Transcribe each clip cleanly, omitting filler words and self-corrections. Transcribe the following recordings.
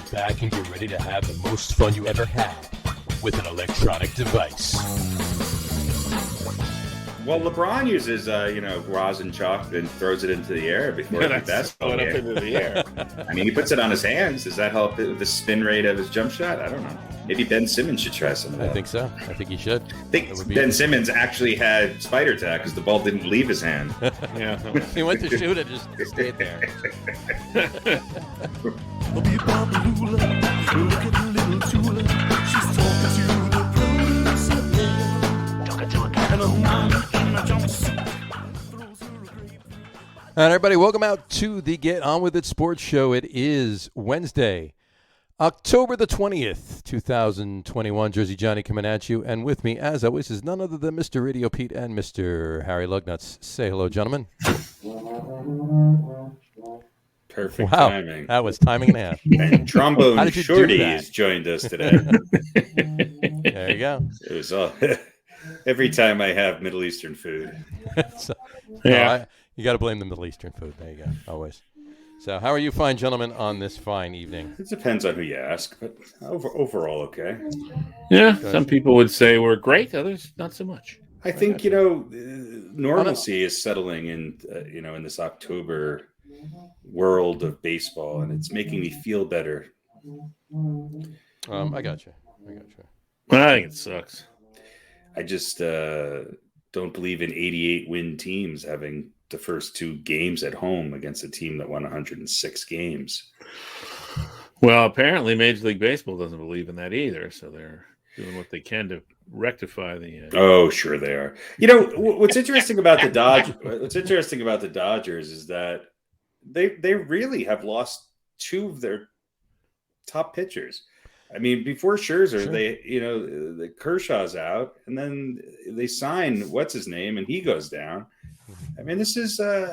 sit back and get ready to have the most fun you ever had with an electronic device. Well, LeBron uses, rosin chalk and throws it into the air before the basketball game. Up into the air. I mean, he puts it on his hands. Does that help with the spin rate of his jump shot? I don't know. Maybe Ben Simmons should try some of that. I think so. I think he should. I think Ben Simmons actually had spider tack because the ball didn't leave his hand. Yeah. He went to shoot it, just stayed there. All right, everybody, welcome out to the Get On With It Sports Show. It is Wednesday, October the 20th, 2021. Jersey Johnny coming at you. And with me, as always, is none other than Mr. RadioPete and Mr. Harry Lug Nutz. Say hello, gentlemen. Perfect wow, timing. That was timing and a half. And Trombone Shorty has joined us today. There you go. It was all every time I have Middle Eastern food. So, yeah. You got to blame the Middle Eastern food. There you go, always. So how are you fine gentlemen on this fine evening? It depends on who you ask, but overall okay. Yeah, some people would say we're great, others not so much. I think, normalcy is settling in, in this October world of baseball, and it's making me feel better. I got you. Well, I think it sucks. I just don't believe in 88 win teams having the first two games at home against a team that won 106 games. Well, apparently Major League Baseball doesn't believe in that either, so they're doing what they can to rectify the. Oh, sure they are. What's interesting about the Dodgers is that they really have lost two of their top pitchers. I mean, before Scherzer, sure. the Kershaw's out, and then they sign what's his name, and he goes down. I mean, this is they're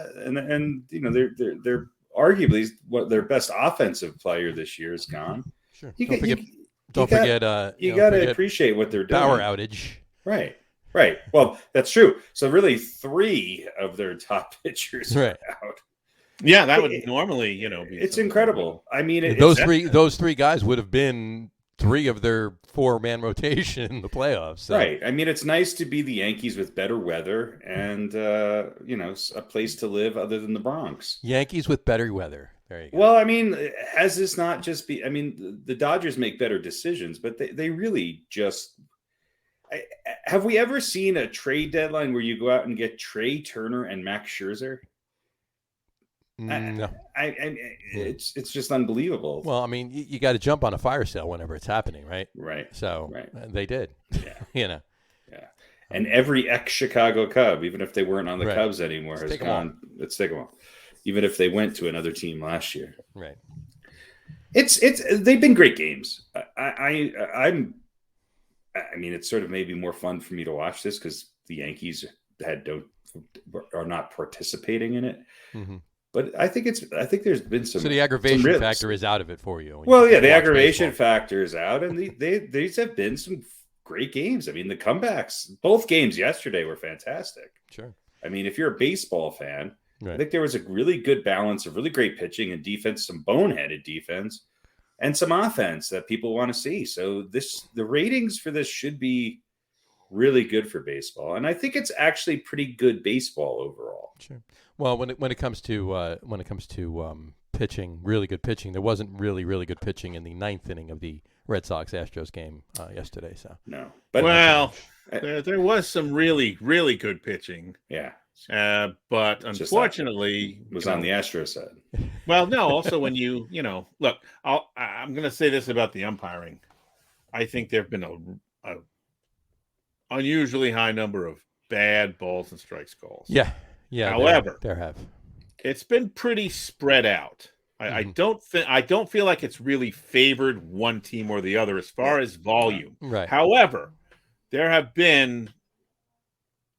arguably what their best offensive player this year is gone. Sure. You Got to appreciate what they're doing. Power outage. Right. Well, that's true. So really, three of their top pitchers are out. Yeah, that would normally, be it's incredible. I mean, those three guys would have been three of their four-man rotation in the playoffs. So. Right. I mean, it's nice to be the Yankees with better weather and a place to live other than the Bronx. Yankees with better weather. There you go. Well, I mean, has this not just be? I mean, the Dodgers make better decisions, but they really just. Have we ever seen a trade deadline where you go out and get Trey Turner and Max Scherzer? No. It's just unbelievable. Well, I mean, you got to jump on a fire sale whenever it's happening, right? Right. So they did. Yeah. Yeah. And every ex-Chicago Cub, even if they weren't on the Cubs anymore, has gone. Let's take them all. Even if they went to another team last year. Right. They've been great games. I mean, it's sort of maybe more fun for me to watch this because the Yankees are not participating in it. Mm-hmm. But I think there's been some. So the aggravation factor is out of it for you. Well, yeah, the aggravation factor is out, and these have been some great games. I mean, the comebacks, both games yesterday were fantastic. Sure. I mean, if you're a baseball fan, I think there was a really good balance of really great pitching and defense, some boneheaded defense, and some offense that people want to see. So the ratings for this should be really good for baseball, and I think it's actually pretty good baseball overall. Sure. Well, when it comes to pitching, really good pitching, there wasn't really good pitching in the ninth inning of the Red Sox Astros game yesterday. So no, but there was some really good pitching. Yeah. But unfortunately, it was on the Astros side. Well, no. Also, when look, I'm going to say this about the umpiring. I think there've been a unusually high number of bad balls and strikes calls. Yeah. However, there have. It's been pretty spread out. I don't feel like it's really favored one team or the other as far as volume. Right. However, there have been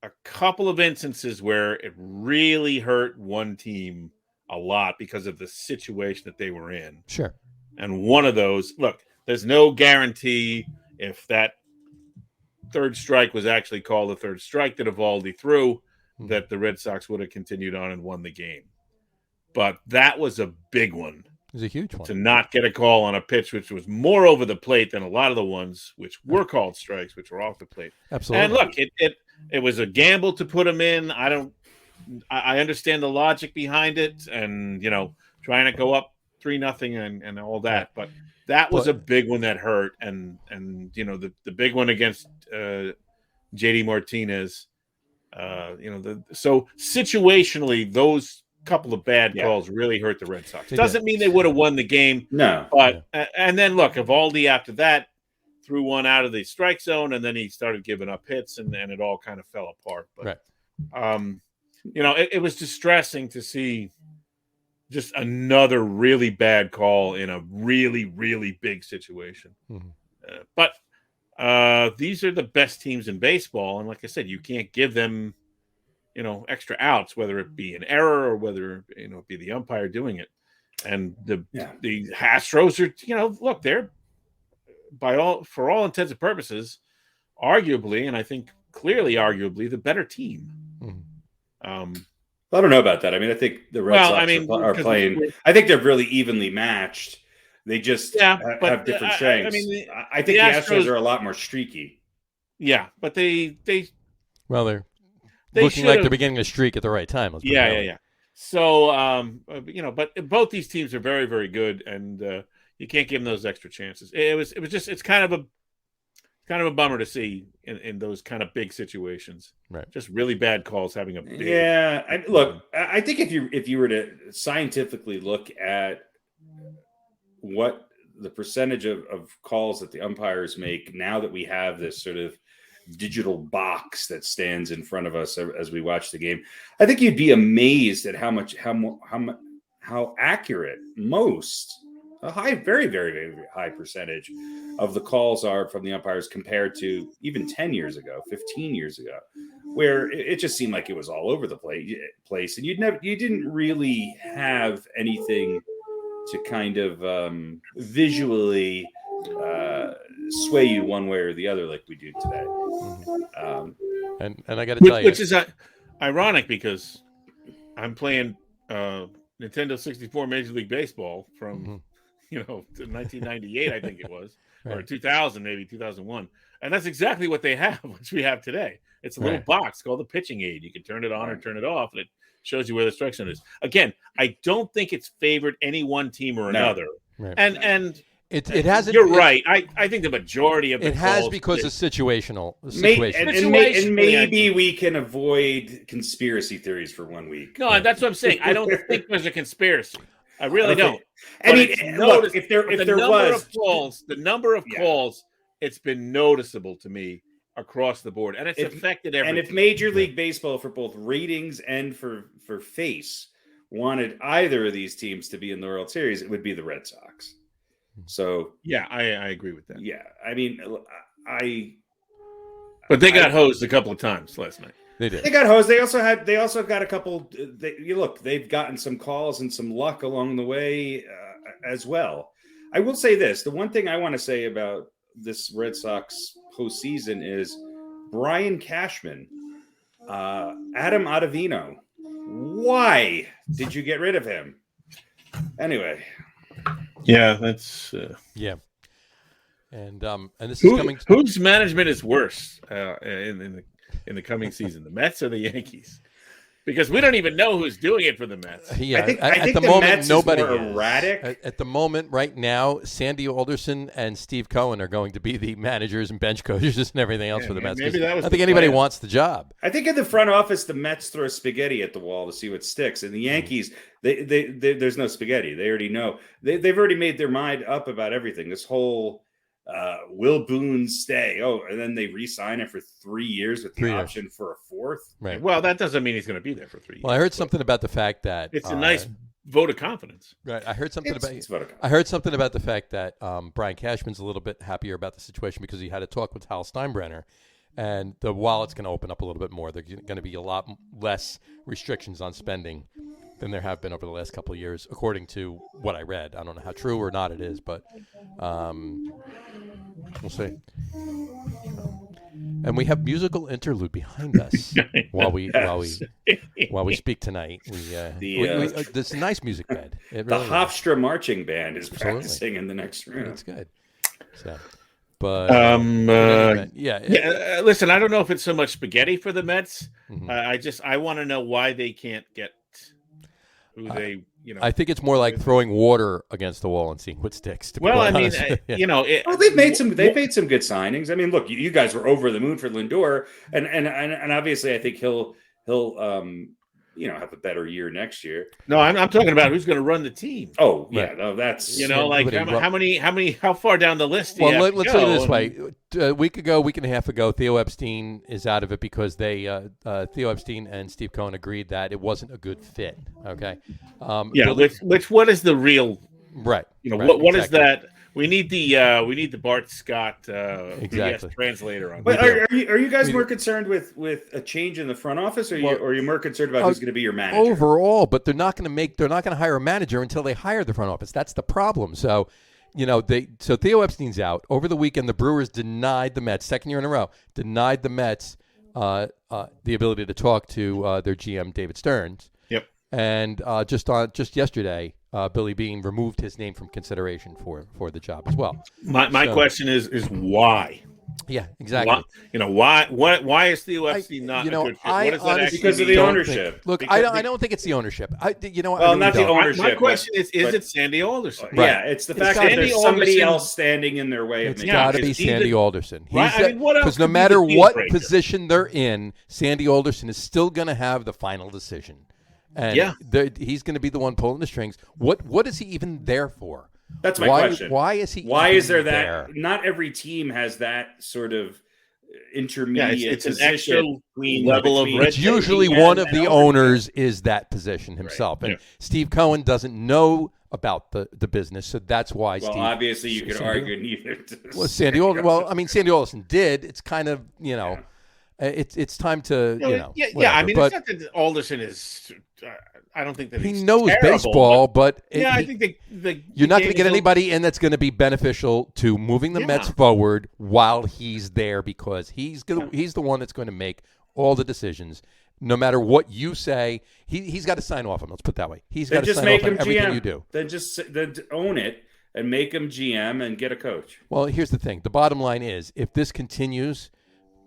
a couple of instances where it really hurt one team a lot because of the situation that they were in. Sure. And one of those, look, there's no guarantee if that third strike was actually called a third strike that Eovaldi threw, that the Red Sox would have continued on and won the game. But that was a big one was a huge one. To not get a call on a pitch which was more over the plate than a lot of the ones which were called strikes, which were off the plate. Absolutely. And look, it was a gamble to put him in. I understand the logic behind it, and trying to go up 3-0 and all that, but that was a big one that hurt, and the big one against JD Martinez. So situationally, those couple of bad calls really hurt the Red Sox. Doesn't mean they would have won the game. No. But and then look, Evaldi after that threw one out of the strike zone, and then he started giving up hits, and it all kind of fell apart. But it was distressing to see just another really bad call in a really, really big situation. Mm-hmm. But these are the best teams in baseball, and like I said, you can't give them extra outs, whether it be an error or whether it be the umpire doing it. And the Astros are look, they're for all intents and purposes, arguably, and I think clearly arguably, the better team. Mm-hmm. I don't know about that. I mean, I think the Red Sox are playing. I think they're really evenly matched. They just have different strengths. I think the Astros are a lot more streaky. Yeah, but they're looking like they're beginning a streak at the right time. Yeah. So, but both these teams are very, very good, and you can't give them those extra chances. It's kind of a bummer to see in those kind of big situations. Right. Just really bad calls having a big. Yeah. I think if you were to scientifically look at what the percentage of calls that the umpires make now that we have this sort of digital box that stands in front of us as we watch the game, I think you'd be amazed at how accurate a very, very, very high percentage of the calls are from the umpires compared to even 10 years ago, 15 years ago, where it just seemed like it was all over the place. And you didn't really have anything to kind of visually sway you one way or the other like we do today. And I got to tell you, which is ironic because I'm playing Nintendo 64 Major League Baseball from 1998, I think it was, or 2000, maybe 2001, and that's exactly what they have, which we have today. It's a little box called the pitching aid. You can turn it on or turn it off, and it shows you where the strike zone is. Again, I don't think it's favored any one team or another. Right. And it hasn't. You're right. I think the majority of it has because of situational. And maybe we can avoid conspiracy theories for 1 week. No, that's what I'm saying. I don't think there's a conspiracy. I really don't. I mean, look, if there was the number of calls, it's been noticeable to me across the board, and it's affected everything. And if Major League Baseball, for both ratings and for face, wanted either of these teams to be in the World Series, it would be the Red Sox. So I agree with that. Yeah, I mean, but they got hosed a couple of times last night. They did. They got hosed. They also got a couple. They've gotten some calls and some luck along the way as well. I will say this: the one thing I want to say about this Red Sox postseason is Brian Cashman, Adam Ottavino. Why did you get rid of him? Anyway. Yeah, that's and this is coming. Whose management is worse in the coming season, the Mets or the Yankees? Because we don't even know who's doing it for the Mets. Yeah, I think at the the moment, Mets nobody is more erratic. At the moment, right now, Sandy Alderson and Steve Cohen are going to be the managers and bench coaches and everything else for the Mets. Maybe that was I think anybody wants the job. I think in the front office, the Mets throw spaghetti at the wall to see what sticks, and the Yankees, they there's no spaghetti. They already know. They've already made their mind up about everything. This whole will Boone stay? Oh, and then they re-sign it for 3 years with the option for a fourth. Right. Well, that doesn't mean he's going to be there for 3 years. Well, I heard something about the fact that it's a nice vote of confidence. Right. I heard something about the fact that Brian Cashman's a little bit happier about the situation because he had a talk with Hal Steinbrenner, and the wallet's going to open up a little bit more. There's going to be a lot less restrictions on spending than there have been over the last couple of years, according to what I read. I don't know how true or not it is, but we'll see. And we have musical interlude behind us while we speak tonight. This is a nice music bed. The Hofstra marching band is practicing in the next room. That's good. So, but listen, I don't know if it's so much spaghetti for the Mets. Mm-hmm. I want to know why they can't get who they. I think it's more like throwing water against the wall and seeing what sticks. Well, I mean, they've made some good signings. I mean, look, you guys were over the moon for Lindor, and obviously, I think he'll have a better year next year. No, I'm talking about who's going to run the team. Oh yeah, no, that's how far down the list? Let's look at it this way. A week and a half ago, Theo Epstein is out of it because Theo Epstein and Steve Cohen agreed that it wasn't a good fit. Okay. What is the real right? What is that? We need the Bart Scott translator on. But are you guys more concerned with a change in the front office, or are you more concerned about who's going to be your manager overall? But they're not going to hire a manager until they hire the front office. That's the problem. So, so Theo Epstein's out. Over the weekend, the Brewers denied the Mets, second year in a row, denied the Mets the ability to talk to their GM David Stearns. Yep. And just yesterday, Billy Beane removed his name from consideration for the job as well. My question is why? Yeah, exactly. Why is Theo Epstein not a good fit? What is that because of the ownership? I don't think it's the ownership. Not the ownership. My question is it Sandy Alderson? Right. Yeah, it's the fact that there's somebody else standing in their way. It's got to be Sandy Alderson. Because no matter what position they're in, Sandy Alderson is still going to have the final decision. And he's going to be the one pulling the strings. What is he even there for? That's my question. Why is he? Why is there that? Not every team has that sort of intermediate. It's an extra level of. It's usually one of the owners is that position himself, and Steve Cohen doesn't know about the business, so that's why. Well, obviously, you could argue neither. Sandy Alderson. Well, I mean, Sandy Alderson did. It's kind of It's time to I mean, it's not that Alderson is. I don't think that he knows baseball, but I think you're not going to get anybody in that's going to be beneficial to moving the Mets forward while he's there, because he's the one that's going to make all the decisions. No matter what you say, he's got to sign off on. Let's put it that way. He's got to sign off on everything you do. Then own it and make him GM and get a coach. Well, here's the thing. The bottom line is, if this continues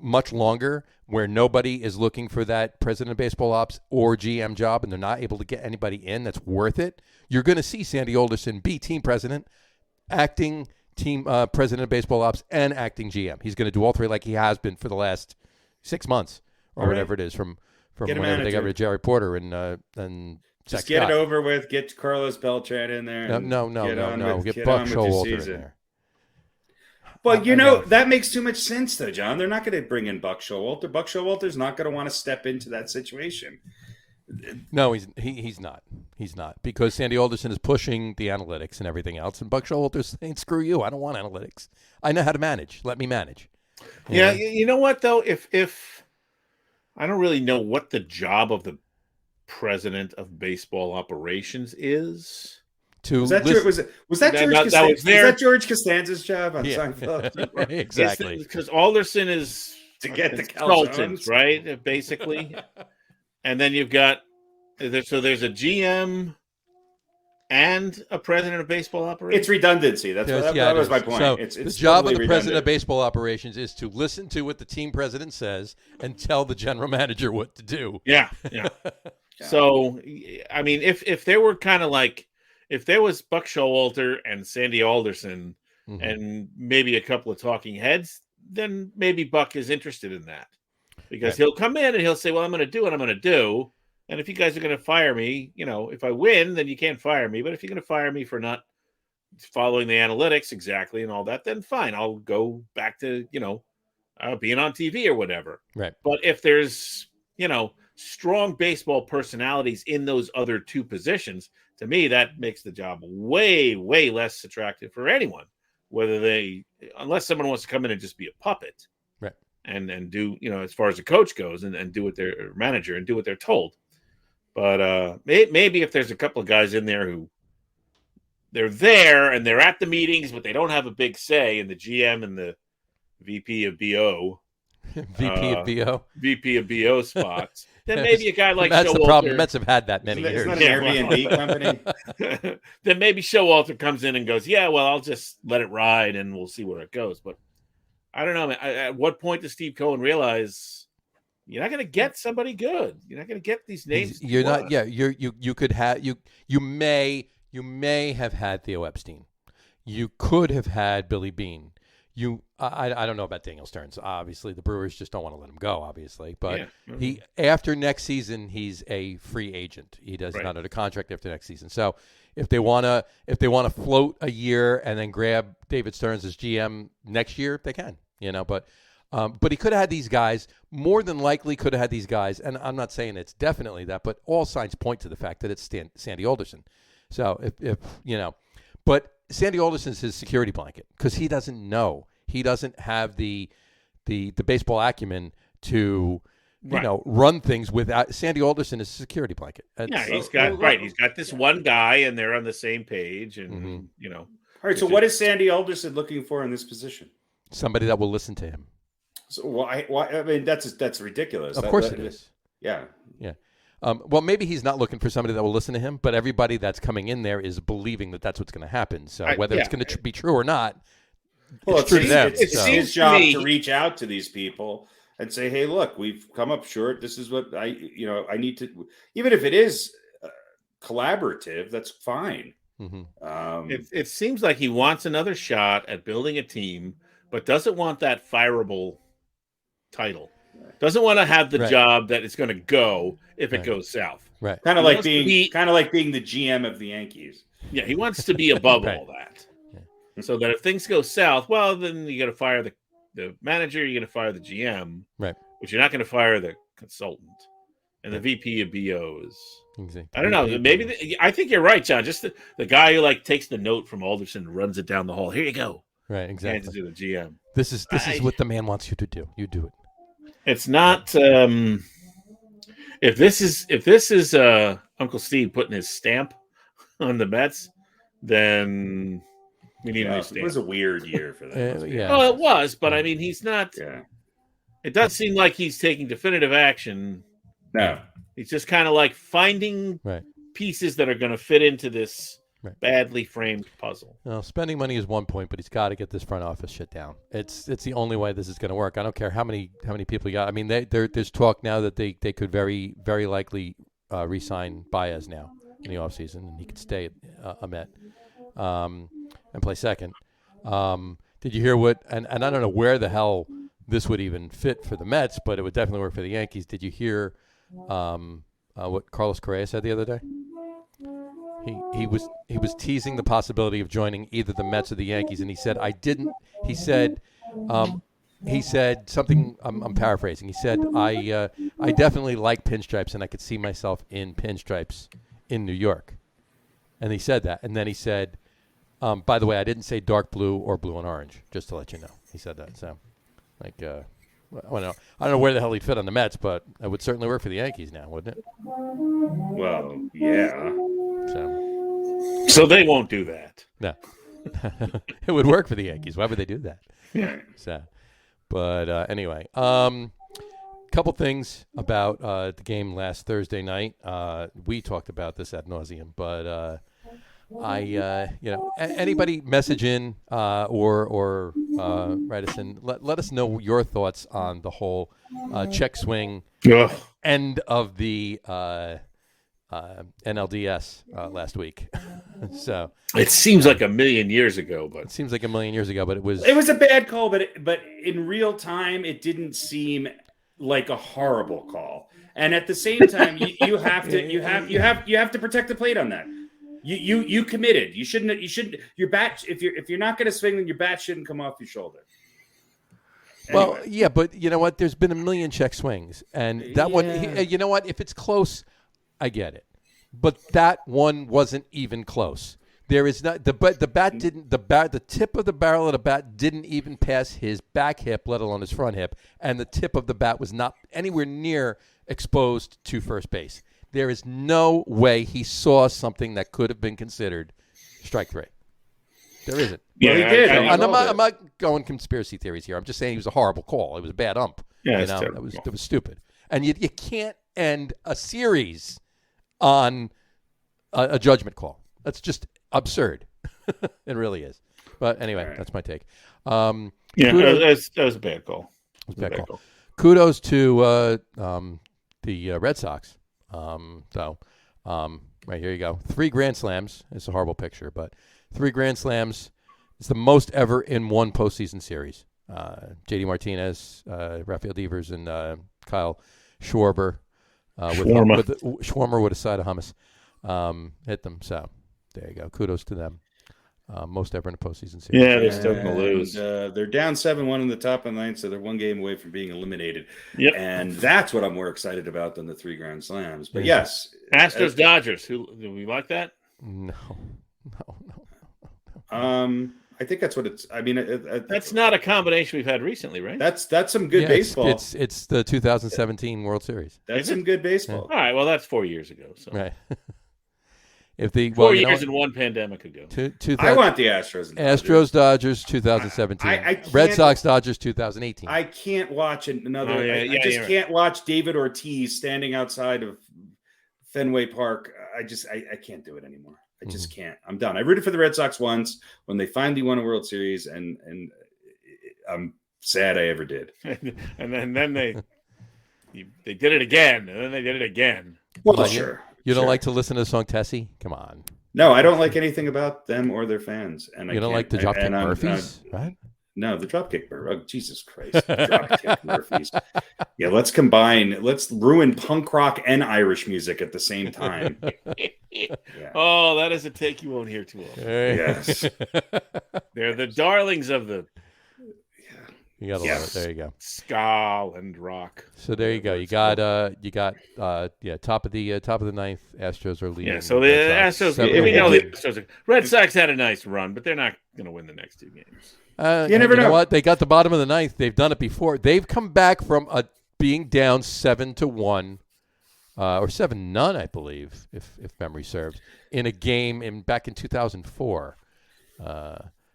much longer, where nobody is looking for that president of baseball ops or GM job, and they're not able to get anybody in that's worth it, you're going to see Sandy Alderson be team president, acting team president of baseball ops, and acting GM. He's going to do all three like he has been for the last 6 months or whatever it is from whenever they got rid of Jerry Porter and just get it over with. Get Carlos Beltran in there. No. Get Buck Showalter in there. Well, that makes too much sense, though, John. They're not going to bring in Buck Showalter. Buck Showalter's not going to want to step into that situation. No, he's not. He's not, because Sandy Alderson is pushing the analytics and everything else, and Buck Showalter's saying, "Screw you! I don't want analytics. I know how to manage. Let me manage." You know what though? If I don't really know what the job of the president of baseball operations is. Was that George Costanza's job on Seinfeld? Exactly. Because Alderson is to get the consultants, right? Basically, and then you've got there's a GM and a president of baseball operations. It's redundancy. That was my point. So it's the job of the president of baseball operations is to listen to what the team president says and tell the general manager what to do. Yeah. So, I mean, if they were kind of like. If there was Buck Showalter and Sandy Alderson and maybe a couple of talking heads, then maybe Buck is interested in that, because he'll come in and he'll say, well, I'm going to do what I'm going to do. And if you guys are going to fire me, if I win, then you can't fire me. But if you're going to fire me for not following the analytics exactly and all that, then fine. I'll go back to, being on TV or whatever. Right. But if there's, strong baseball personalities in those other two positions, to me, that makes the job way, way less attractive for anyone, unless someone wants to come in and just be a puppet, right? And do, as far as the coach goes and do what their manager and do what they're told. But maybe if there's a couple of guys in there who they're there and they're at the meetings, but they don't have a big say, and the GM and the VP of BO VP of BO spots. Then maybe a guy like that's Showalter. The problem. The Mets have had that many years. Isn't that an Airbnb company? Then maybe Showalter comes in and goes, yeah, well, I'll just let it ride and we'll see where it goes. But I don't know, man. At what point does Steve Cohen realize you're not going to get somebody good? You're not going to get these names. You're not. Yeah, you could have you may have had Theo Epstein. You could have had Billy Beane. I don't know about Daniel Stearns. Obviously, the Brewers just don't want to let him go. Obviously, but he after next season, he's a free agent. He does not under contract after next season. So if they wanna float a year and then grab David Stearns as GM next year, they can. But he could have had these guys. More than likely, could have had these guys. And I'm not saying it's definitely that, but all signs point to the fact that it's Sandy Alderson. So if but Sandy Alderson's his security blanket because he doesn't know. He doesn't have the baseball acumen to run things without. Sandy Alderson is a security blanket. He's got this one guy, and they're on the same page, and All right. So what is Sandy Alderson looking for in this position? Somebody that will listen to him. So why? I mean, that's ridiculous. Of course it is. Yeah. Yeah. Well, maybe he's not looking for somebody that will listen to him, but everybody that's coming in there is believing that that's what's going to happen. So whether it's going to be true or not, it's true to them. It's his job to reach out to these people and say, "Hey, look, we've come up short. This is what I need to." Even if it is collaborative, that's fine. Mm-hmm. It seems like he wants another shot at building a team, but doesn't want that fireable title. Doesn't want to have the job that it's going to go if it goes south. Right. Kind of like being the GM of the Yankees. Yeah, he wants to be above all that. Yeah. So that if things go south, well, then you got to fire the manager, you got to fire the GM. Right. But you're not going to fire the consultant. And the VP of BO is exactly. I don't know. Maybe I think you're right, John. Just the guy who takes the note from Alderson and runs it down the hall. Here you go. Right, exactly. Hands it to the GM. This is what the man wants you to do. You do it. It's not. If this is Uncle Steve putting his stamp on the Mets, then we need a new stamp. It was a weird year for them. Oh, it was, but I mean, he's not. Yeah. It does seem like he's taking definitive action. No, he's just kind of finding pieces that are going to fit into this badly framed puzzle. Well, spending money is one point, but he's got to get this front office shit down. It's the only way this is going to work. I don't care how many people you got. I mean, there's talk now that they could very, very likely re-sign Baez now in the offseason, and he could stay at a Met and play second. Did you hear what? And I don't know where the hell this would even fit for the Mets, but it would definitely work for the Yankees. Did you hear what Carlos Correa said the other day? He was teasing the possibility of joining either the Mets or the Yankees, and he said, "I didn't." He said something. I'm paraphrasing. He said, "I definitely like pinstripes, and I could see myself in pinstripes in New York." And he said that, and then he said, "By the way, I didn't say dark blue or blue and orange, just to let you know." He said that. So, I don't know where the hell he'd fit on the Mets, but it would certainly work for the Yankees now, wouldn't it? Well, yeah. So they won't do that. No. It would work for the Yankees. Why would they do that? Yeah. So, but anyway, couple things about the game last Thursday night. We talked about this ad nauseum, but anybody message in or write us in. Let us know your thoughts on the whole check swing end of the NLDS last week. So it seems like a million years ago, but it seems like a million years ago, but it was a bad call, but in real time, it didn't seem like a horrible call. And at the same time, you have to protect the plate on that. You committed. You shouldn't. Your bat. If you're not going to swing, then your bat shouldn't come off your shoulder. Anyway. Well, yeah, but you know what? There's been a million check swings, and that one. You know what? If it's close, I get it, but that one wasn't even close. There is not the bat didn't the tip of the barrel of the bat didn't even pass his back hip, let alone his front hip, and the tip of the bat was not anywhere near exposed to first base. There is no way he saw something that could have been considered strike three. There isn't. Yeah, he did. I'm not going conspiracy theories here. I'm just saying it was a horrible call. It was a bad ump. Yeah, that was stupid. And you can't end a series on a judgment call. That's just absurd. It really is. But anyway, that's my take. That was a bad call. It was a bad call. Kudos to the Red Sox. Right, here you go. 3 Grand Slams. It's a horrible picture, but 3 Grand Slams. It's the most ever in one postseason series. J.D. Martinez, Rafael Devers, and Kyle Schwarber. Schwarber with a side of hummus. Hit them. So there you go. Kudos to them. Most ever in a postseason series. Yeah, they're still going to lose. They're down 7-1 in the top of the ninth, so they're 1 game away from being eliminated. Yep. And that's what I'm more excited about than the 3 Grand Slams. But yes. Astros, Dodgers. Do we like that? No. I think that's what it's. I mean, that's not a combination we've had recently, right? That's some good baseball. It's the 2017 World Series. That's some good baseball. All right. Well, that's 4 years ago. So. Right. 4 years and 1 pandemic ago. I want the Astros. Astros, Dodgers, 2017. Red Sox, Dodgers, 2018. I can't watch another. I just can't watch David Ortiz standing outside of Fenway Park. I can't do it anymore. I just can't. I'm done. I rooted for the Red Sox once when they finally won a World Series, and I'm sad I ever did. and then they did it again, and then they did it again. Well, sure. You don't like to listen to the song Tessie? Come on. No, I don't like anything about them or their fans. And you don't like the Dropkick Murphys, right? No, the Dropkick Murphys. Oh, Jesus Christ. Dropkick Murphys. Yeah, let's ruin punk rock and Irish music at the same time. Yeah. Oh, that is a take you won't hear too often. Yes. They're the darlings of the... You got love it. There you go. Ska and rock. So there you go. You got top of the ninth. Astros are leading. Yeah, so the Astros. We know the Astros. Red Sox had a nice run, but they're not going to win the next 2 games. You never know. What? They got the bottom of the ninth. They've done it before. They've come back from being down 7-1 or 7-0, I believe, if memory serves, in a game back in 2004.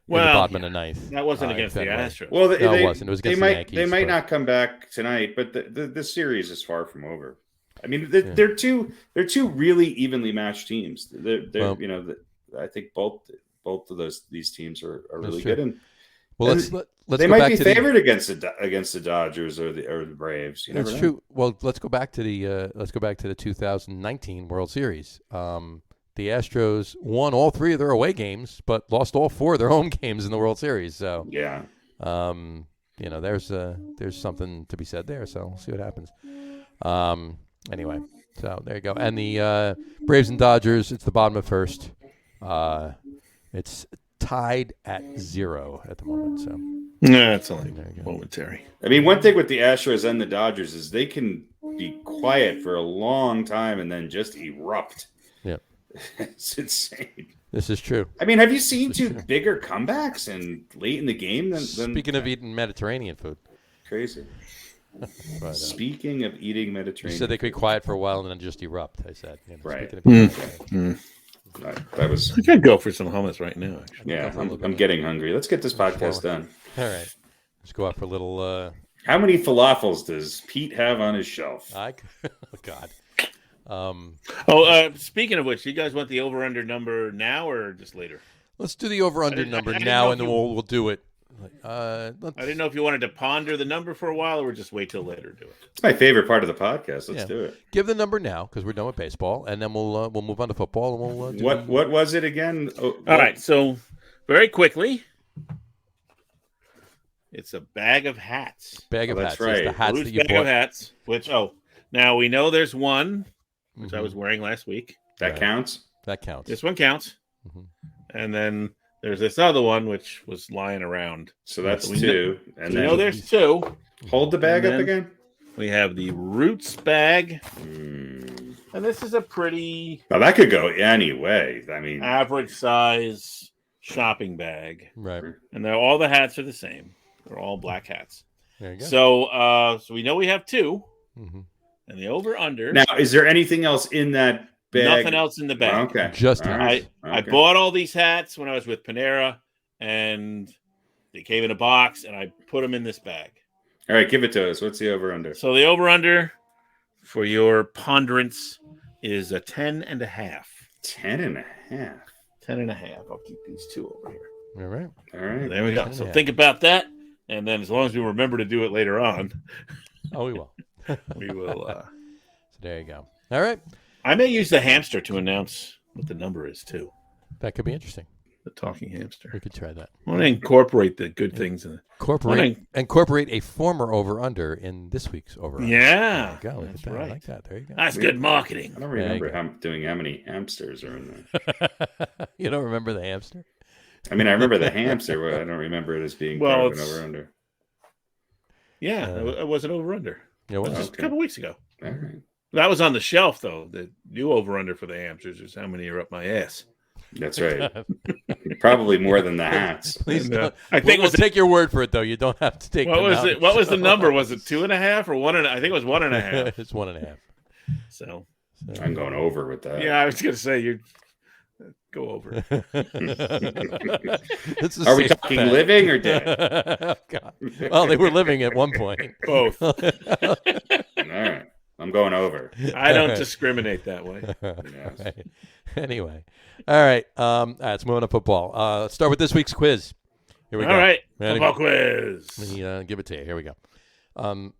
The bottom of the ninth. That wasn't against the Astros. Well, it wasn't. It was against the Yankees. They might not come back tonight, but the series is far from over. I mean, they're two really evenly matched teams. I think both of these teams are really good. And let's they might be favored against the Dodgers or the Braves. That's true. Well, let's go back to the 2019 World Series. The Astros won all 3 of their away games, but lost all 4 of their home games in the World Series. So yeah, there's something to be said there. So we'll see what happens. Anyway, so there you go. And the Braves and Dodgers, it's the bottom of first. It's tied at 0 at the moment. So it's only momentary. I mean, one thing with the Astros and the Dodgers is they can be quiet for a long time and then just erupt. Yeah. It's insane. This is true. I mean, have you seen 2 bigger comebacks late in the game than Speaking of eating Mediterranean food. Crazy. But, speaking of eating Mediterranean, you said they could be quiet for a while and then just erupt. I said, right. That was. I could go for some hummus right now. Actually. Yeah, I'm getting hungry. Let's get this podcast done. All right, let's go out for a little. How many falafels does Pete have on his shelf? Oh God. Speaking of which, you guys want the over/under number now or just later? Let's do the over/under number now, and then we'll do it. I didn't know if you wanted to ponder the number for a while or just wait till later to do it. It's my favorite part of the podcast. Let's do it. Give the number now because we're done with baseball, and then we'll move on to football. And we'll what was it again? All right. So very quickly, it's a bag of hats. Bag of hats. That's right. The hats that you bag bought. Of hats. Which now we know there's one. Which I was wearing last week. That counts? That counts. This one counts. Mm-hmm. And then there's this other one, which was lying around. So that's 2. And then there's 2. Hold the bag up again. We have the Roots bag. And this is a pretty... Now, that could go any way. I mean... average size shopping bag. Right. And all the hats are the same. They're all black hats. There you go. So we know we have 2. Mm-hmm. And the over/under. Now, is there anything else in that bag? Nothing else in the bag. Okay. Just I bought all these hats when I was with Panera, and they came in a box, and I put them in this bag. All right, give it to us. What's the over-under? So the over-under for your ponderance is a 10.5. 10.5. 10.5. I'll keep these two over here. All right. There we go. So think about that, and then as long as we remember to do it later on. Oh, we will. We will. So there you go. All right. I may use the hamster to announce what the number is, too. That could be interesting. The talking hamster. We could try that. I want to incorporate the good things. Incorporate a former over-under in this week's over-under. Yeah. There you go. That's right. I like that. There you go. That's good marketing. I don't remember how many hamsters are in there. You don't remember the hamster? I mean, I remember the hamster, but I don't remember it as being part of an over-under. Yeah, it was an over-under. It was just a couple weeks ago. All right. That was on the shelf, though. The new over-under for the hamsters is how many are up my ass. That's right. Probably more than the hats. Please don't. I think we'll take your word for it, though. You don't have to take. What was the number? Was it 2.5 or 1.5? I think it was 1.5. It's 1.5. So I'm going over with that. Yeah, I was going to say you go over. Are we talking living or dead? Oh, God. Well, they were living at one point. Both. All right. I'm going over. I don't discriminate that way. Yes. Right. Anyway. All right. Let's move on to football. Let's start with this week's quiz. Here we go. All right. Ready? Football quiz. Let me give it to you. Here we go.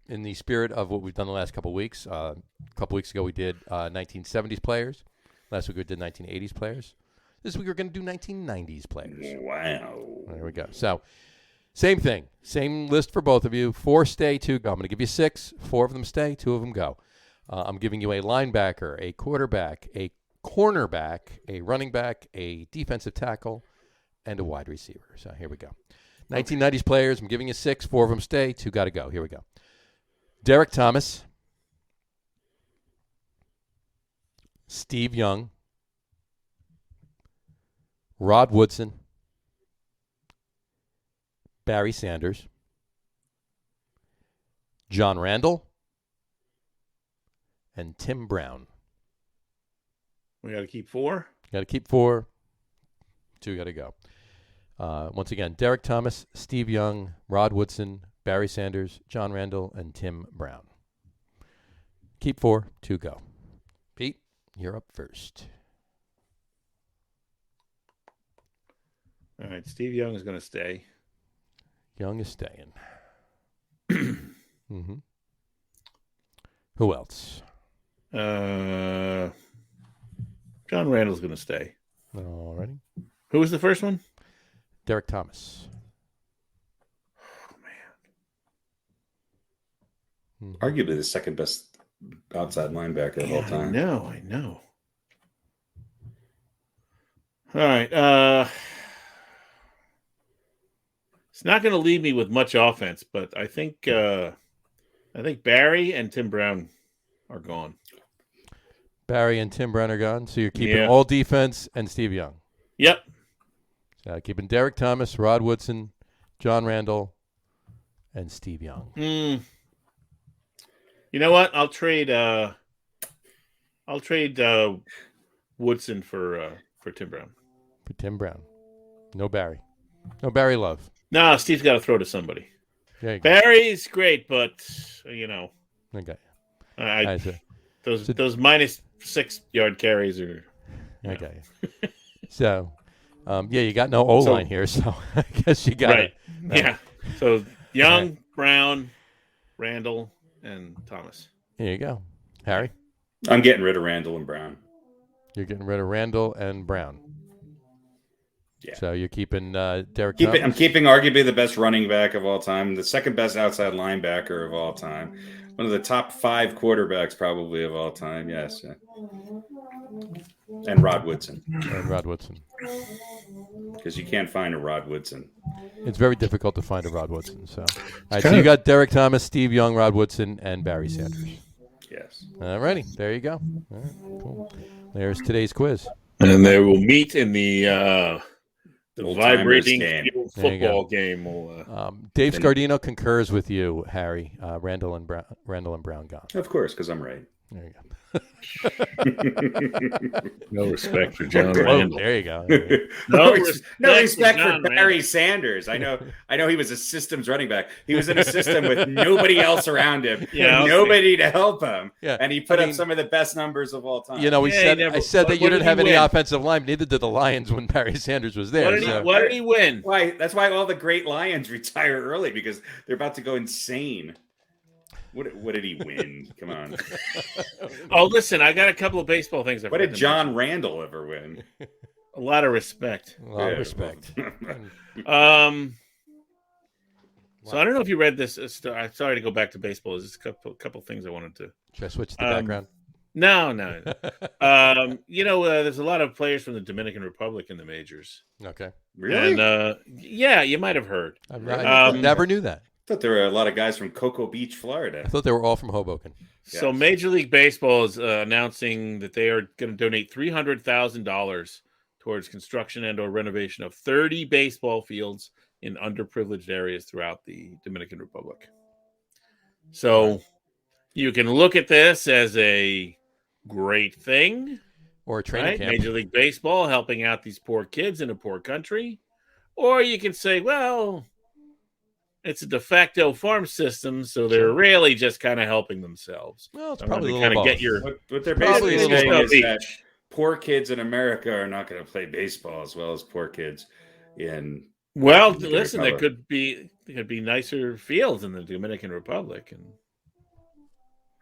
In the spirit of what we've done the last couple of weeks, a couple weeks ago we did 1970s players. Last week we did 1980s players. This week we're going to do 1990s players. Wow. There we go. So, same thing. Same list for both of you. 4 stay, 2 go. I'm going to give you 6. 4 of them stay, 2 of them go. I'm giving you a linebacker, a quarterback, a cornerback, a running back, a defensive tackle, and a wide receiver. So here we go. 1990s players. I'm giving you 6. 4 of them stay, 2 got to go. Here we go. Derek Thomas, Steve Young, Rod Woodson, Barry Sanders, John Randall, and Tim Brown. We got to keep 4. Got to keep 4. 2 got to go. Once again, Derek Thomas, Steve Young, Rod Woodson, Barry Sanders, John Randall, and Tim Brown. Keep 4. 2 go. Pete, you're up first. All right. Steve Young is going to stay. Young is staying. Mm-hmm. Who else? John Randall's going to stay. All righty. Who was the first one? Derek Thomas. Oh, man. Arguably the second best outside linebacker of all time. I know. All right. It's not going to leave me with much offense, but I think Barry and Tim Brown are gone. Barry and Tim Brown are gone, so you're keeping all defense and Steve Young. Yep. Keeping Derek Thomas, Rod Woodson, John Randall, and Steve Young. You know what? I'll trade Woodson for Tim Brown. For Tim Brown. No Barry. No Barry Love. No, Steve's got to throw to somebody. Barry's great, but you know. Okay. Those -6 yard carries are. Okay. So, you got no O-line here, so I guess you got it. Yeah. So Young, Brown, Randall, and Thomas. Here you go. Harry? I'm getting rid of Randall and Brown. You're getting rid of Randall and Brown. Yeah. So you're keeping Derek Thomas? I'm keeping arguably the best running back of all time, the second best outside linebacker of all time, one of the top 5 quarterbacks probably of all time. Yes. And Rod Woodson. Because you can't find a Rod Woodson. It's very difficult to find a Rod Woodson. So, all right, so you got Derek Thomas, Steve Young, Rod Woodson, and Barry Sanders. Yes. All righty. There you go. All right, cool. There's today's quiz. And they will meet in the vibrating football game. Dave Scardino concurs with you, Harry. Randall and Brown gone. Of course, because I'm right. There you go. No respect for John Randall. There you go. No respect for Barry Sanders. I know he was a systems running back. He was in a system with nobody else around him, nobody to help him, and he put up some of the best numbers of all time. I said that you didn't have any offensive line. Neither did the Lions when Barry Sanders was there. What did he win? Why? That's why all the great Lions retire early, because they're about to go insane. What did he win? Come on. Oh, listen, I got a couple of baseball things. What did John Randall ever win? A lot of respect. A lot of respect. So I don't know if you read this. I'm sorry to go back to baseball. There's just a couple things I wanted to. Should I switch to the background? No. There's a lot of players from the Dominican Republic in the majors. Okay. Really? And yeah, you might have heard. I never knew that. I thought there were a lot of guys from Cocoa Beach, Florida. I thought they were all from Hoboken. So Major League Baseball is announcing that they are going to donate $300,000 towards construction and or renovation of 30 baseball fields in underprivileged areas throughout the Dominican Republic. So you can look at this as a great thing. Or a training camp. Major League Baseball helping out these poor kids in a poor country. Or you can say, well, it's a de facto farm system, so they're really just kind of helping themselves. Well, it's probably a little both. Get your. What they're basically saying is that poor kids in America are not going to play baseball as well as poor kids in. Well, listen, there could be nicer fields in the Dominican Republic, and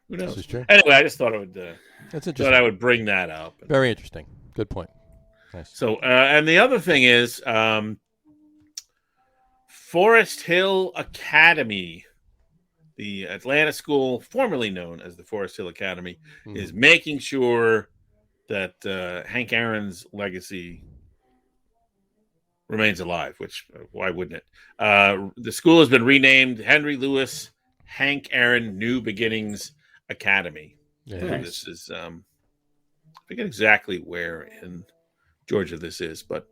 who knows? This is true. Anyway, I just thought I would. That's interesting. Thought I would bring that up. Very interesting. Good point. Nice. So, and the other thing is. Forest Hill Academy, the Atlanta school formerly known as the Forest Hill Academy, is making sure that Hank Aaron's legacy remains alive, which why wouldn't it? The school has been renamed Henry Louis Hank Aaron New Beginnings Academy. Yeah, This is, I forget exactly where in Georgia this is, but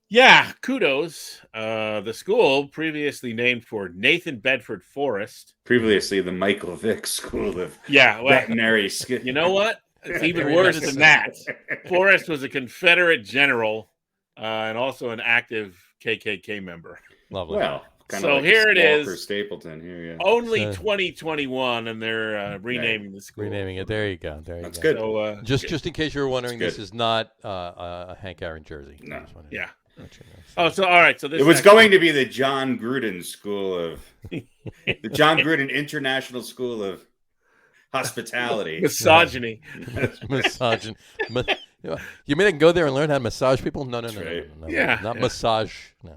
yeah, kudos. The school, previously named for Nathan Bedford Forrest. Previously the Michael Vick School of Veterinary. You know what? It's even worse than that. Forrest was a Confederate general and also an active KKK member. Lovely. Well, so like here it is. For Stapleton. Here, Only 2021, and they're renaming the school. Renaming it. There you go. That's good. So, just in case you were wondering, this is not a Hank Aaron jersey. No. Yeah. Oh, so all right. So this it was going to be the John Gruden School of the John Gruden International School of Hospitality. Misogyny. Misogyny. You mean I can go there and learn how to massage people? No. Yeah. Not massage. No.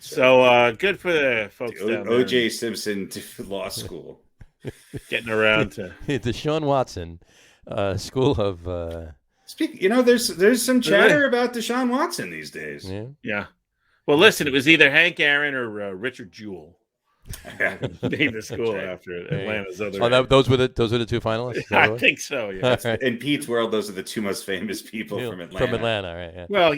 So good for the folks down there. O.J. Simpson Law School. Getting around to the Sean Watson School of. There's some chatter about Deshaun Watson these days. Yeah. Well, listen, it was either Hank Aaron or Richard Jewell. Named the school after Atlanta's other. Oh, those were the two finalists. I think so. Yeah. Right. In Pete's world, those are the two most famous people from Atlanta. From Atlanta, right? Yeah. Well,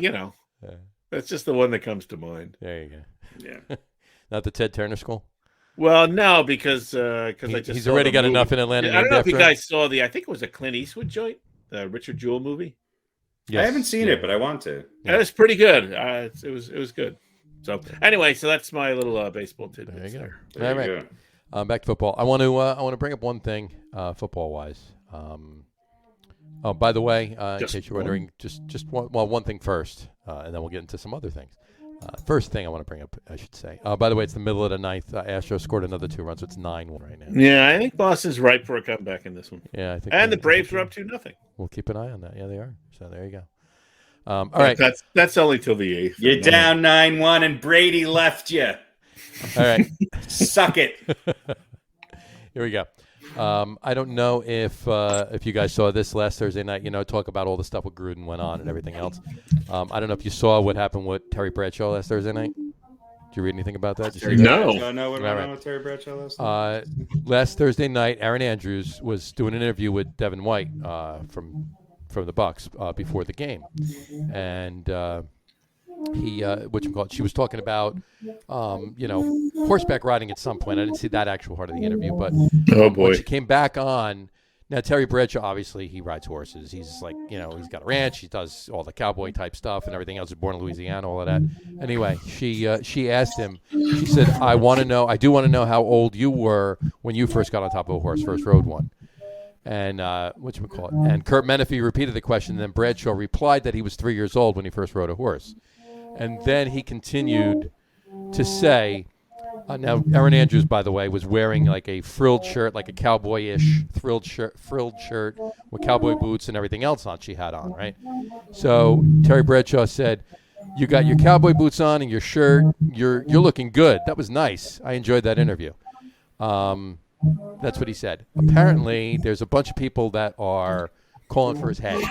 that's just the one that comes to mind. There you go. Yeah. Not the Ted Turner School. Well, no, because he's already got enough in Atlanta. I don't know if you guys saw I think it was a Clint Eastwood joint. The Richard Jewell movie. Yes. I haven't seen it, but I want to. Yeah. It was pretty good. It was good. So anyway, that's my little baseball tidbit. There you go. There All right. Go. Back to football. I want to bring up one thing, football wise. By the way, in case you're wondering, just one thing first, and then we'll get into some other things. First thing I want to bring up, I should say. By the way, it's the middle of the ninth. Astros scored another 2 runs, so it's 9-1 right now. Yeah, I think Boston's ripe for a comeback in this one. Yeah, I think. And the Braves are up 2-0. We'll keep an eye on that. Yeah, they are. So there you go. All right. That's only till the 8th. You're down 9-1, and Brady left you. All right. Suck it. Here we go. I don't know if you guys saw this last Thursday night. Talk about all the stuff with Gruden went on and everything else. I don't know if you saw what happened with Terry Bradshaw last Thursday night. Did you read anything about that? No. What went on with Terry Bradshaw last night? Last Thursday night, Aaron Andrews was doing an interview with Devin White from the Bucks before the game, and She was talking about, horseback riding at some point. I didn't see that actual part of the interview, but when she came back on, now Terry Bradshaw, obviously he rides horses. He's like, he's got a ranch. He does all the cowboy type stuff and everything else. He's born in Louisiana, all of that. Anyway, she asked him. She said, I do want to know how old you were when you first got on top of a horse, first rode one. And and Kurt Menefee repeated the question. And then Bradshaw replied that he was 3 years old when he first rode a horse. And then he continued to say, now Erin Andrews, by the way, was wearing like a frilled shirt, like a cowboy-ish frilled shirt with cowboy boots and everything else on she had on, right? So Terry Bradshaw said, you got your cowboy boots on and your shirt. You're looking good. That was nice. I enjoyed that interview. That's what he said. Apparently, there's a bunch of people that are calling for his head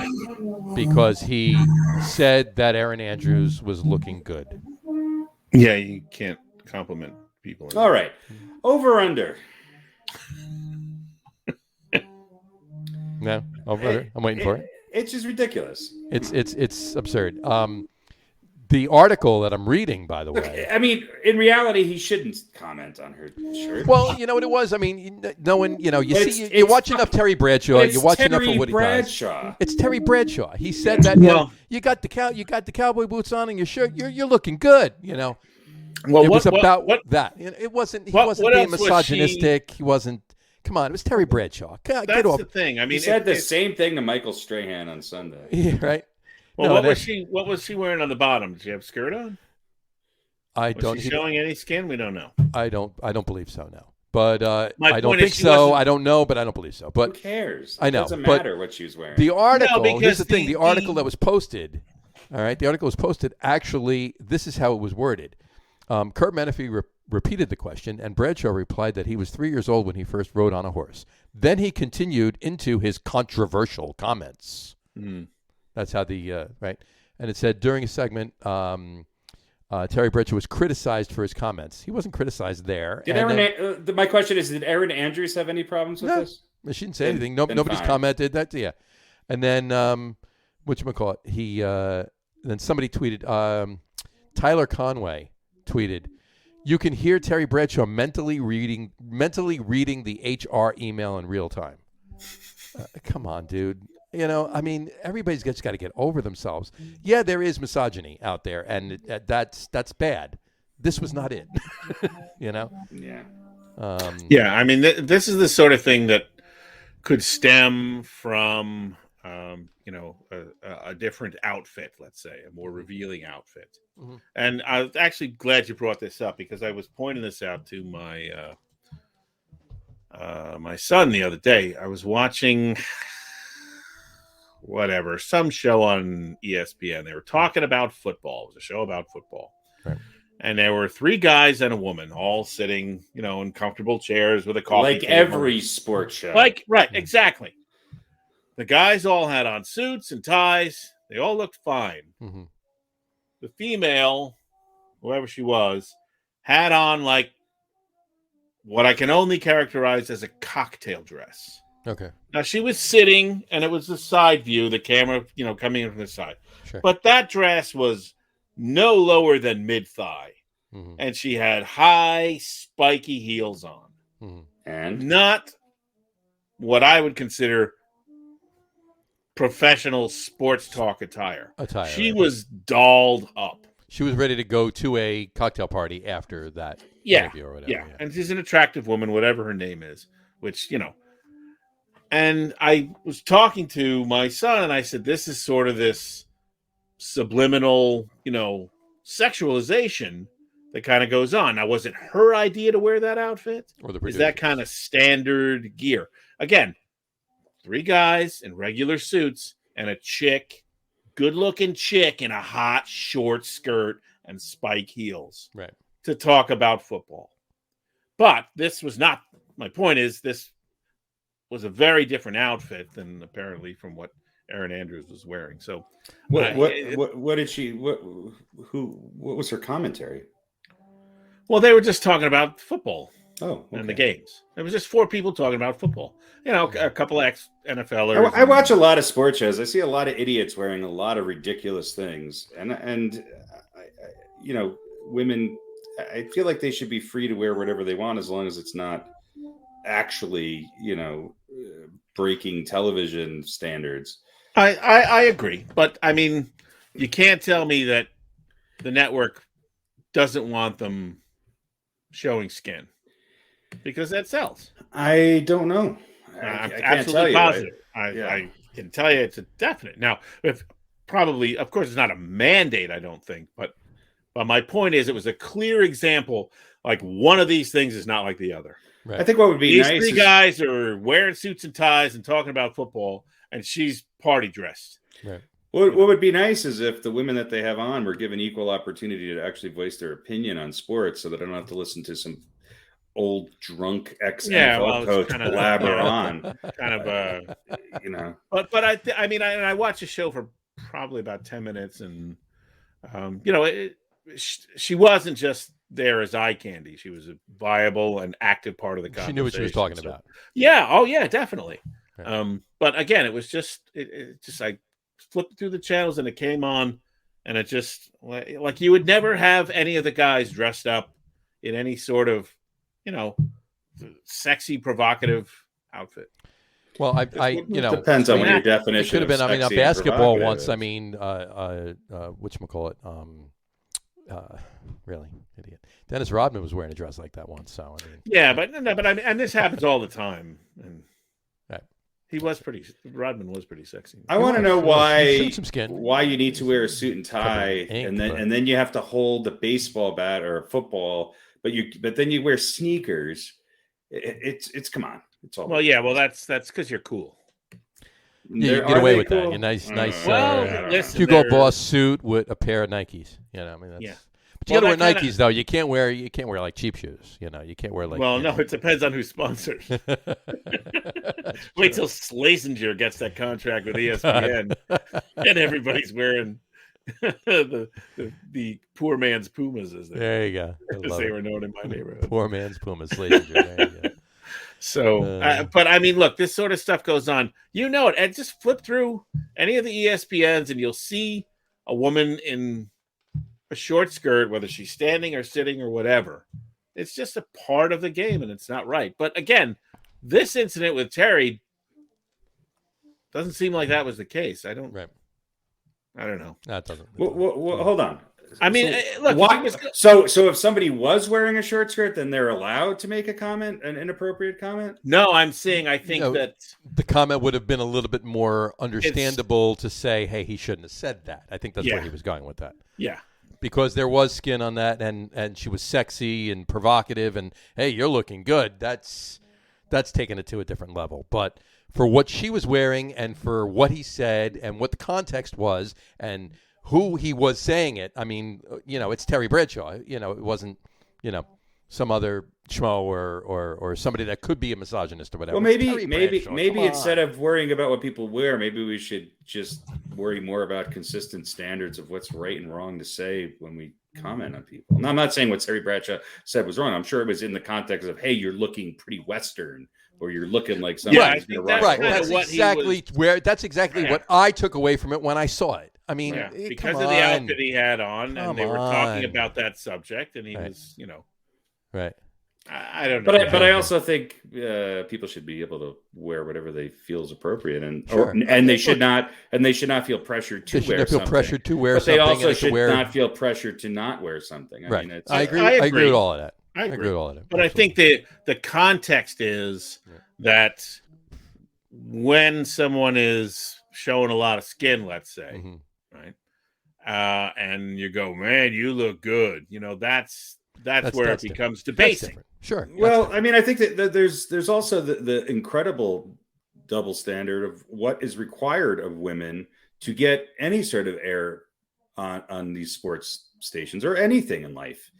because he said that Erin Andrews was looking good. Yeah, you can't compliment people. All right. Over under. No, over. I'm waiting for it. It's just ridiculous. It's absurd. The article that I'm reading, by the way. I mean, in reality, he shouldn't comment on her shirt. Well, you know what it was? I mean, you watch enough Terry Bradshaw. You watch enough of what he does. It's Terry Bradshaw. He said that you got the cowboy boots on and your shirt. You're looking good. Well, it was about that. It wasn't. He wasn't being misogynistic. He wasn't. Come on, it was Terry Bradshaw. That's the thing. I mean, he said the same thing to Michael Strahan on Sunday. Yeah, right. Well, what was she wearing on the bottom? Did she have a skirt on? Was she showing any skin? We don't know. I don't believe so. No, but I don't think so. I don't know, but I don't believe so. But who cares? I know. It doesn't matter what she was wearing. The article. Here's the thing. The article that was posted. All right. The article was posted. Actually, this is how it was worded. Kurt Menefee repeated the question, and Bradshaw replied that he was 3 years old when he first rode on a horse. Then he continued into his controversial comments. That's how right. And it said during a segment, Terry Bradshaw was criticized for his comments. He wasn't criticized there. My question is, did Erin Andrews have any problems with this? She didn't say anything. Nobody's commented that. Yeah. And then, whatchamacallit, then somebody tweeted, Tyler Conway tweeted, you can hear Terry Bradshaw mentally reading the HR email in real time. Come on, dude. I mean, everybody's just got to get over themselves. Yeah, there is misogyny out there, and that's bad. This was not it. Yeah. Yeah, I mean, this is the sort of thing that could stem from, a different outfit, let's say, a more revealing outfit. Mm-hmm. And I was actually glad you brought this up because I was pointing this out to my my son the other day. I was watching some show on ESPN. They were talking about football. It was a show about football. Right. And there were three guys and a woman all sitting, in comfortable chairs with a coffee table. Every sports show. Right, exactly. The guys all had on suits and ties. They all looked fine. Mm-hmm. The female, whoever she was, had on like what I can only characterize as a cocktail dress. Okay. Now, she was sitting, and it was the side view, the camera, coming in from the side. Sure. But that dress was no lower than mid-thigh. Mm-hmm. And she had high, spiky heels on. Mm-hmm. And? Not what I would consider professional sports talk attire. She was dolled up. She was ready to go to a cocktail party after that interview or whatever. Yeah, and she's an attractive woman, whatever her name is, which, And I was talking to my son, and I said, this is sort of this subliminal, sexualization that kind of goes on. Now, was it her idea to wear that outfit? Or the is that kind of standard gear? Again, three guys in regular suits and a chick, good-looking chick in a hot, short skirt and spike heels. Right. To talk about football. But this was not, my point is, this was a very different outfit than apparently from what Erin Andrews was wearing. So what did she what was her commentary? Well, they were just talking about football. Oh, okay. And the games. It was just four people talking about football. A couple of ex-NFLers. I watch a lot of sports shows. I see a lot of idiots wearing a lot of ridiculous things, and women, I feel like they should be free to wear whatever they want as long as it's not actually, breaking television standards. I agree. But I mean, you can't tell me that the network doesn't want them showing skin because that sells. I don't know. I'm I can't absolutely tell you. positive. I can tell you it's a definite. Now, if probably, of course, it's not a mandate, I don't think, but my point is it was a clear example. Like one of these things is not like the other. Right. I think what would be these nice three guys are wearing suits and ties and talking about football, and she's party dressed. Right. What would be nice is if the women that they have on were given equal opportunity to actually voice their opinion on sports, so that I don't have to listen to some old drunk ex-NFL coach blabber on. Kind of But I watched a show for probably about 10 minutes, and she wasn't just there as eye candy. She was a viable and active part of the conversation. She knew what she was talking about. Yeah. Oh, yeah, definitely. Right. But again, it was just I flipped through the channels and it came on, and it just like you would never have any of the guys dressed up in any sort of sexy, provocative outfit. Well, depends on what your definition. It could have been. I mean, on basketball once. I mean, whatchamacallit? Really, idiot. Dennis Rodman was wearing a dress like that once. So I mean, yeah, but I mean, and this happens all the time. And right. Rodman was pretty sexy. I want to know why you need to wear a suit and tie, and then you have to hold a baseball bat or a football, but then you wear sneakers. It's come on. It's all. Well, yeah. Well, that's because you're cool. Yeah, you get away with that. You're nice. Hugo Boss suit with a pair of Nikes. I mean, that's, but you got to wear Nikes though. You can't wear like cheap shoes. You can't wear like. Well, no, it depends on who sponsors. Wait till Schlesinger gets that contract with ESPN, and everybody's wearing the poor man's Pumas, as there you go. As they were known in my neighborhood. Poor man's Pumas, Schlesinger. There you go. So, but I mean, look, this sort of stuff goes on. And just flip through any of the ESPNs and you'll see a woman in a short skirt, whether she's standing or sitting or whatever. It's just a part of the game and it's not right. But again, this incident with Terry doesn't seem like that was the case. I don't know. That doesn't. Well, hold on. I mean, look. So if somebody was wearing a short skirt, then they're allowed to make an inappropriate comment? No, I'm saying I think that the comment would have been a little bit more understandable to say, "Hey, he shouldn't have said that." I think that's where he was going with that. Yeah, because there was skin on that, and she was sexy and provocative, and hey, you're looking good. That's taking it to a different level, but. For what she was wearing and for what he said and what the context was and who he was saying it, I mean, it's Terry Bradshaw. It wasn't, some other schmo or somebody that could be a misogynist or whatever. Well, maybe instead of worrying about what people wear, maybe we should just worry more about consistent standards of what's right and wrong to say when we comment on people. And I'm not saying what Terry Bradshaw said was wrong. I'm sure it was in the context of, hey, you're looking pretty Western. Or you're looking like somebody's going to right. That's exactly what I took away from it when I saw it. I mean, because of the outfit he had on, and they were talking about that subject, and he was, right. I don't know, but I also think people should be able to wear whatever they feel is appropriate, and they should not feel pressured to wear something. But they also should not feel pressured to not wear something. I mean, I agree with all of that. I agree with all of it. But absolutely. I think the context is that when someone is showing a lot of skin, let's say, right, and you go, man, you look good. That's where it becomes debasing. Sure. Well, I mean, I think that there's also the incredible double standard of what is required of women to get any sort of air on these sports stations or anything in life.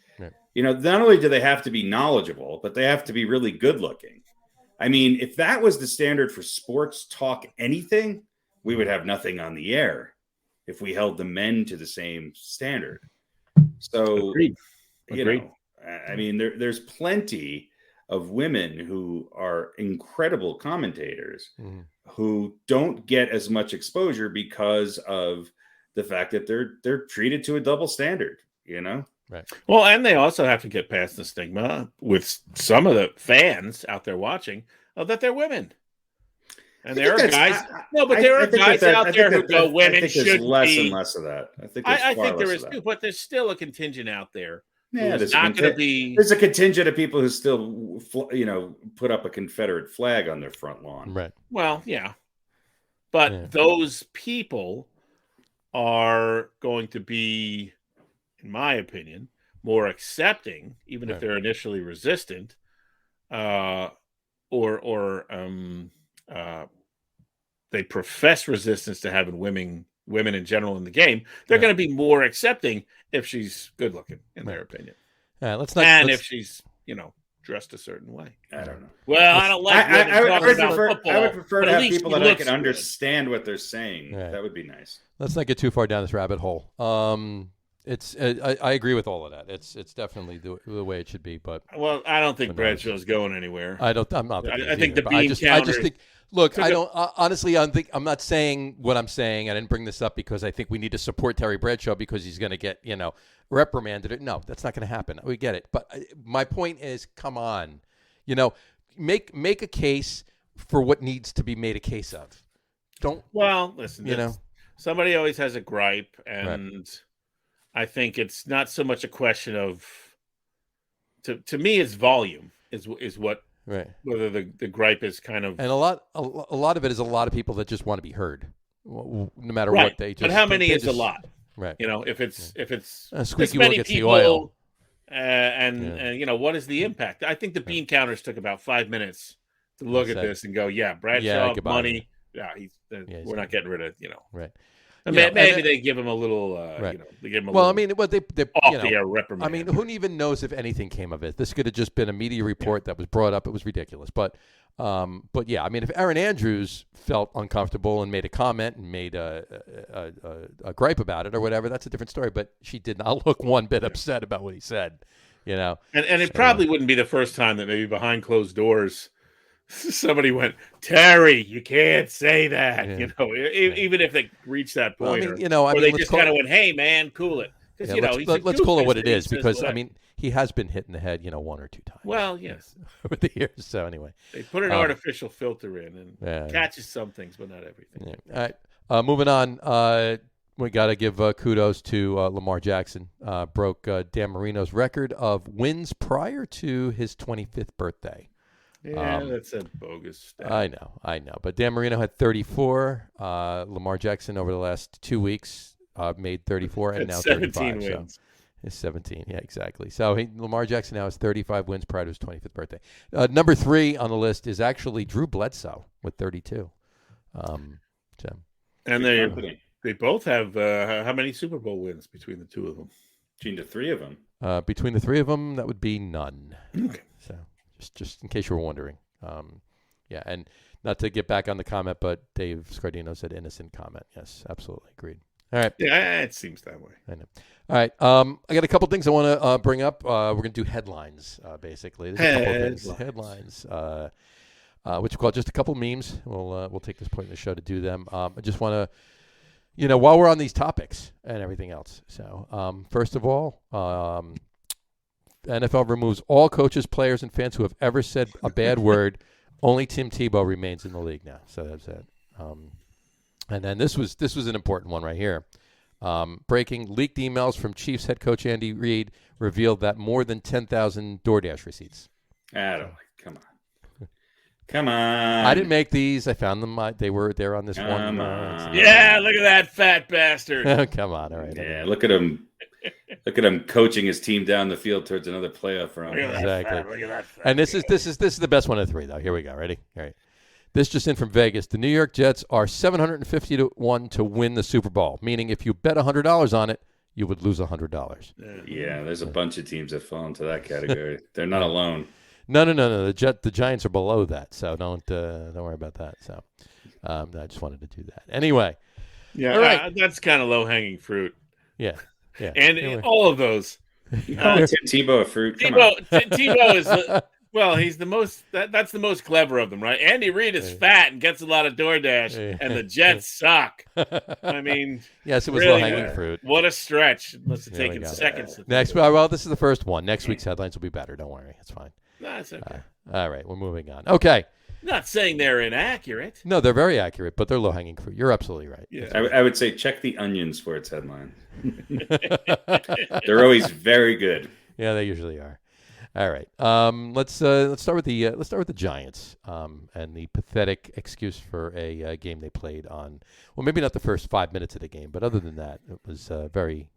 Not only do they have to be knowledgeable, but they have to be really good looking. I mean, if that was the standard for sports talk anything, we would have nothing on the air if we held the men to the same standard. So, Agreed. I mean, there's plenty of women who are incredible commentators who don't get as much exposure because of the fact that they're treated to a double standard, Right. Well, and they also have to get past the stigma with some of the fans out there watching that they're women. And there are guys. There are guys out there who go, women should be. Less and less of that. I think there is too, but there's still a contingent out there. Yeah, there's a contingent of people who still, put up a Confederate flag on their front lawn. Right. Well, yeah, but those people are going to be, in my opinion, more accepting, even if they're initially resistant, they profess resistance to having women in general in the game. They're going to be more accepting if she's good looking, in their opinion. If she's, dressed a certain way. I don't know. Well, I don't like women talking about football. I would prefer to have people that I can understand what they're saying. Right. That would be nice. Let's not get too far down this rabbit hole. I agree with all of that. It's definitely the way it should be. But I don't think Bradshaw's going anywhere. I'm not. I think the bean counters. I just think. Look, I don't honestly. I'm not saying what I'm saying. I didn't bring this up because I think we need to support Terry Bradshaw because he's going to get reprimanded. No, that's not going to happen. We get it. But my point is, come on, make a case for what needs to be made a case of. Don't. Well, listen. Somebody always has a gripe, and I think it's not so much a question of. To me, it's volume is what. Right. Whether the gripe is kind of, and a lot of it is a lot of people that just want to be heard, no matter what they. But how many is a lot? Right. If it's squeaky wheel gets the oil, and what is the impact? I think the bean counters took about 5 minutes to look at this and go, Bradshaw, money, we're not getting rid of right. And maybe they give him a little, they give him a little. Well, I mean, they off the air reprimand. I mean, who even knows if anything came of it? This could have just been a media report that was brought up. It was ridiculous, but yeah, I mean, if Erin Andrews felt uncomfortable and made a comment and made a gripe about it or whatever, that's a different story. But she did not look one bit upset about what he said, And it probably wouldn't be the first time that maybe behind closed doors. Somebody went, Terry, you can't say that, even if they reach that point. Well, or they just kind of went, hey, man, cool it. Let's call it what it is because, he has been hit in the head, one or two times. Well, yes. Over the years. So anyway. They put an artificial filter in and catches some things, but not everything. Yeah. All right. Moving on. We got to give kudos to Lamar Jackson. Broke Dan Marino's record of wins prior to his 25th birthday. Yeah, that's a bogus stat. I know. But Dan Marino had 34. Lamar Jackson over the last 2 weeks made 34 and now 17 35. Wins. So it's 17. Yeah, exactly. So Lamar Jackson now has 35 wins prior to his 25th birthday. Number 3 on the list is actually Drew Bledsoe with 32. And they both have how many Super Bowl wins between the two of them? Between the three of them? Between the three of them, that would be none. Okay. So just in case you were wondering. And not to get back on the comment, but Dave Scardino said innocent comment. Yes, absolutely. Agreed. All right. Yeah, it seems that way. I know. All right. I got a couple things I want to bring up. We're going to do headlines, basically. There's a couple of things. Headlines. Which we call just a couple memes. We'll take this point in the show to do them. I just want to, while we're on these topics and everything else. So, first of all, the NFL removes all coaches, players, and fans who have ever said a bad word. Only Tim Tebow remains in the league now. So that's it. And then this was an important one right here. Breaking leaked emails from Chiefs head coach Andy Reid revealed that more than 10,000 DoorDash receipts. Come on. I didn't make these. I found them. They were there on this one. Yeah, look at that fat bastard. Come on. All right. Yeah, look at him. Look at him coaching his team down the field towards another playoff run. Exactly. Look at that fat. And this is the best one of the three, though. Here we go. Ready? All right. This just in from Vegas. The New York Jets are 750 to 1 to win the Super Bowl, meaning if you bet $100 on it, you would lose $100. Yeah, there's a bunch of teams that fall into that category. They're not alone. No. The Giants are below that, so don't worry about that. So I just wanted to do that. Anyway. Yeah, all right. That's kind of low-hanging fruit. Yeah. And all of those. Tim Tebow a fruit. Tebow is Well, he's the most. That's the most clever of them, right? Andy Reid is fat and gets a lot of DoorDash, and the Jets suck. I mean, yes, it was really, low-hanging fruit. What a stretch! It must have taken seconds. Next, well, this is the first one. Next week's headlines will be better. Don't worry, it's fine. No, it's okay. All right, we're moving on. Okay. Not saying they're inaccurate. No, they're very accurate, but they're low-hanging fruit. You're absolutely right. Yeah, I would say check the Onion sports headline. They're always very good. Yeah, they usually are. All right. Let's start with the Giants and the pathetic excuse for a game they played on. Well, maybe not the first 5 minutes of the game, but other than that, it was a very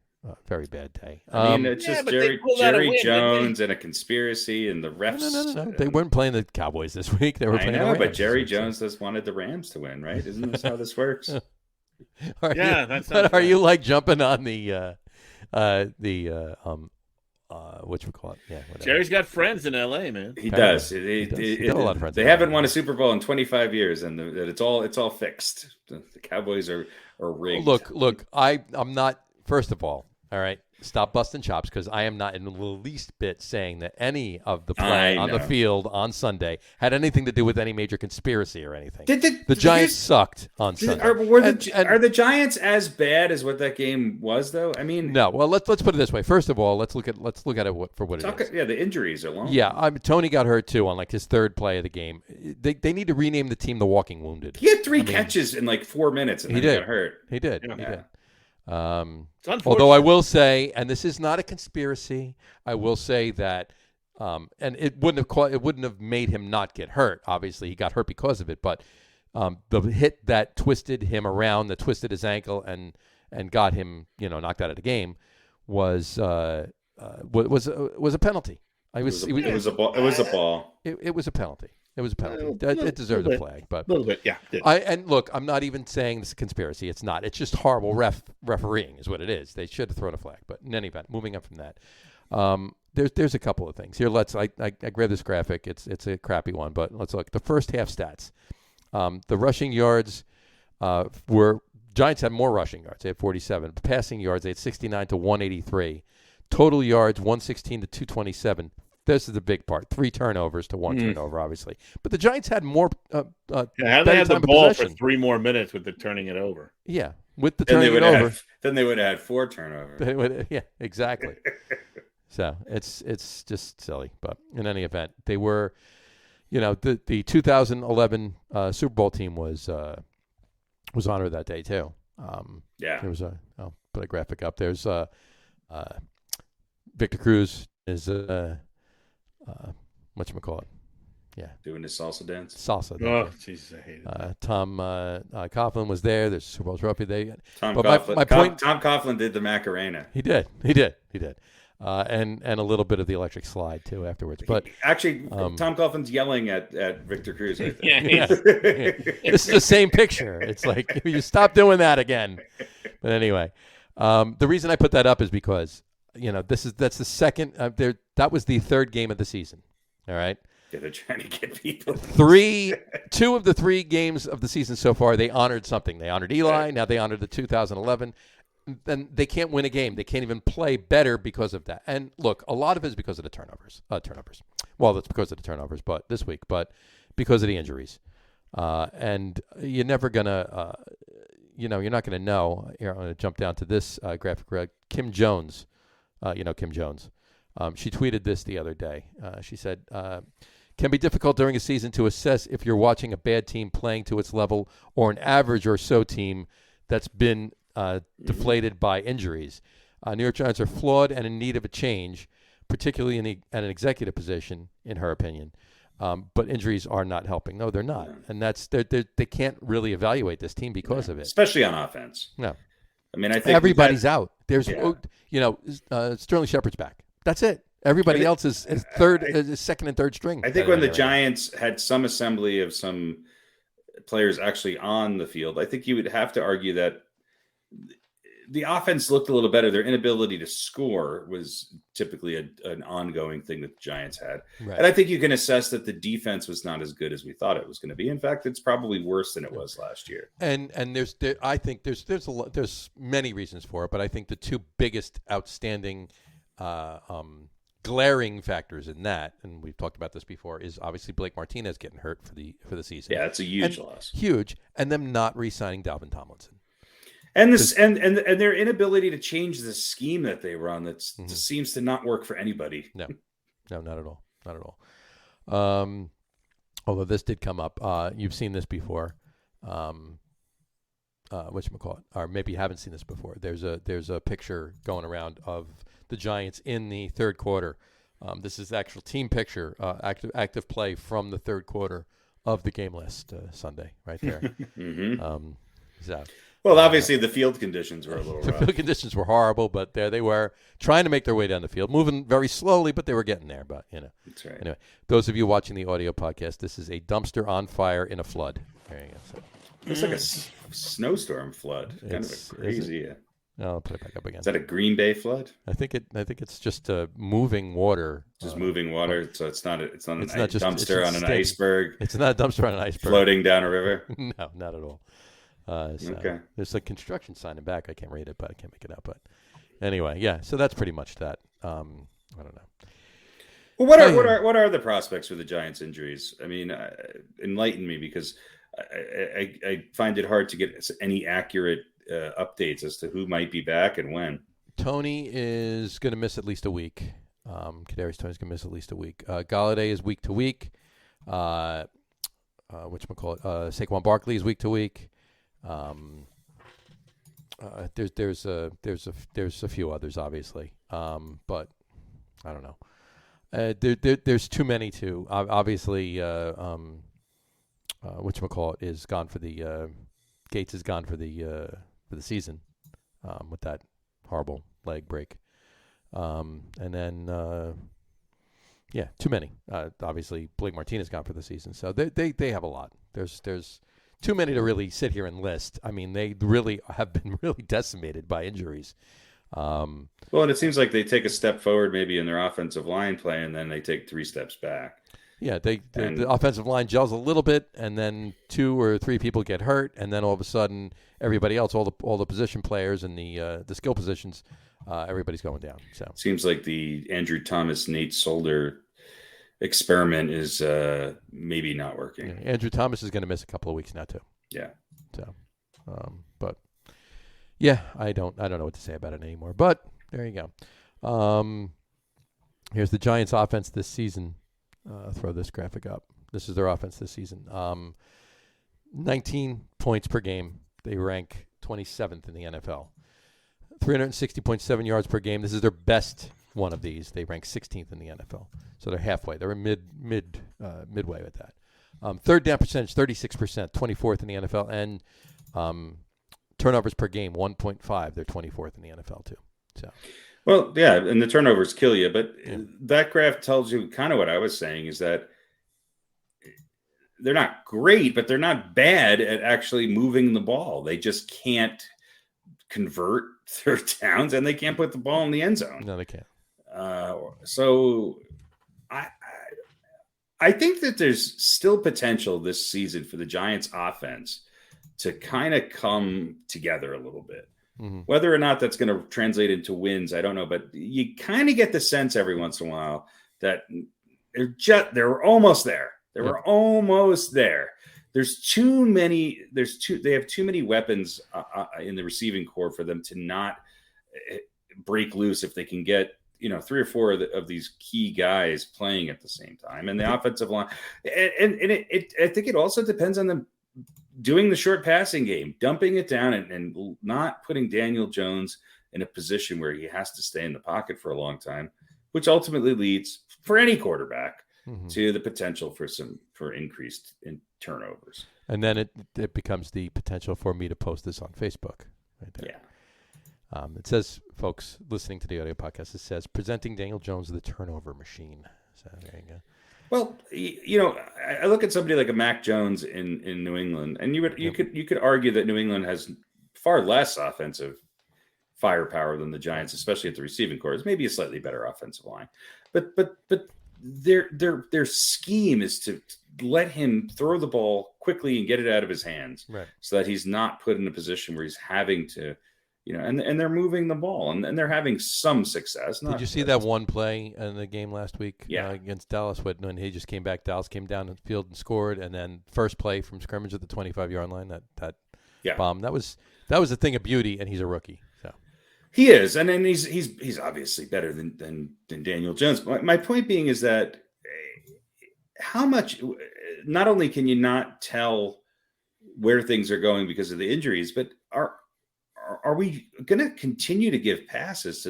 bad day. I mean, it's just Jerry Jones and a conspiracy and the refs. No. They weren't playing the Cowboys this week. They were playing the Rams. But Jerry Jones just wanted the Rams to win, right? Isn't this how this works? Are you like jumping on the whatchamacallit? Yeah, whatever. Jerry's got friends in L.A., man. He does. He got a lot of friends. They haven't won a Super Bowl in 25 years, and it's all fixed. The Cowboys are rigged. Look. I'm not. First of all right. Stop busting chops, because I am not in the least bit saying that any of the play on the field on Sunday had anything to do with any major conspiracy or anything. The Giants sucked on Sunday. Are the Giants as bad as what that game was, though? I mean, no. Well, let's put it this way. First of all, let's look at it for what it is. Yeah, the injuries are long. Yeah, Tony got hurt too on like his third play of the game. They need to rename the team the Walking Wounded. He had three catches in like 4 minutes, and then he got hurt. He did. Although I will say, and this is not a conspiracy, I will say that, and it wouldn't have made him not get hurt. Obviously, he got hurt because of it. But the hit that twisted him around, that twisted his ankle, and got him, knocked out of the game, was a penalty. It was a ball. It was a ball. It was a penalty. It was a penalty. It deserved a flag, but a little bit, yeah. And look, I'm not even saying this is a conspiracy. It's not. It's just horrible refereeing, is what it is. They should have thrown a flag. But in any event, moving on from that, there's a couple of things here. I grabbed this graphic. It's a crappy one, but let's look. The first half stats. The rushing yards Giants had more rushing yards. They had 47. Passing yards, they had 69 to 183. Total yards, 116 to 227. This is the big part. 3 turnovers to 1 turnover, obviously. But the Giants had more. How they had the ball for 3 more minutes with the turning it over. Yeah, with the turning it over. Then they would have had 4 turnovers. Yeah, exactly. So it's just silly. But in any event, they were, the 2011 Super Bowl team was honored that day too. Yeah. There was I'll put a graphic up. There's Victor Cruz is whatchamacallit? Yeah. Doing his salsa dance. Salsa. Oh, Jesus, I hate it. Tom Coughlin was there. There's a Super Bowl trophy. Tom Coughlin did the Macarena. He did. And a little bit of the electric slide too afterwards. But actually, Tom Coughlin's yelling at Victor Cruz right there. Yeah. This is the same picture. It's like, you stop doing that again. But anyway, the reason I put that up is because that's the second. That was the third game of the season. All right. Yeah, they're trying to get people. 2 of the 3 games of the season so far, they honored something. They honored Eli. Now they honored the 2011. And they can't win a game. They can't even play better because of that. And look, a lot of it is because of the turnovers. Well, that's because of the turnovers, but this week, but because of the injuries. And you're never gonna, you're not gonna know. Here, I'm gonna jump down to this graphic. Kim Jones, Kim Jones. She tweeted this the other day. She said, "Can be difficult during a season to assess if you're watching a bad team playing to its level or an average or so team that's been." Deflated by injuries. New York Giants are flawed and in need of a change, particularly at an executive position, in her opinion. But injuries are not helping. No, they're not. And that's they can't really evaluate this team because of it. Especially on offense. No. I mean, I think everybody's out. There's, Sterling Shepard's back. That's it. Everybody else is second and third string. I think when the Giants had some assembly of some players actually on the field, I think you would have to argue that the offense looked a little better. Their inability to score was typically an ongoing thing that the Giants had. Right. And I think you can assess that the defense was not as good as we thought it was going to be. In fact, it's probably worse than it was last year. And I think there's many reasons for it, but I think the 2 biggest outstanding glaring factors in that, and we've talked about this before, is obviously Blake Martinez getting hurt for the season. Yeah, it's a huge loss. Huge, and them not re-signing Dalvin Tomlinson. And this and their inability to change the scheme that they run that seems to not work for anybody. No, not at all. Not at all. Although this did come up. You've seen this before. Whatchamacallit, or maybe you haven't seen this before. There's a picture going around of the Giants in the third quarter. This is the actual team picture, active play from the third quarter of the game last Sunday, right there. Well, obviously the field conditions were a little rough. The field conditions were horrible, but there they were trying to make their way down the field, moving very slowly, but they were getting there. But that's right. Anyway, those of you watching the audio podcast, this is a dumpster on fire in a flood. There you go. So. It's like a snowstorm flood. Kind of crazy. I'll put it back up again. Is that a Green Bay flood? I think it's just moving water. Just moving water, so it's not a dumpster on an steady. iceberg. It's not a dumpster on an iceberg. Floating down a river. No, not at all. Okay. There's a construction sign in back. I can't read it, but I can't make it out. But anyway, yeah. So that's pretty much that. I don't know. Well, what are the prospects for the Giants' injuries? I mean, enlighten me, because I find it hard to get any accurate updates as to who might be back and when. Tony is going to miss at least a week. Kadarius Toney's going to miss at least a week. Galladay is week to week. Saquon Barkley is week to week. There's a few others, obviously, but I don't know. There's too many to obviously. Is gone for the Gates is gone for the season with that horrible leg break, and then too many. Obviously, Blake Martinez gone for the season, so they have a lot. There's too many to really sit here and list. I mean, they really have been really decimated by injuries. Well, and it seems like they take a step forward maybe in their offensive line play, and then they take 3 steps back. Yeah, the offensive line gels a little bit, and then 2 or 3 people get hurt, and then all of a sudden, everybody else, all the position players and the skill positions, everybody's going down. So seems like the Andrew Thomas, Nate Solder experiment is maybe not working. Yeah, Andrew Thomas is going to miss a couple of weeks now too. Yeah. So, but yeah, I don't know what to say about it anymore. But there you go. Here's the Giants' offense this season. Throw this graphic up. This is their offense this season. 19 points per game. They rank 27th in the NFL. 360.7 yards per game. This is their best one of these. They rank 16th in the NFL. So they're halfway. They're midway with that. Third down percentage, 36%, 24th in the NFL. And turnovers per game, 1.5. They're 24th in the NFL too. So. Well, yeah, and the turnovers kill you. But that graph tells you kind of what I was saying, is that they're not great, but they're not bad at actually moving the ball. They just can't convert third downs, and they can't put the ball in the end zone. No, they can't. So I think that there's still potential this season for the Giants offense to kind of come together a little bit. Mm-hmm. Whether or not that's going to translate into wins, I don't know, but you kind of get the sense every once in a while that they're almost there. They were almost there. They have too many weapons in the receiving core for them to not break loose if they can get 3 or 4 of these key guys playing at the same time. And the offensive line, and I think it also depends on them doing the short passing game, dumping it down and not putting Daniel Jones in a position where he has to stay in the pocket for a long time, which ultimately leads for any quarterback to the potential for increased in turnovers. And then it becomes the potential for me to post this on Facebook right there. Yeah. It says, folks listening to the audio podcast, it says presenting Daniel Jones the turnover machine. So there you go. Well, I look at somebody like a Mac Jones in New England, and you could argue that New England has far less offensive firepower than the Giants, especially at the receiving corps. It's maybe a slightly better offensive line, but their scheme is to let him throw the ball quickly and get it out of his hands, right, so that he's not put in a position where he's having to, and they're moving the ball and they're having some success. Did you see that one play in the game last week against Dallas when he just came back? Dallas came down the field and scored, and then first play from scrimmage at the 25-yard line, that bomb. That was a thing of beauty, and he's a rookie. So he is, and then he's obviously better than Daniel Jones. My point being is that how much, not only can you not tell where things are going because of the injuries, but are we going to continue to give passes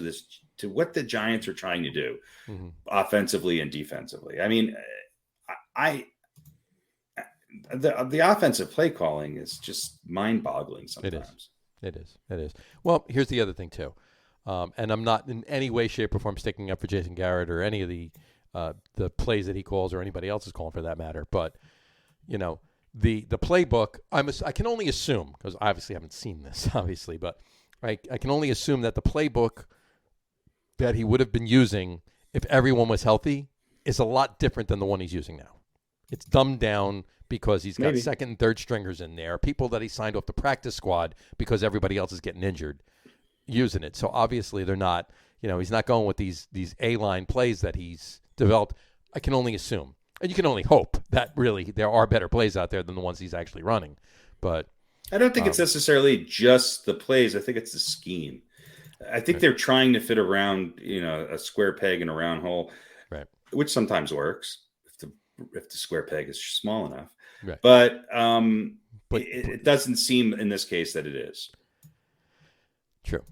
to what the Giants are trying to do offensively and defensively? I mean, the offensive play calling is just mind-boggling sometimes. It is. Well, here's the other thing too, and I'm not in any way, shape, or form sticking up for Jason Garrett or any of the plays that he calls or anybody else is calling for that matter. But the playbook, I can only assume, because obviously I haven't seen this, obviously, but I can only assume that the playbook that he would have been using if everyone was healthy is a lot different than the one he's using now. It's dumbed down because he's got second and third stringers in there, people that he signed off the practice squad because everybody else is getting injured using it. So obviously they're not, he's not going with these A-line plays that he's developed. I can only assume. And you can only hope that really there are better plays out there than the ones he's actually running. But I don't think it's necessarily just the plays. I think it's the scheme. I think they're trying to fit around, a square peg in a round hole, right? Which sometimes works if the square peg is small enough. Right. But it doesn't seem in this case that it is. True.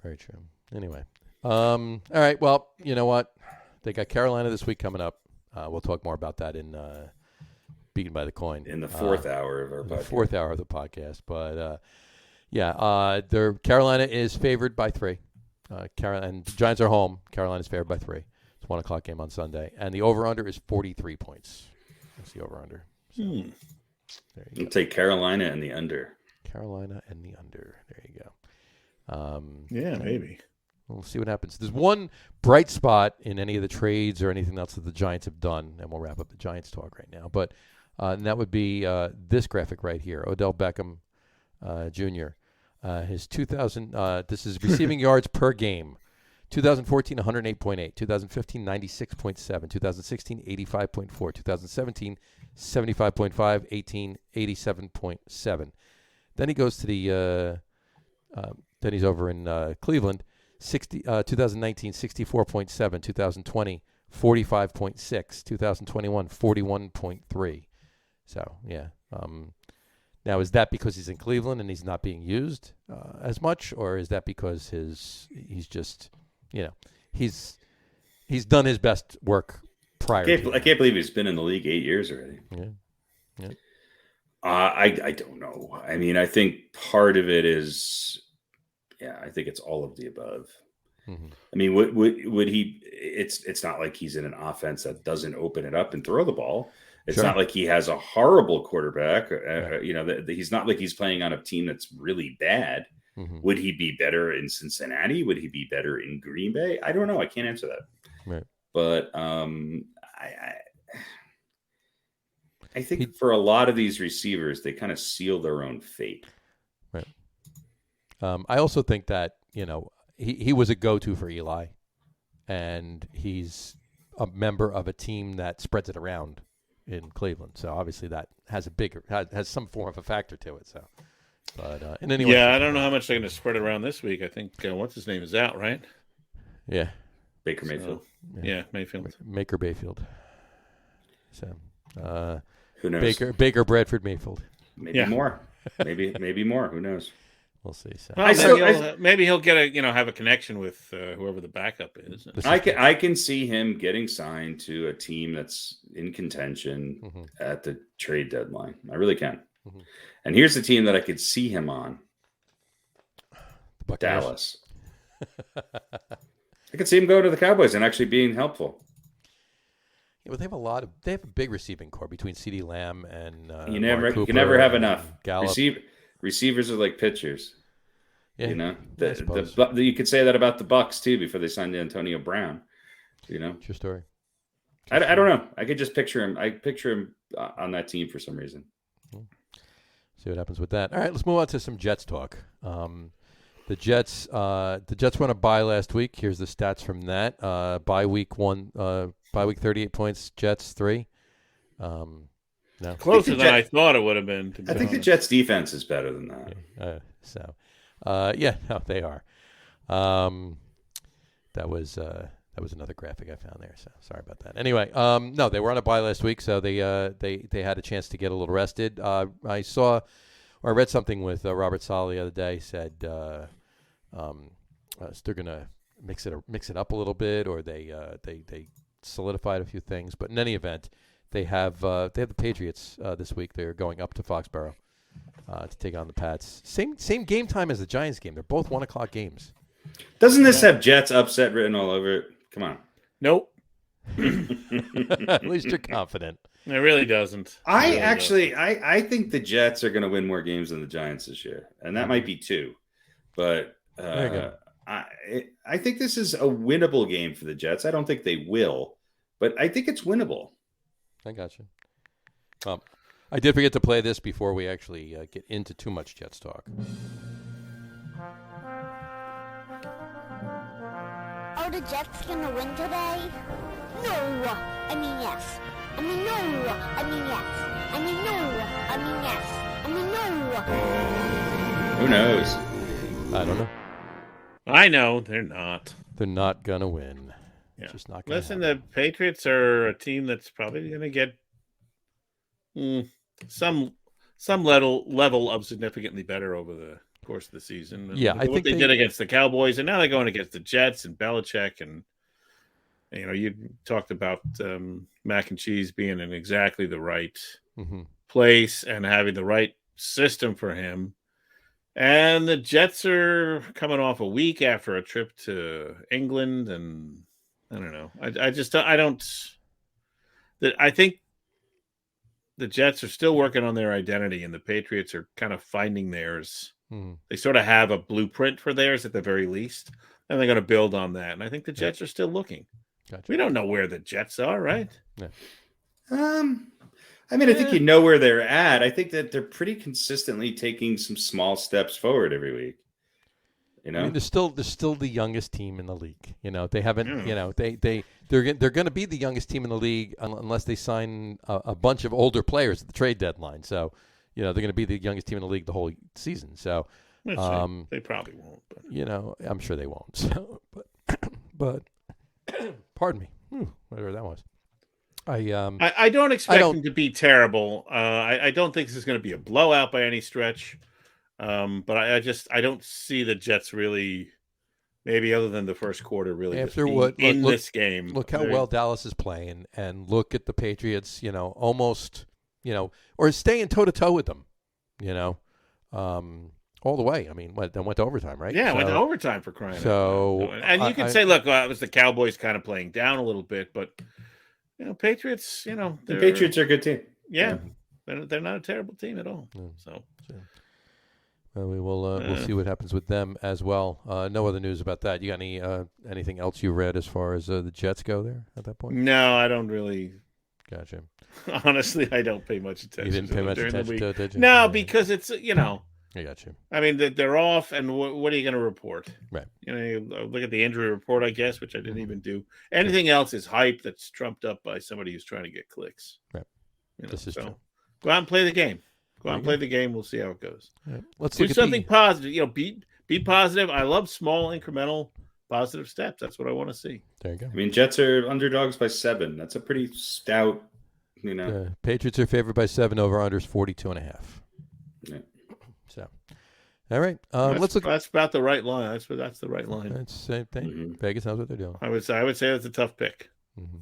Very true. Anyway. All right. Well, you know what? They got Carolina this week coming up. We'll talk more about that in Beaten by the Coin. In the fourth hour of our podcast. The fourth hour of the podcast. But, Carolina is favored by 3. And the Giants are home. Carolina's favored by 3. It's 1 o'clock game on Sunday. And the over-under is 43 points. That's the over-under. So, there you go. I'll take Carolina and the under. Carolina and the under. There you go. Maybe. We'll see what happens. There's one bright spot in any of the trades or anything else that the Giants have done, and we'll wrap up the Giants talk right now. But and that would be this graphic right here. Odell Beckham Jr. His 2000. This is receiving yards per game. 2014, 108.8. 2015, 96.7. 2016, 85.4. 2017, 75.5. 18, 87.7. Then he goes to the. Then he's over in Cleveland. 2019, 64.7. 2020, 45.6. 2021, 41.3. So, yeah. Now, is that because he's in Cleveland and he's not being used as much? Or is that because he's just, he's done his best work prior to I can't believe he's been in the league 8 years already. Yeah. I don't know. I mean, I think part of it is... Yeah, I think it's all of the above. Mm-hmm. I mean, would he? It's not like he's in an offense that doesn't open it up and throw the ball. It's not like he has a horrible quarterback. He's not like he's playing on a team that's really bad. Mm-hmm. Would he be better in Cincinnati? Would he be better in Green Bay? I don't know. I can't answer that. Right. But I think for a lot of these receivers, they kind of seal their own fate. Right. I also think that, he was a go-to for Eli, and he's a member of a team that spreads it around in Cleveland. So obviously that has has some form of a factor to it. So, but in any way, I don't know how much they're going to spread it around this week. I think what's his name is out, right? Yeah, Baker Mayfield. Mayfield. Maker Bayfield. So who knows? Baker Bradford Mayfield. Maybe more. Maybe more. Who knows? We'll see. So. Maybe he'll get have a connection with whoever the backup is. I can see him getting signed to a team that's in contention at the trade deadline. I really can. Mm-hmm. And here's the team that I could see him on. Dallas. I could see him go to the Cowboys and actually being helpful. Yeah, but they have a big receiving corps between CeeDee Lamb and you can never have enough. Receivers are like pitchers. Yeah, you could say that about the Bucs too before they signed Antonio Brown. True story. I don't know. I could just picture him. I picture him on that team for some reason. See what happens with that. All right, let's move on to some Jets talk. The The Jets won a bye last week. Here's the stats from that. Bye week 38 points. Jets 3. No. Closer than I thought it would have been. I think the Jets defense is better than that. They are. That was another graphic I found there. So sorry about that. Anyway, no, they were on a bye last week, so they had a chance to get a little rested. I read something with Robert Saleh the other day. Said they're gonna mix it up a little bit, or they solidified a few things. But in any event, they have the Patriots this week. They're going up to Foxborough to take on the Pats. Same game time as the Giants game. They're both 1:00 games. Doesn't this have Jets upset written all over it? Come on. Nope. At least you're confident. It really doesn't. I think the Jets are going to win more games than the Giants this year, and that might be 2. But I think this is a winnable game for the Jets. I don't think they will, but I think it's winnable. I got you. I did forget to play this before we actually get into too much Jets talk. Are the Jets gonna win today? No. I mean yes. I mean no. I mean yes. I mean no. I mean yes. I mean no. Who knows? I don't know. I know they're not. They're not gonna win. Yeah. Just not gonna Listen, happen. the Patriots are a team that's probably going to get some level of significantly better over the course of the season. And yeah, I think they did against the Cowboys, and now they're going against the Jets and Belichick, and you talked about Mac and Cheese being in exactly the right place and having the right system for him. And the Jets are coming off a week after a trip to England, and I don't know. I think the Jets are still working on their identity, and the Patriots are kind of finding theirs. They sort of have a blueprint for theirs at the very least, and they're going to build on that. And I think the Jets are still looking. Gotcha. We don't know where the Jets are, right? Yeah. I think you know where they're at. I think that they're pretty consistently taking some small steps forward every week. They're still the youngest team in the league. They haven't. They're going to be the youngest team in the league unless they sign a bunch of older players at the trade deadline. So, they're going to be the youngest team in the league the whole season. So, they probably won't. But. I'm sure they won't. So, but pardon me, whatever that was. I don't expect them to be terrible. I don't think this is going to be a blowout by any stretch. But I don't see the Jets really, maybe other than the first quarter, really this game. Look how well Dallas is playing, and look at the Patriots. Almost, or staying toe to toe with them. All the way. I mean, then went to overtime, right? Yeah, went to overtime for crying out loud. And you can say, look, it was the Cowboys kind of playing down a little bit, but Patriots. The Patriots are a good team. Yeah, they're not a terrible team at all. So. Well, we'll see what happens with them as well. No other news about that. You got anything else you read as far as the Jets go there at that point? No, I don't really. Gotcha. Honestly, I don't pay much attention. You didn't pay much attention to it, did you? No, because it's I got you. I mean, they're off, and what are you going to report? Right. You look at the injury report, I guess, which I didn't even do. Anything else is hype that's trumped up by somebody who's trying to get clicks. Right. This is true. Go out and play the game. Go out and play the game. We'll see how it goes. Right. Let's do something positive. Be positive. I love small, incremental, positive steps. That's what I want to see. There you go. I mean, Jets are underdogs by 7. That's a pretty stout. Patriots are favored by 7. Over unders 42.5. Yeah. So, all right. Let's look. That's about the right line. That's the right line. That's the same thing. Mm-hmm. Vegas knows what they're doing. I would say that's a tough pick. Mm-hmm.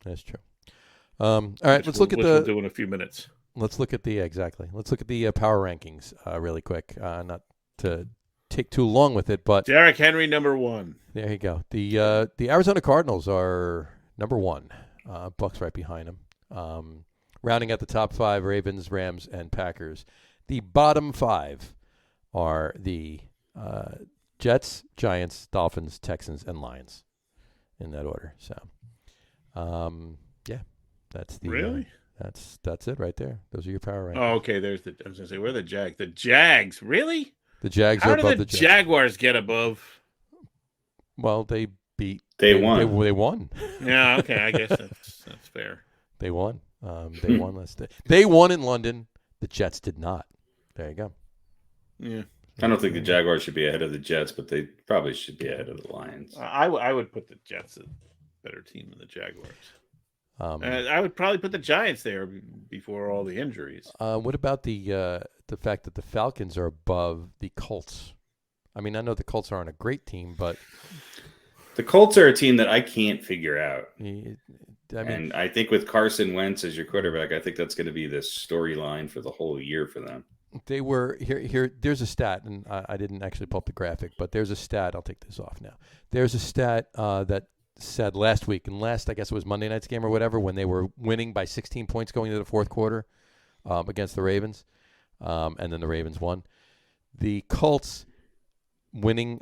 That's true. All right. Let's look at we'll do in a few minutes. Let's look at the power rankings really quick. Not to take too long with it, but Derrick Henry number 1. There you go. The Arizona Cardinals are number 1. Bucks right behind them. Rounding out the top 5, Ravens, Rams, and Packers. The bottom 5 are the Jets, Giants, Dolphins, Texans, and Lions, in that order. So, that's the really. That's it right there. Those are your power rankings. Oh, okay. I was going to say, where are the Jags? The Jags, really? The Jags How are did above the the Jets. Jaguars get above? Well, they beat. They won. They won. Yeah, okay, I guess that's fair. They won. They won last day. They won in London. The Jets did not. There you go. Yeah. I don't think the Jaguars should be ahead of the Jets, but they probably should be ahead of the Lions. I would put the Jets a better team than the Jaguars. I would probably put the Giants there before all the injuries. What about the fact that the Falcons are above the Colts? I mean, I know the Colts aren't a great team, but the Colts are a team that I can't figure out. And I think with Carson Wentz as your quarterback, I think that's going to be the storyline for the whole year for them. They were here. There's a stat, and I didn't actually pull up the graphic, but there's a stat. I'll take this off now. There's a stat that said last week, and I guess it was Monday night's game or whatever, when they were winning by 16 points going into the fourth quarter against the Ravens, and then the Ravens won. The Colts winning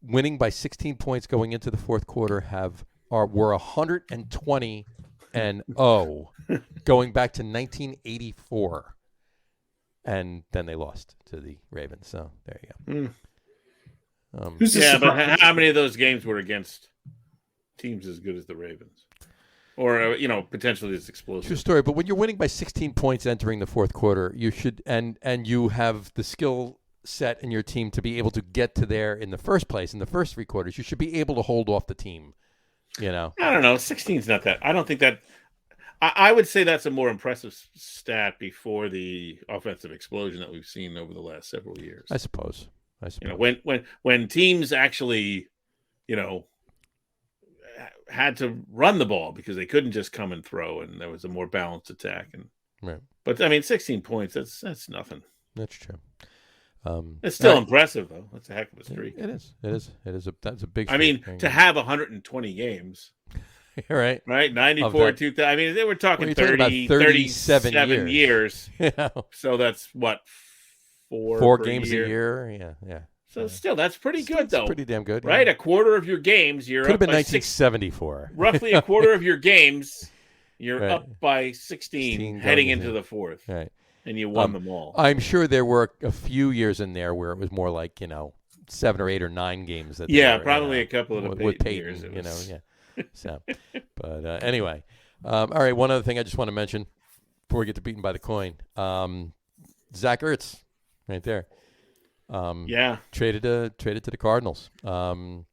by 16 points going into the fourth quarter were 120-0 going back to 1984. And then they lost to the Ravens. So there you go. But how many of those games were against teams as good as the Ravens, or potentially as explosive? True story. But when you're winning by 16 points entering the fourth quarter, you should and you have the skill set in your team to be able to get to there in the first place in the first three quarters. You should be able to hold off the team. I don't know. 16's not that. I don't think that. I would say that's a more impressive stat before the offensive explosion that we've seen over the last several years. I suppose. When teams actually, had to run the ball because they couldn't just come and throw, and there was a more balanced attack. Right. But 16 points. That's nothing. That's true. It's still impressive, though. That's a heck of a streak. It is. That's a big streak. I mean, to have 120 games. Right. 94, 2000. I mean, they were talking 37 years. Yeah. So that's what, four games a year. Yeah. So still, that's pretty good, though. Pretty damn good, right? Yeah. A quarter of your games, you're could up have been by 1974. Roughly a quarter of your games, you're up by 16 heading into the fourth. Right. And you won them all. I'm sure there were a few years in there where it was more like 7 or 8 or 9 games. That probably a couple of the with Peyton years. Yeah. So, but anyway, all right. One other thing I just want to mention before we get to beaten by the coin, Zach Ertz, right there. Traded to the Cardinals, and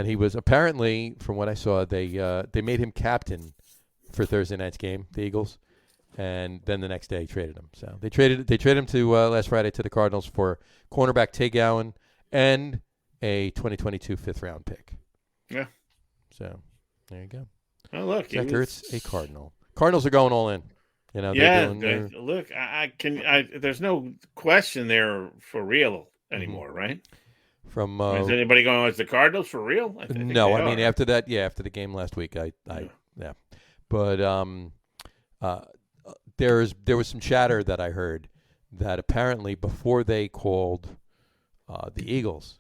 he was apparently, from what I saw, they made him captain for Thursday night's game, the Eagles, and then the next day traded him. So they traded him to last Friday to the Cardinals for cornerback Tay Gowan and a 2022 fifth round pick. Yeah. So there you go. Oh, look, Zach Ertz, a Cardinal. Cardinals are going all in. Look, there's no question they're for real anymore, right? From is anybody going? Is the Cardinals for real? No, I mean after that, after the game last week, but there was some chatter that I heard that apparently before they called the Eagles,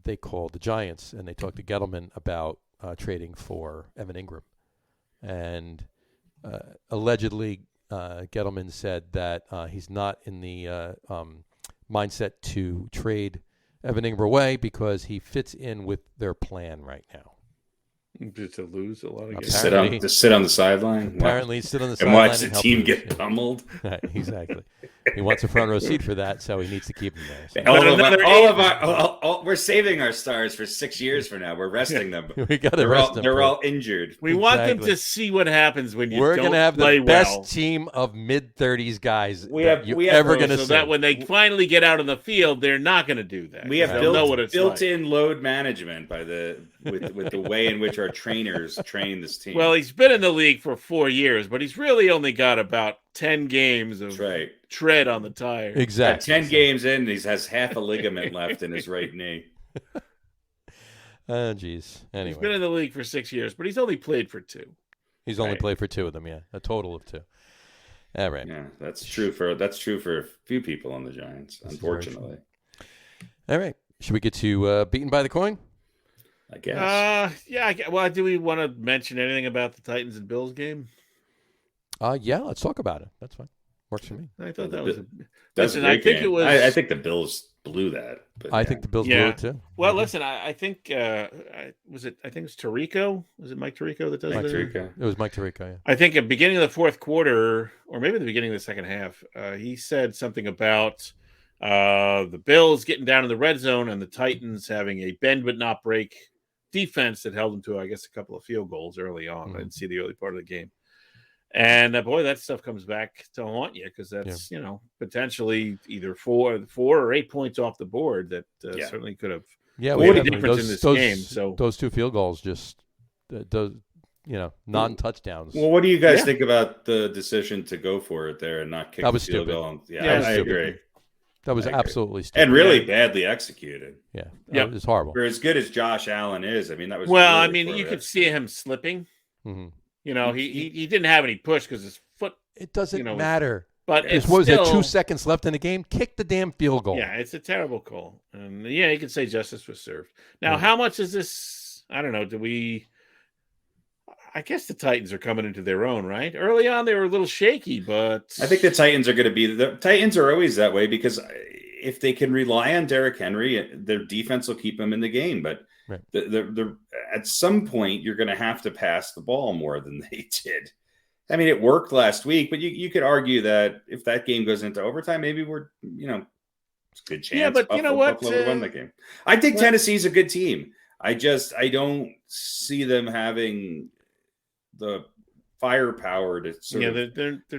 they called the Giants and they talked to Gettleman about trading for Evan Ingram, and allegedly Gettleman said that he's not in the mindset to trade Evan Ingram away because he fits in with their plan right now. Just to lose a lot of games. To sit on the sideline. Apparently, sit on the and sideline watch the team get pummeled. Right, exactly. He wants a front row seat for that, so he needs to keep him there. So. We're saving our stars for 6 years from now. We're resting them. We got to rest them. They're all injured. We want them to see what happens when We're going to have the best team of mid-30s guys ever going to see. So that when they finally get out on the field, they're not going to do that. We have built-in load management with the way in which our trainers train this team. Well, he's been in the league for 4 years, but he's really only got about 10 games of tread on the tire. Exactly. 10 games in, he has half a ligament left in his right knee. Oh, geez. Anyway. He's been in the league for 6 years, but he's only played for 2. He's only played for 2 of them, a total of 2. All right. Yeah, that's true for a few people on the Giants, unfortunately. All right. Should we get to beaten by the coin? I guess. Well, do we want to mention anything about the Titans and Bills game? Yeah, let's talk about it. That's fine. Works for me. I thought that was. Listen, I think it was. I think the Bills blew that. But I think the Bills blew it too. Well, listen, I think was it? I think it's Tirico. Was it Mike Tirico that does Tirico. It was Mike Tirico. Yeah. I think at the beginning of the fourth quarter, or maybe the beginning of the second half, he said something about the Bills getting down in the red zone and the Titans having a bend but not break defense that held them to, I guess, a couple of field goals early on. I didn't see the early part of the game. And boy, that stuff comes back to haunt you because that's potentially either 4 or 8 points off the board that certainly could have made a difference in this game. So those 2 field goals just non-touchdowns. Well, what do you guys think about the decision to go for it there and not kick the field goal? I agree. That was absolutely stupid and really badly executed. Yeah, it was horrible. For as good as Josh Allen is, I mean that was you could see him slipping. Mm-hmm. He didn't have any push because his foot. It doesn't matter. But what was there 2 seconds left in the game? Kick the damn field goal. Yeah, it's a terrible call. And you can say justice was served. Now, how much is this? I don't know. I guess the Titans are coming into their own, right? Early on, they were a little shaky, but I think the Titans are going to be. The Titans are always that way because if they can rely on Derrick Henry, their defense will keep them in the game. But at some point, you're going to have to pass the ball more than they did. I mean, it worked last week, but you could argue that if that game goes into overtime, maybe we're, it's a good chance. Yeah, but you know what? Buffalo would win the game. I think Tennessee's a good team. I don't see them having the firepower to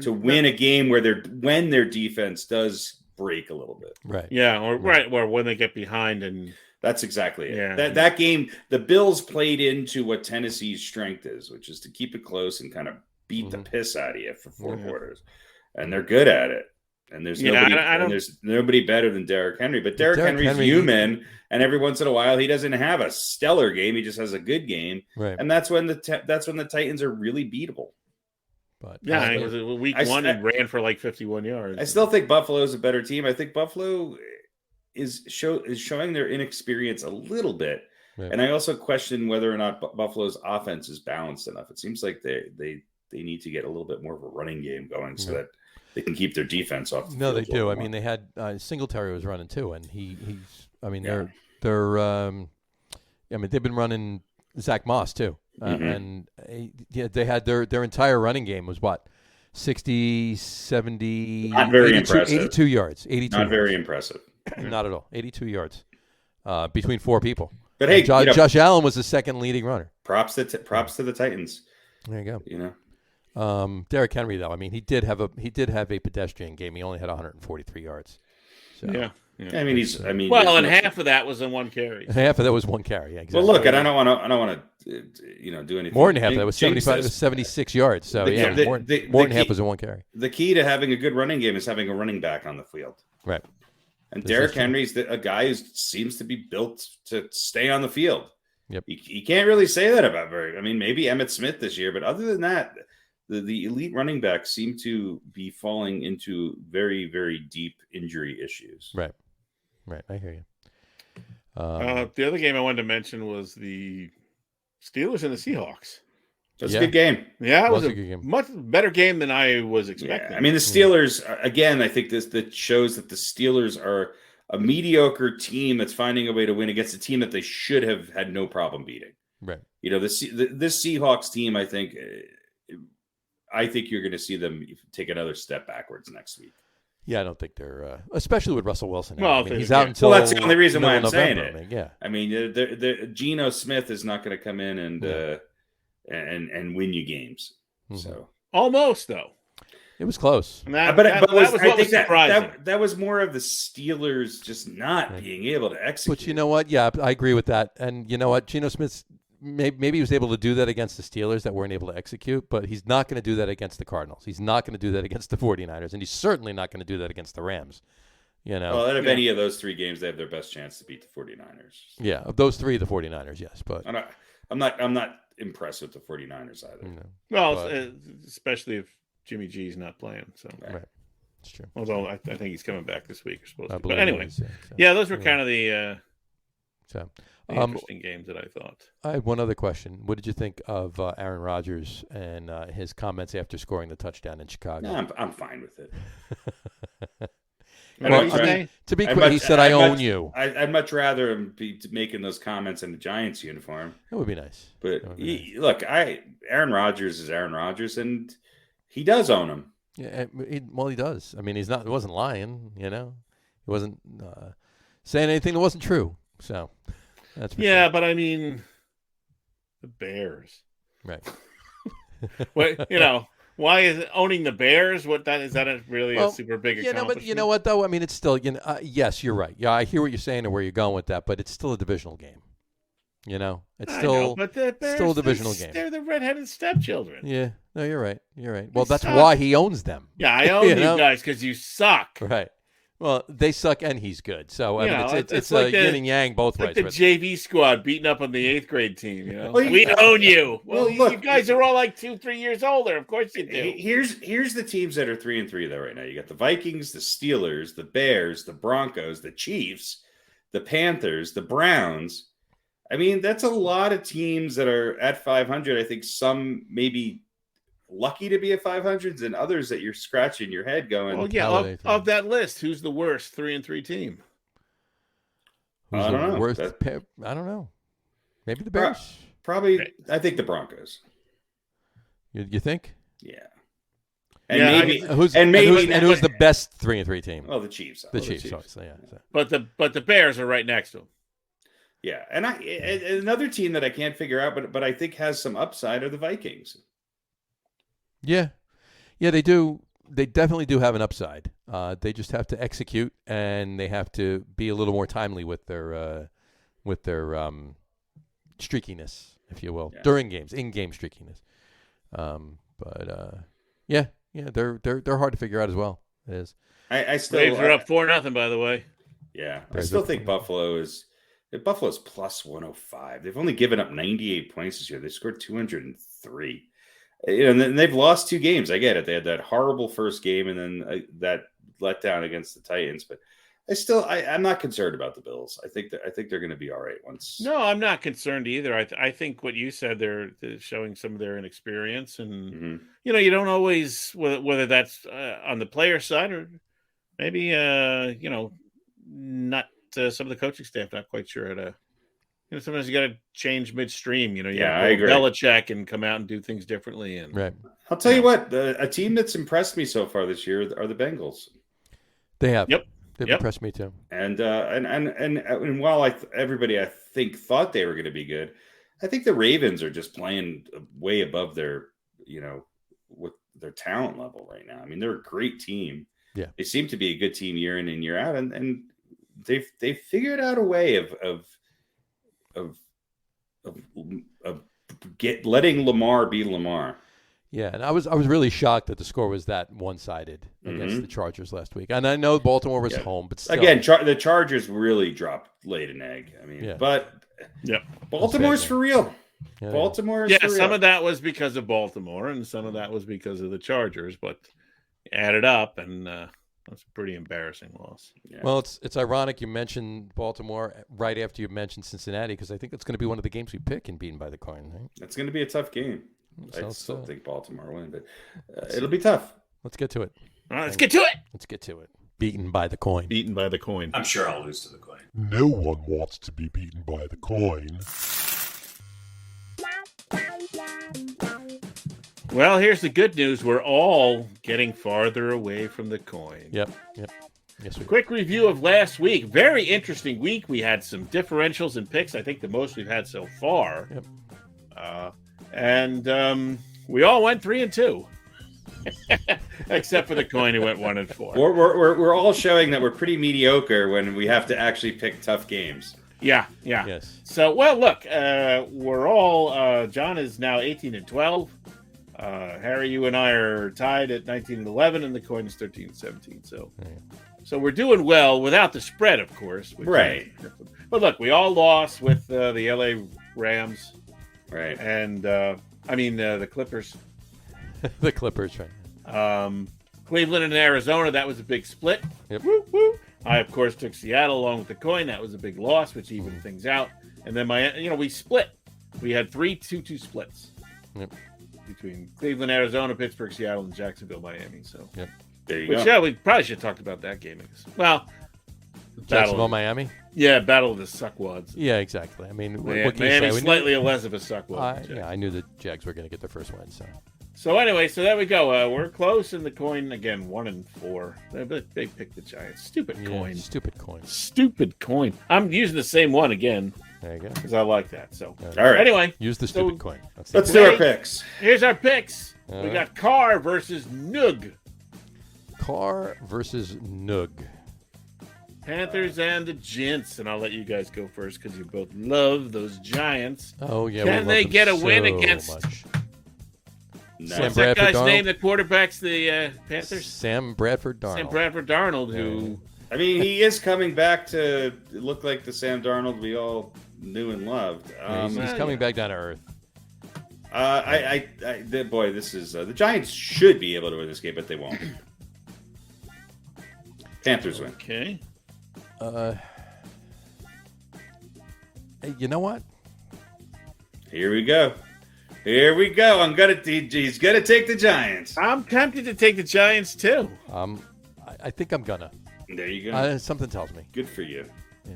to win a game when their defense does break a little bit. Right. Yeah, or when they get behind and. That's exactly it. Yeah. That game, the Bills played into what Tennessee's strength is, which is to keep it close and kind of beat the piss out of you for 4 quarters. And they're good at it. And there's nobody better than Derrick Henry. But Derrick Henry's human, and every once in a while he doesn't have a stellar game. He just has a good game. Right. And that's when the Titans are really beatable. But it was week 1 and ran for like 51 yards. I still think Buffalo's a better team. I think Buffalo is showing their inexperience a little bit. Right. And I also question whether or not Buffalo's offense is balanced enough. It seems like they need to get a little bit more of a running game going so that they can keep their defense off the field. They do. I mean, they had Singletary was running too, and they've been running Zach Moss too. And they had their entire running game was what? 60, 70, not very impressive. 82 yards. 82 Not very impressive. Not at all. 82 yards between 4 people. But hey, Josh Allen was the second leading runner. Props to the Titans. There you go. Derrick Henry, though, I mean, he did have a pedestrian game. He only had 143 yards. So. Yeah. I mean, and half of that was in 1 carry. Half of that was 1 carry. Yeah, exactly. Well, look, and I don't want to, do anything. More than half of that was 76 yards. So more than half was in 1 carry. The key to having a good running game is having a running back on the field. Right. And Derrick Henry's a guy who seems to be built to stay on the field. Yep. You can't really say that about maybe Emmitt Smith this year, but other than that, the elite running backs seem to be falling into very, very deep injury issues. Right. I hear you. The other game I wanted to mention was the Steelers and the Seahawks. That's a good game. Yeah, it was a good game. Much better game than I was expecting. Yeah. I mean, the Steelers, again, I think that shows that the Steelers are a mediocre team that's finding a way to win against a team that they should have had no problem beating. Right. This Seahawks team, I think you're going to see them take another step backwards next week. Yeah, I don't think they're, especially with Russell Wilson. Well, he's out until. Well, that's the only reason why I'm saying November, it. I mean, Geno Smith is not going to come in and win you games. Mm-hmm. So almost though, it was close. That was surprising. That was more of the Steelers just not being able to execute. But you know what? Yeah, I agree with that. And you know what? Geno Smith. Maybe he was able to do that against the Steelers that weren't able to execute, but he's not going to do that against the Cardinals. He's not going to do that against the 49ers, and he's certainly not going to do that against the Rams. Well, out of any of those 3 games, they have their best chance to beat the 49ers. Yeah, of those 3, the 49ers, yes. But I'm not impressed with the 49ers either. No. Well, especially if Jimmy G's not playing. So right. It's true. Although I think he's coming back this week, or supposed to. But anyway, those were kind of the So interesting games that I thought. I have one other question. What did you think of Aaron Rodgers and his comments after scoring the touchdown in Chicago? No, I'm fine with it. To be clear, he said, "I own you." I'd much rather him be making those comments in the Giants uniform. That would be nice. But look, Aaron Rodgers is Aaron Rodgers, and he does own him. Yeah, he does. I mean, he wasn't lying. He wasn't saying anything that wasn't true. So that's sure. But I mean, the Bears, right? Well, why is it owning the Bears? Is that really a super big accomplishment? But you know what though? I mean, it's still yes, you're right. Yeah, I hear what you're saying and where you're going with that, but it's still a divisional game. It's still but the Bears, still a divisional game. They're the redheaded stepchildren. Yeah, no, you're right. You're right. Well, that's why he owns them. Yeah, I own you guys because you suck. Right. Well, they suck and he's good. So I mean, it's like yin and yang both ways. Like the JV squad beating up on the 8th grade team. We own you. Well, look, you guys are all like 2-3 years older. Of course you do. Here's the teams that are 3-3 though right now. You got the Vikings, the Steelers, the Bears, the Broncos, the Chiefs, the Panthers, the Browns. I mean, that's a lot of teams that are at 500. I think some maybe lucky to be at 500s and others that you're scratching your head going. Well, yeah, of that list, who's the worst 3-3 team? I don't know. I don't know. Maybe the Bears. Probably. I think the Broncos. You think? Yeah. Who's the best 3-3 team? Oh, the Chiefs. The Chiefs, obviously. Yeah. So. But the Bears are right next to them. Yeah, and another team that I can't figure out, but I think has some upside are the Vikings. Yeah, they do. They definitely do have an upside. They just have to execute, and they have to be a little more timely with their streakiness, if you will, during games, in-game streakiness. They're hard to figure out as well. It is. I still Braves are up 4-0, by the way. Yeah, I still think Buffalo's plus 105. They've only given up 98 points this year. They scored 203. And then they've lost 2 games. I get it. They had that horrible first game and then that letdown against the Titans. But I'm not concerned about the Bills. I think they're going to be all right once. No, I'm not concerned either. I think what you said, they're showing some of their inexperience, and you don't always whether that's on the player side or maybe not some of the coaching staff not quite sure how to. Sometimes you got to change midstream. I agree. Belichick and come out and do things differently. And right. I'll tell you what, a team that's impressed me so far this year are the Bengals. They have. Yep. They've impressed me too. And while everybody I think thought they were going to be good, I think the Ravens are just playing way above their with their talent level right now. I mean, they're a great team. Yeah. They seem to be a good team year in and year out, and they've figured out a way of letting Lamar be Lamar. Yeah, and I was really shocked that the score was that one-sided against the Chargers last week. And I know Baltimore was home, but still. Again, the Chargers really laid an egg. I mean, but Baltimore's for real. Yeah, Baltimore's for real. Some of that was because of Baltimore, and some of that was because of the Chargers, but added up, and that's a pretty embarrassing loss. Yeah. Well, it's ironic you mentioned Baltimore right after you mentioned Cincinnati, because I think it's going to be one of the games we pick in Beaten by the Coin. Right? It's going to be a tough game. So, I still think Baltimore will win, but it'll be tough. Let's get to it. All right, let's get to it. Let's get to it. Beaten by the coin. Beaten by the coin. I'm sure I'll lose to the coin. No one wants to be beaten by the coin. Well, here's the good news. We're all getting farther away from the coin. Yep. Yes, we Quick review of last week. Very interesting week. We had some differentials and picks. I think the most we've had so far. Yep. And we all went 3-2. Except for the coin who went 1-4. We're all showing that we're pretty mediocre when we have to actually pick tough games. Yeah. Yes. So, well, look, we're all John is now 18-12. Harry, you and I are tied at 19-11, and the coin is 13-17. So we're doing well without the spread, of course. Right. But look, we all lost with the LA Rams. Right. And the Clippers. The Clippers, right. Cleveland and Arizona, that was a big split. Yep. Woo, woo. I, of course, took Seattle along with the coin. That was a big loss, which evened things out. And then we split. We had 3 2-2 splits between Cleveland, Arizona, Pittsburgh, Seattle, and Jacksonville, Miami. So there you go. Yeah, we probably should have talked about that game. Well, Jacksonville, Miami. Yeah, battle of the suckwads. Yeah, exactly. I mean, what can you say? Slightly less of a suckwad. I knew the Jags were going to get their first win. So anyway, there we go. We're close, and the coin again 1-4. They picked the Giants. Stupid coin. Stupid coin. I'm using the same one again. There you go. Because I like that. So all right. Anyway, use the stupid coin. Let's do our picks. Here's our picks. We got Carr versus Nug. Carr versus Nug. Panthers and the Gents, and I'll let you guys go first because you both love those Giants. Oh yeah, can they get a win against? No. What's that guy's name that quarterbacks the Panthers? Sam Bradford Darnold. Sam Bradford Darnold, who I mean, he is coming back to look like the Sam Darnold we all knew and loved. He's coming back down to earth. This is the Giants should be able to win this game, but they won't. Panthers win. Okay. You know what? Here we go. He's gonna take the Giants. I'm tempted to take the Giants too. I think I'm gonna. There you go. Something tells me. Good for you. Yeah.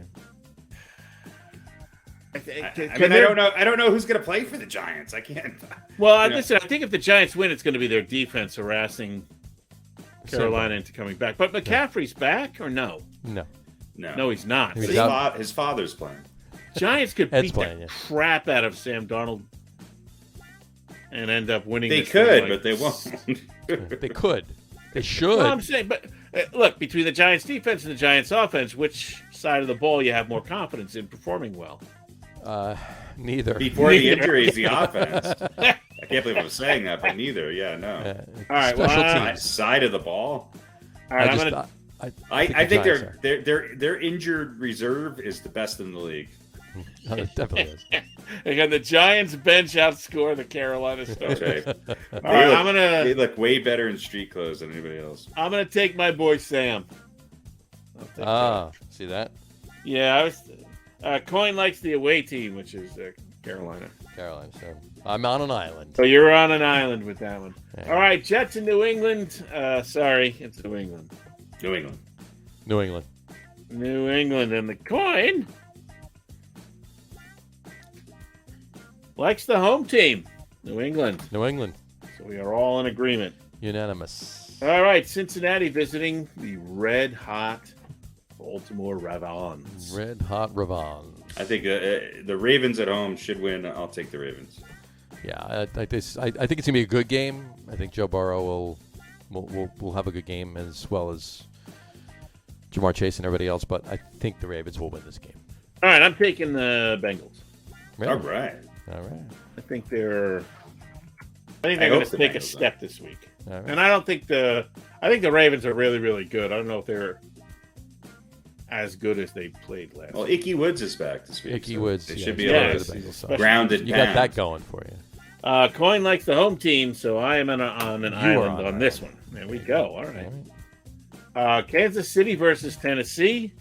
I don't know who's gonna play for the Giants. I can't. Well, listen. I think if the Giants win, it's going to be their defense harassing Carolina into coming back. But McCaffrey's back or no? No, he's not. His father's playing. Giants could beat the crap out of Sam Darnold and end up winning. They could, but they won't. They could. They should. Well, I'm saying, but look, between the Giants' defense and the Giants' offense, which side of the ball you have more confidence in performing well? Neither. Before the injuries, the offense. I can't believe I'm saying that, but neither. Yeah, no. All right, special teams. Side of the ball. All right, I think their injured reserve is the best in the league. It definitely is. Again, the Giants bench outscore the Carolina Stars. Okay. All right, they look way better in street clothes than anybody else. I'm gonna take my boy Sam. See that? Yeah, Coin likes the away team, which is Carolina. So I'm on an island. So you're on an island with that one. Yeah. All right, Jets in New England. Sorry, it's New England. New England. New England, and the Coin likes the home team, New England. So we are all in agreement. Unanimous. All right, Cincinnati visiting the red-hot Baltimore Ravens. Red-hot Ravens. I think the Ravens at home should win. I'll take the Ravens. Yeah, I think it's going to be a good game. I think Joe Burrow will have a good game, as well as Jamar Chase and everybody else, but I think the Ravens will win this game. All right, I'm taking the Bengals. Really? All right. I think they're going to take a step this week. Right. And I think the Ravens are really, really good. I don't know if they're as good as they played last. Well, Ickey Woods is back this week. Woods, they should be able to grounded. You got that going for you. Coin likes the home team, so I am on an island on this one. There we go. All right. Kansas City versus Tennessee.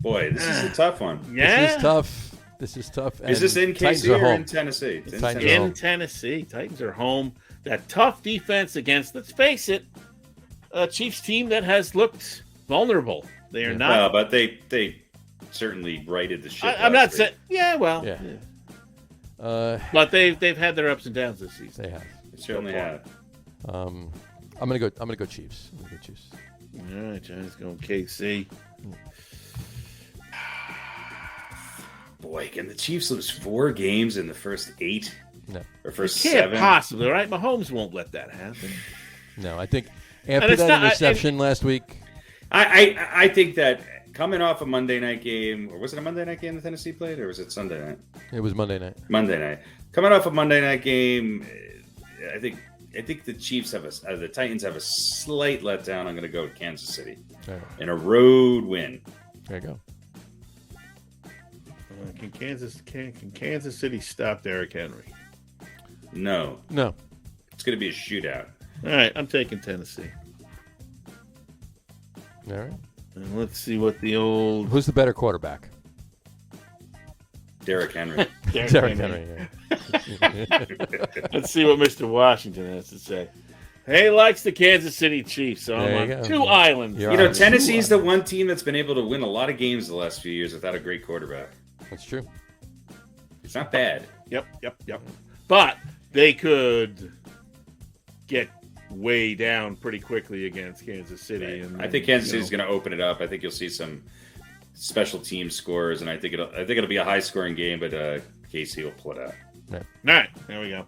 Boy, this is a tough one. Yeah, This is tough. Is this in KC or in Tennessee? It's in Tennessee. Titans are home. That tough defense against, let's face it, a Chiefs team that has looked vulnerable. They are not. But they certainly righted the ship. I'm not saying. Yeah, well. Yeah. But they've had their ups and downs this season. They have. They certainly have. I'm gonna go Chiefs. All right, Giants going KC. Boy, can the Chiefs lose 4 games in the first 8? No. Or first can't 7? Possibly, right? Mahomes won't let that happen. No, I think after that interception last week. I think that coming off a Monday night game, or was it a Monday night game that Tennessee played, or was it Sunday night? It was Monday night. Monday night. Coming off a Monday night game, I think the Chiefs the Titans have a slight letdown. I'm going to go with Kansas City in a road win. There you go. Can Kansas City stop Derrick Henry? No. It's going to be a shootout. All right, I'm taking Tennessee. All right. And let's see what the old Who's the better quarterback? Derrick Henry. Derrick Henry. Yeah. Let's see what Mr. Washington has to say. He likes the Kansas City Chiefs, so There I'm you on go. 2 islands. You're You know, on Tennessee's two the one team that's been able to win a lot of games the last few years without a great quarterback. That's true. It's not bad. Yep. But they could get way down pretty quickly against Kansas City. And I think Kansas City's going to open it up. I think you'll see some special team scores, and I think it'll be a high scoring game, but KC will pull it out. All right, there we go.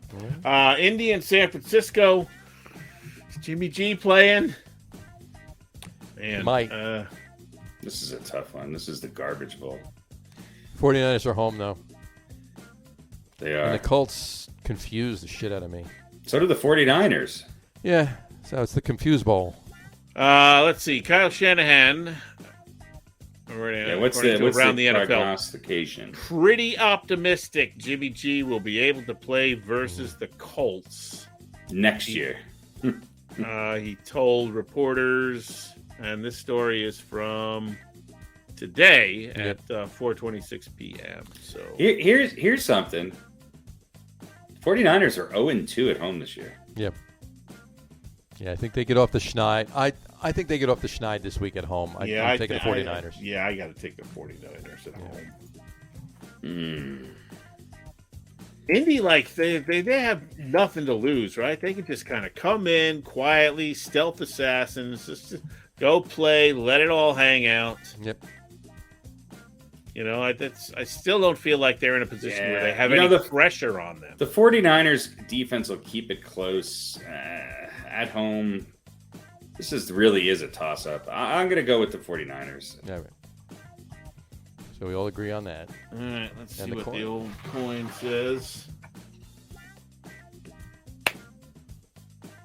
Indy and San Francisco. Is Jimmy G playing? Man, Might. This is a tough one. This is the garbage bowl. 49ers are home, though. They And are. the Colts confuse the shit out of me. So do the 49ers. Yeah, so it's the Confuse Bowl. Let's see. Kyle Shanahan. Yeah, what's according the to around the NFL? prognostication? Pretty optimistic. Jimmy G will be able to play versus the Colts. Next year. He told reporters, and this story is from today at 4:26 p.m. So Here's something. 49ers are 0-2 at home this year. Yep. Yeah, I think they get off the schneid. I think they get off the schneid this week at home. I'm taking the 49ers. I got to take the 49ers at home. Indy, they have nothing to lose, right? They can just kind of come in quietly, stealth assassins, just go play, let it all hang out. Yep. You know, I still don't feel like they're in a position where they have any pressure on them. The 49ers defense will keep it close at home. This really is a toss-up. I'm going to go with the 49ers. All right. So we all agree on that. All right, let's see And the what coin. the old coin says.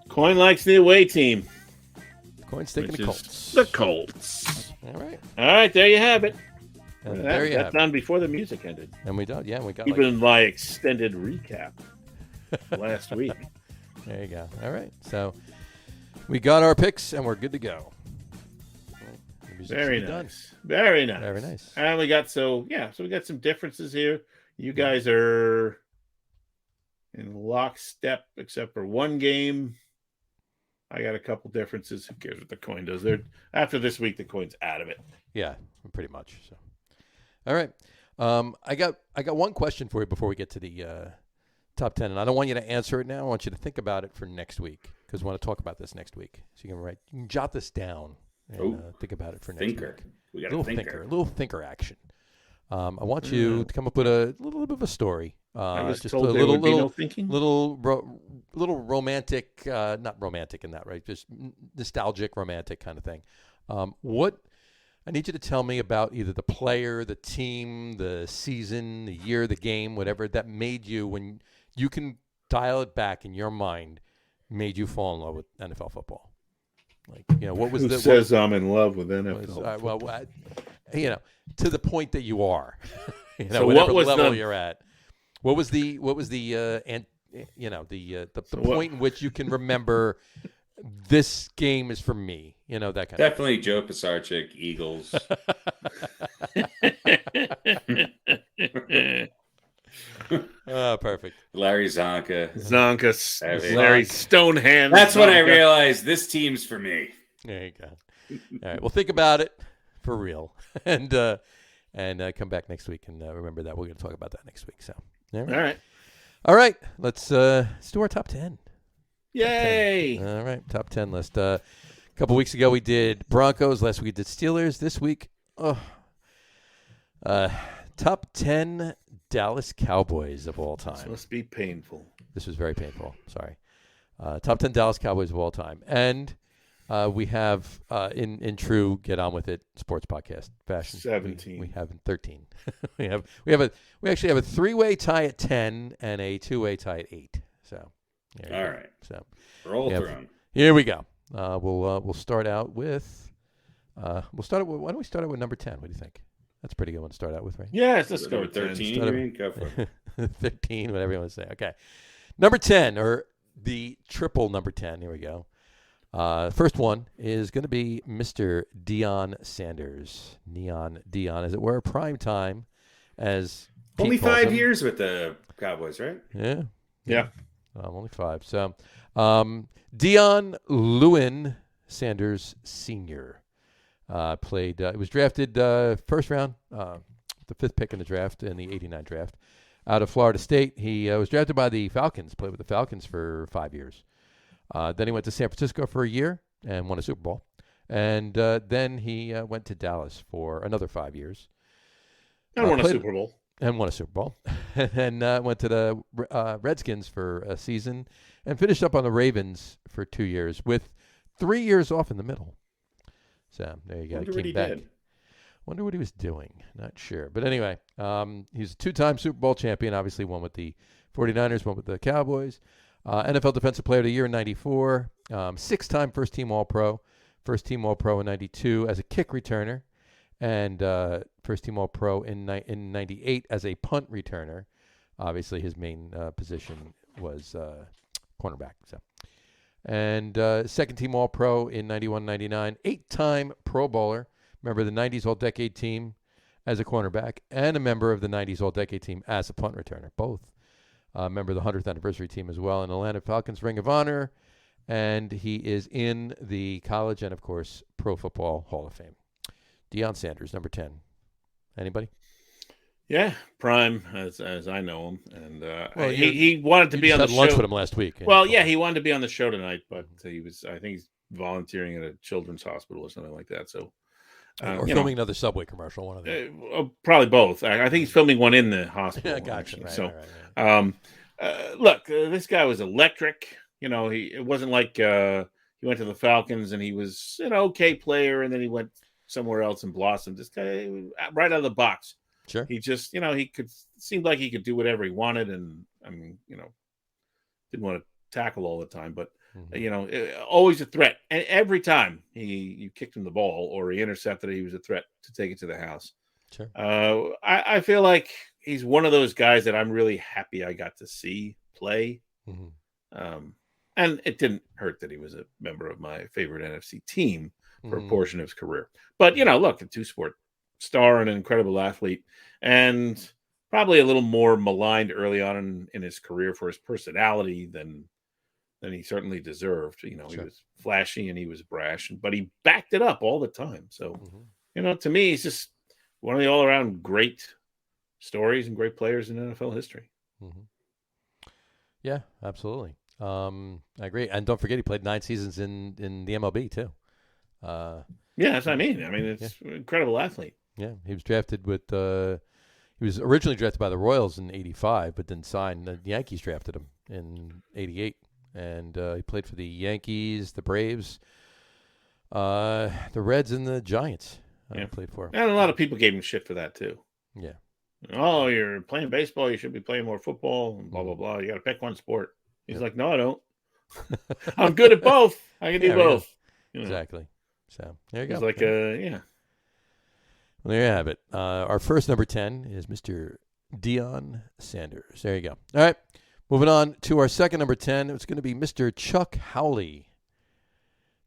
Coin likes the away team. Coin's taking which the is Colts. The Colts. All right. All right, there you have it. And there you have That's it. done before the music ended. And we done. Yeah, we got Even my extended recap last week. There you go. All right. So we got our picks, and we're good to go. The music's Very done. nice. Very nice. Very nice. And we got so we got some differences here. You guys are in lockstep except for one game. I got a couple differences. Who cares what the coin does? After this week, the coin's out of it. Yeah, pretty much. So, all right. I got one question for you before we get to the top 10, and I don't want you to answer it now. I want you to think about it for next week because we want to talk about this next week. So you can jot this down and think about it for next week. We got a little thinker action. I want you to come up with a little bit of a story. I was just told a there would be no thinking. little romantic, not romantic in that, right? Just nostalgic, romantic kind of thing. What I need you to tell me about either the player, the team, the season, the year, the game, whatever that made you, when you can dial it back in your mind, made you fall in love with NFL football. Like, what was Who the says I'm in love with NFL? to the point that you are, So whatever what was level the- you're at. What was the point in which you can remember this game is for me, that kind of Definitely Joe Pisarcik, Eagles. Oh, perfect. Larry Zonka. Zonka, Larry Stonehand. That's when I Zonka. realized this team's for me. There you go. All right. Well, think about it for real, and come back next week and remember that we're going to talk about that next week. So, all right. Let's do our top 10. Yay! All right, top 10 list. A couple weeks ago we did Broncos. Last week we did Steelers. This week, top 10 Dallas Cowboys of all time. This must be painful. This was very painful. Sorry. Top 10 Dallas Cowboys of all time. And we have, in true Get On With It sports podcast fashion, 17. We have 13. we actually have a 3-way tie at 10 and a 2-way tie at 8. So, all right. So roll through them. Here we go. We'll start out with. Why don't we start out with number 10? What do you think? That's a pretty good one to start out with, right? Yes, let's go with 13. 10. You mean? Go for it. 15, whatever you want to say. Okay, number 10, or the triple number 10. Here we go. First one is going to be Mr. Deion Sanders. Neon Deion, as it were, prime time, as Pete Only calls 5 him. years with the Cowboys, right? Yeah. Only 5. So, Deion Lewin Sanders Sr. Played. He was drafted first round, the 5th pick in the draft in the '89 draft, out of Florida State. He was drafted by the Falcons. Played with the Falcons for 5 years. Then he went to San Francisco for a year and won a Super Bowl. And then he went to Dallas for another 5 years. And won a Super Bowl. And won a Super Bowl. And then went to the Redskins for a season and finished up on the Ravens for 2 years with 3 years off in the middle. So there you go. Wonder He what came he back. did. Wonder what he was doing. Not sure. But anyway, he's a 2-time Super Bowl champion. Obviously, one with the 49ers, one with the Cowboys. NFL Defensive Player of the Year in '94. 6-time first-team All-Pro. First-team All-Pro in '92 as a kick returner. And first-team All-Pro in '98 as a punt returner. Obviously, his main position was cornerback. So, and second-team All-Pro in '91, '99. 8-time Pro Bowler. Member of the '90s All-Decade Team as a cornerback, and a member of the '90s All-Decade Team as a punt returner. Both. Member of the 100th anniversary team as well in Atlanta Falcons Ring of Honor. And he is in the college and, of course, Pro Football Hall of Fame. Deion Sanders, number 10. Anybody? Yeah, prime as I know him, and Well, he wanted to be on the had lunch show. with him last week. Well, yeah, he wanted to be on the show tonight, but he was. I think he's volunteering at a children's hospital or something like that. So, or filming another Subway commercial. One of them. Probably both. I think he's filming one in the hospital. Yeah, gotcha. Actually. Right, so, right. Look, this guy was electric. It wasn't like he went to the Falcons and he was an okay player, and then he went somewhere else and blossomed. This guy, right out of the box. Sure. He just, seemed like he could do whatever he wanted. And I mean, didn't want to tackle all the time, but, always a threat. And every time you kicked him the ball or he intercepted it, he was a threat to take it to the house. Sure. I feel like he's one of those guys that I'm really happy I got to see play. Mm-hmm. And it didn't hurt that he was a member of my favorite NFC team for a portion of his career. But, look, a 2-sport star and an incredible athlete, and probably a little more maligned early on in his career for his personality than he certainly deserved. He was flashy and he was brash, but he backed it up all the time. So, to me, he's just one of the all-around great stories and great players in NFL history. Mm-hmm. Yeah, absolutely. I agree. And don't forget, he played 9 seasons in the MLB, too. Yeah, that's what I mean. I mean, it's an incredible athlete. Yeah, he was drafted with he was originally drafted by the Royals in '85, but then signed. The Yankees drafted him in '88, and he played for the Yankees, the Braves, the Reds, and the Giants. Played for. And a lot of people gave him shit for that too. Yeah. Oh, you're playing baseball. You should be playing more football. And blah blah blah. You got to pick one sport. He's like, no, I don't. I'm good at both. I can do both. Exactly. So there you go. He's like, yeah. Well, there you have it. Our first number 10 is Mr. Deion Sanders. There you go. All right. Moving on to our second number 10. It's going to be Mr. Chuck Howley.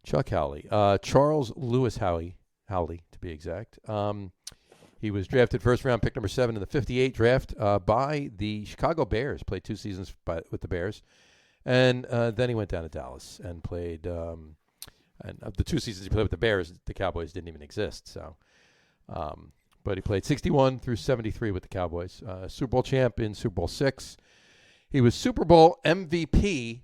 Chuck Howley. Charles Lewis Howley, to be exact. He was drafted first round, pick number 7 in the '58 draft by the Chicago Bears. Played 2 seasons with the Bears. And then he went down to Dallas and played. And of the 2 seasons he played with the Bears, the Cowboys didn't even exist. So, but he played 61 through 73 with the Cowboys. Super Bowl champ in Super Bowl 6. He was Super Bowl MVP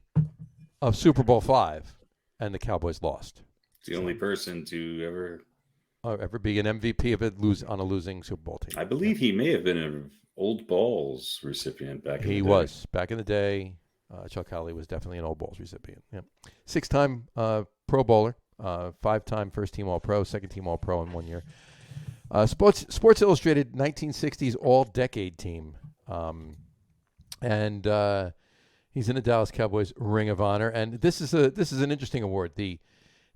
of Super Bowl 5, and the Cowboys lost. It's the only person to ever be an MVP on a losing Super Bowl team. I believe he may have been an Old Balls recipient back in the day. He was. Back in the day, Chuck Howley was definitely an Old Balls recipient. Yeah. 6-time Pro Bowler, 5-time first-team All-Pro, second-team All-Pro in 1 year. Sports Illustrated 1960s All-Decade Team. And he's in the Dallas Cowboys Ring of Honor. And this is an interesting award. The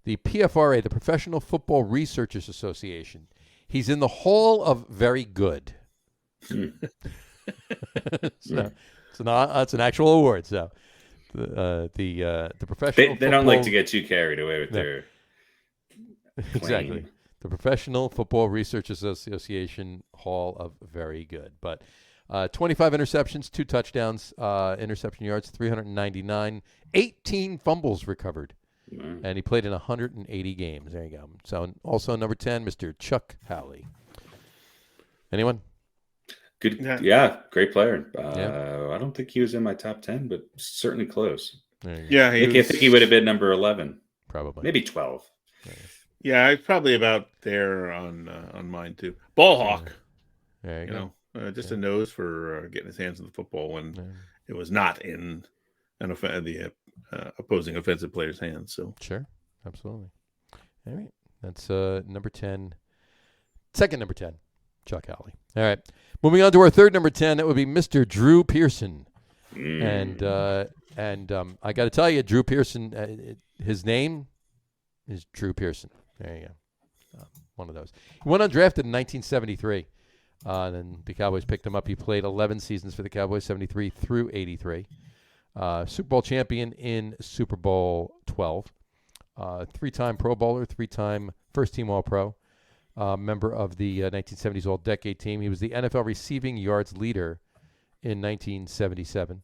PFRA, the Professional Football Researchers Association. He's in the Hall of Very Good. So, it's an actual award. So the professional. They don't like to get too carried away with their exactly. claim. The Professional Football Research Association Hall of Very Good. But 25 interceptions, 2 touchdowns, interception yards, 399, 18 fumbles recovered. Mm-hmm. And he played in 180 games. There you go. So also number 10, Mr. Chuck Howley. Anyone? Good, great player. I don't think he was in my top 10, but certainly close. Yeah, I think he would have been number 11, probably, maybe 12. Yeah, it's probably about there on mine too. Ball hawk, there you know, just a nose for getting his hands on the football when it was not in the opposing offensive player's hands. So sure, absolutely. All right, that's number 10. Second number 10, Chuck Howley. All right, moving on to our third number 10. That would be Mr. Drew Pearson. And I got to tell you, Drew Pearson, his name is Drew Pearson. There you go. One of those. He went undrafted in 1973. Then the Cowboys picked him up. He played 11 seasons for the Cowboys, 73 through 83. Super Bowl champion in Super Bowl 12. 3-time Pro Bowler, 3-time first-team All-Pro. Member of the 1970s All-Decade team. He was the NFL receiving yards leader in 1977.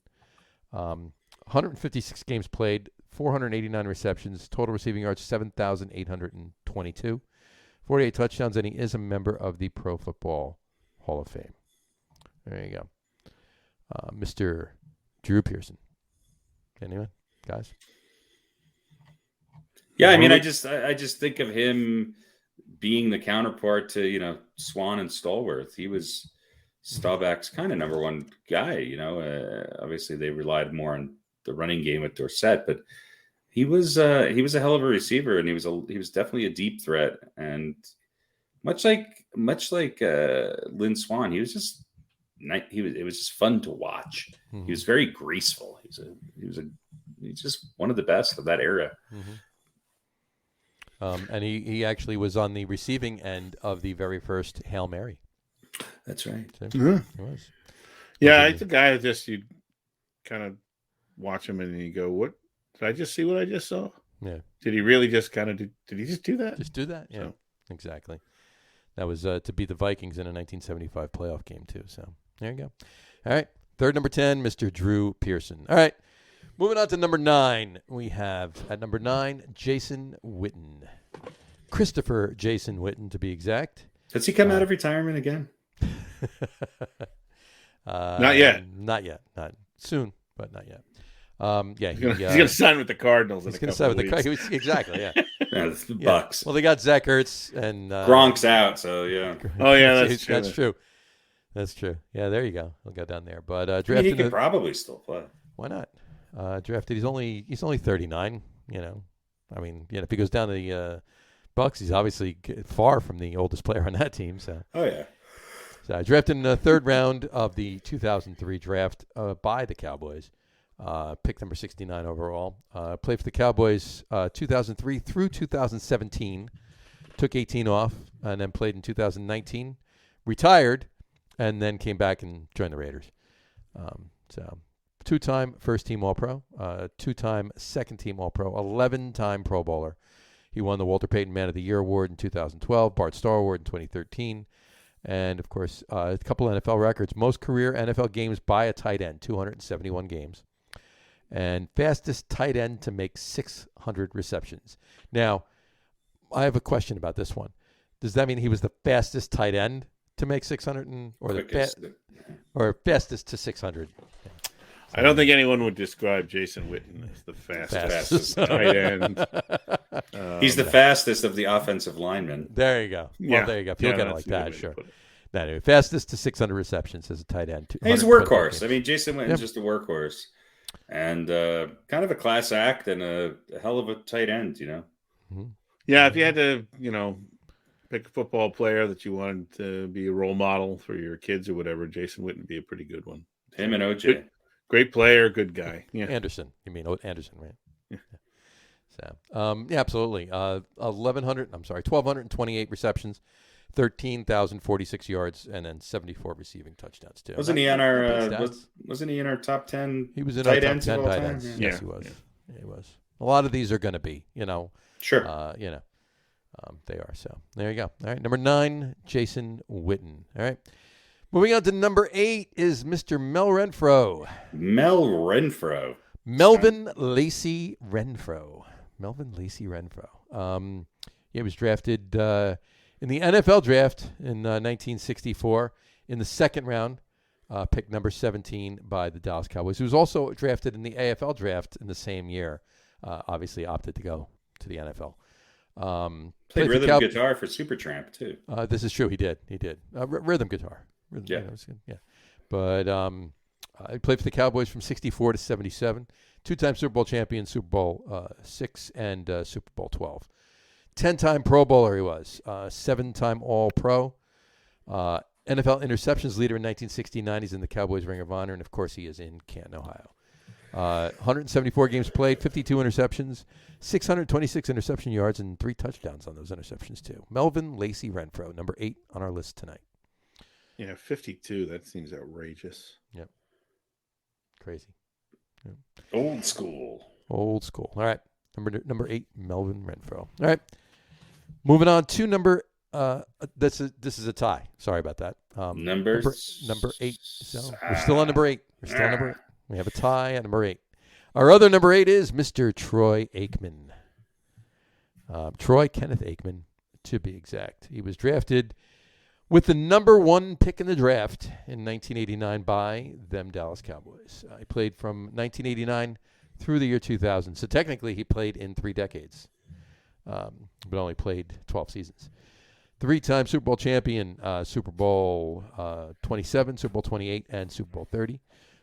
156 games played, 489 receptions, total receiving yards 7,822, 48 touchdowns, and he is a member of the Pro Football Hall of Fame. There you go. Mr. Drew Pearson. Anyone, guys? Yeah, I mean, I just think of him being the counterpart to, Swan and Stallworth. He was Staubach's kind of number one guy, obviously they relied more on the running game with Dorsett, but he was a hell of a receiver, and he was definitely a deep threat. And much like Lynn Swan, it was just fun to watch. Mm-hmm. He was very graceful. He's just one of the best of that era. Mm-hmm. And he actually was on the receiving end of the very first Hail Mary. That's right. Yeah. He was. Yeah, it's a guy that just you kind of watch him and you go, "What did I just see? What I just saw?" Yeah. Did he really just kind of did he just do that? Just do that? Yeah. Exactly. That was to beat the Vikings in a 1975 playoff game too. So there you go. All right. Third number 10, Mr. Drew Pearson. All right. Moving on to number 9. We have at number 9, Jason Witten. Christopher Jason Witten, to be exact. Does he come out of retirement again? Not yet. Not yet. Not soon, but not yet. He's going to sign with the Cardinals. He's going to sign with the Cardinals. Exactly, yeah. It's the Bucks. Well, they got Zach Ertz and Gronk's out, so yeah. Oh yeah, that's true. That's true. Yeah, there you go. He'll go down there. But drafted, he could probably still play. Why not? Drafted. He's only 39. I mean, if he goes down to the Bucks, he's obviously far from the oldest player on that team. So. Oh yeah. So I drafted in the third round of the 2003 draft by the Cowboys. Pick number 69 overall. Played for the Cowboys 2003 through 2017. Took 18 off and then played in 2019. Retired and then came back and joined the Raiders. So 2-time first-team All-Pro, 2-time second-team All-Pro, 11-time Pro Bowler. He won the Walter Payton Man of the Year Award in 2012, Bart Starr Award in 2013. And, of course, a couple NFL records. Most career NFL games by a tight end, 271 games. And fastest tight end to make 600 receptions. Now, I have a question about this one. Does that mean he was the fastest tight end to make 600 or fastest to 600? I don't think anyone would describe Jason Witten as the fastest tight end. He's the fastest of the offensive linemen. There you go. Well, there you go. If you look at it like that, sure. Anyway, fastest to 600 receptions as a tight end. He's a workhorse. I mean, Jason Witten's just a workhorse. And kind of a class act and a hell of a tight end, Mm-hmm. Yeah, if you had to, pick a football player that you wanted to be a role model for your kids or whatever, Jason Witten would be a pretty good one. Him and OJ. Great player, good guy. Yeah. Anderson. You mean Anderson, right? Yeah. So, absolutely. 1,228 receptions, 13,046 yards, and then 74 receiving touchdowns too. Wasn't he on our wasn't he in our top 10? He was in our tight top ends 10 of all tight time? ends. Yeah. Yes, he was. Yeah, he was. A lot of these are going to be, Sure. They are. So there you go. All right, number 9, Jason Witten. All right. Moving on to number 8 is Mr. Mel Renfro. Melvin Lacey Renfro. He was drafted in the NFL draft in 1964 in the second round, picked number 17 by the Dallas Cowboys. He was also drafted in the AFL draft in the same year. Obviously opted to go to the NFL. Played rhythm guitar for Supertramp too. This is true. He did. Rhythm guitar. Yeah. But he played for the Cowboys from 64 to 77. 2-time Super Bowl champion, Super Bowl 6 and Super Bowl 12. 10-time Pro Bowler he was. 7-time All-Pro. NFL interceptions leader in 1969. He's in the Cowboys Ring of Honor. And, of course, he is in Canton, Ohio. 174 games played, 52 interceptions, 626 interception yards, and 3 touchdowns on those interceptions, too. Melvin Lacey Renfro, number 8 on our list tonight. Yeah, 52. That seems outrageous. Yep. Crazy. Yep. Old school. All right. Number 8, Melvin Renfro. All right. Moving on to number this is a tie. Sorry about that. Number 8. So we're still on number 8. We have a tie at number 8. Our other number 8 is Mr. Troy Aikman. Troy Kenneth Aikman, to be exact. He was drafted with the number 1 pick in the draft in 1989 by them Dallas Cowboys. He played from 1989 through the year 2000. So technically he played in 3 decades, but only played 12 seasons. 3-time Super Bowl champion, Super Bowl 27, Super Bowl 28, and Super Bowl 30.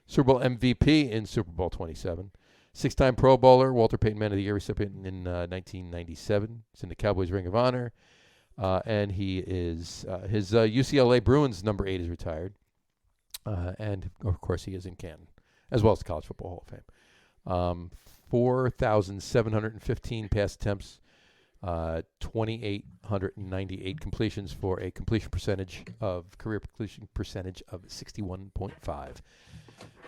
Super Bowl MVP in Super Bowl 27. 6-time Pro Bowler, Walter Payton Man of the Year recipient in 1997. He's in the Cowboys Ring of Honor. And he is his UCLA Bruins number 8 is retired. And, of course, he is in Canton, as well as the College Football Hall of Fame. 4,715 pass attempts, 2,898 completions for a career completion percentage of 61.5.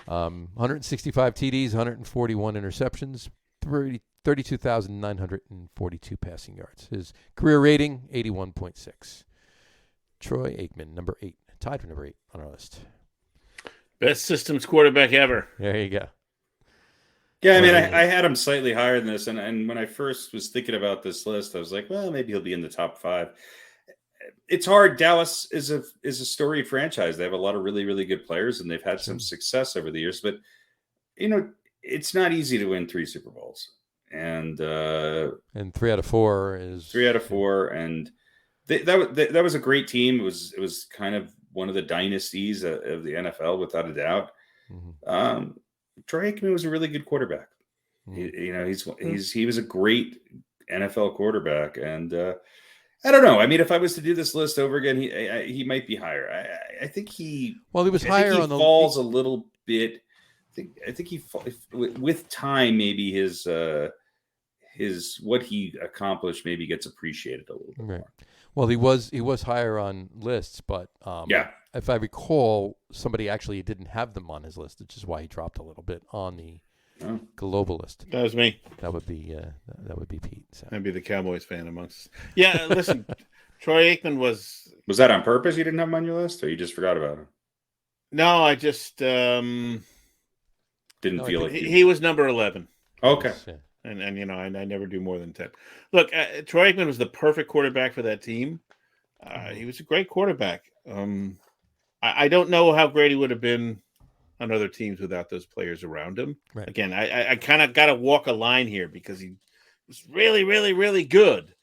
165 TDs, 141 interceptions, 32,942 passing yards. His career rating, 81.6. Troy Aikman, number 8, tied for number 8 on our list. Best systems quarterback ever. There you go. Yeah, I mean, I had him slightly higher than this, and when I first was thinking about this list, I was like, well, maybe he'll be in the top 5. It's hard. Dallas is a storied franchise. They have a lot of really, really good players, and they've had some success over the years. But it's not easy to win 3 Super Bowls, and 3 out of 4 is 3 out of 4, and that was a great team. It was kind of one of the dynasties of the NFL, without a doubt. Mm-hmm. Troy Aikman was a really good quarterback. Mm-hmm. He was a great NFL quarterback, and I don't know. I mean, if I was to do this list over again, he might be higher. I think he was higher on the falls a little bit. I think he with time maybe his what he accomplished maybe gets appreciated a little bit more. Well, he was higher on lists, but if I recall, somebody actually didn't have them on his list, which is why he dropped a little bit on the global list. That was me. That would be Pete. So. I'd be the Cowboys fan amongst us. Yeah, listen, Troy Aikman was that on purpose? You didn't have him on your list, or you just forgot about him? No, I just didn't feel like he was number 11. Okay. Yeah. And I never do more than 10. Look, Troy Aikman was the perfect quarterback for that team. He was a great quarterback. I don't know how great he would have been on other teams without those players around him. Right. Again, I kind of got to walk a line here because he was really, really, really good.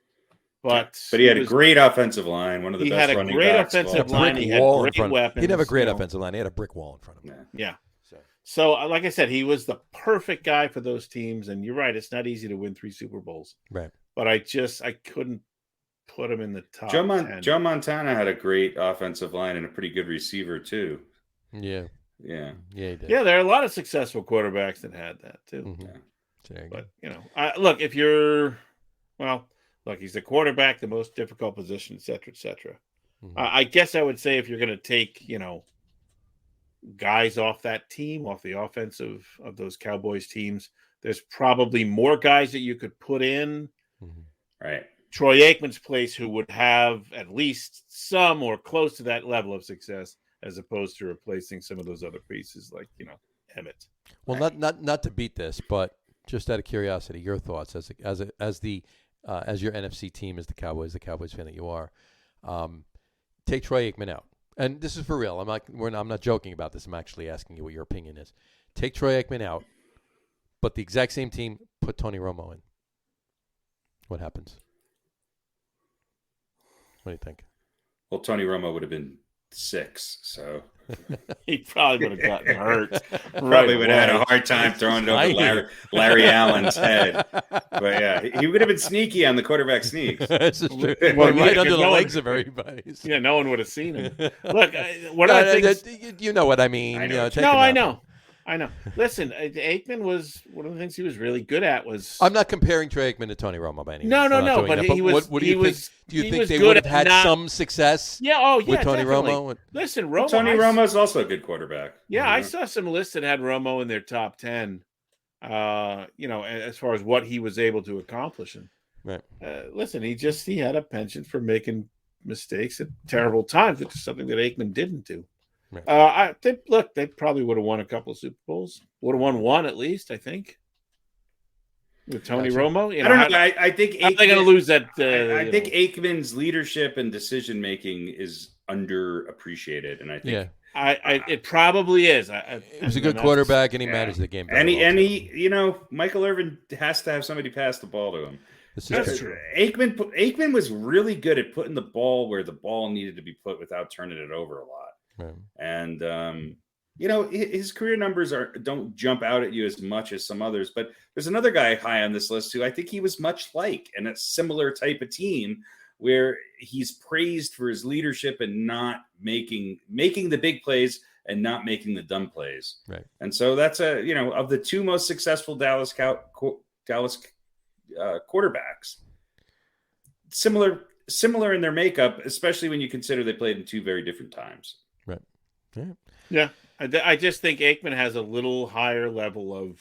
But he had a great offensive line, one of the best running backs. He had a great offensive line. He had great weapons. He didn't have a great offensive line. He had a brick wall in front of him. Yeah. So, like I said, he was the perfect guy for those teams. And you're right, it's not easy to win 3 Super Bowls. Right. But I couldn't put him in the top 10. Joe Montana had a great offensive line and a pretty good receiver, too. Yeah. Yeah. Yeah, he did. Yeah, there are a lot of successful quarterbacks that had that, too. Mm-hmm. Yeah. But, look, he's the quarterback, the most difficult position, et cetera, et cetera. I guess I would say if you're going to take, guys off that team, off the offensive of those Cowboys teams, there's probably more guys that you could put in. Right. Troy Aikman's place, who would have at least some or close to that level of success, as opposed to replacing some of those other pieces like, Emmett. Well, right. not to beat this, but just out of curiosity, your thoughts as your NFC team, as the Cowboys fan that you are, take Troy Aikman out, and this is for real. I'm not joking about this. I'm actually asking you what your opinion is. Take Troy Aikman out, but the exact same team, put Tony Romo in. What happens? What do you think? Well, Tony Romo would have been 6, so he probably would have gotten hurt. Probably would have had a hard time throwing it over Larry Allen's head. But yeah, he would have been sneaky on the quarterback sneaks. This is true. Right under the legs of everybody. Yeah, no one would have seen him. Look, what I think you know what I mean. I know. Listen, Aikman was one of the things he was really good at was. I'm not comparing Troy Aikman to Tony Romo by any means. No. But he was. What do you think? Do you think they would have had some success? Yeah. With Tony definitely. Romo. Listen, Romo. Tony Romo's also a good quarterback. Yeah, I saw some lists that had Romo in their top 10. As far as what he was able to accomplish, and right. Listen, he had a penchant for making mistakes at terrible times, which is something that Aikman didn't do. Right. They probably would have won a couple of Super Bowls. Would have won one at least, I think. With Tony Romo, I don't know. I think they're going to lose that. I think Aikman's leadership and decision making is underappreciated, and I think it probably is. He was a good quarterback, and he managed the game. And he, Michael Irvin has to have somebody pass the ball to him. That's true. Aikman was really good at putting the ball where the ball needed to be put without turning it over a lot. Right. And his career numbers don't jump out at you as much as some others, but there's another guy high on this list who I think he was much like, and a similar type of team where he's praised for his leadership and not making the big plays and not making the dumb plays. Right. And so that's of the two most successful Dallas quarterbacks, similar in their makeup, especially when you consider they played in two very different times. Right. Yeah. I just think Aikman has a little higher level of,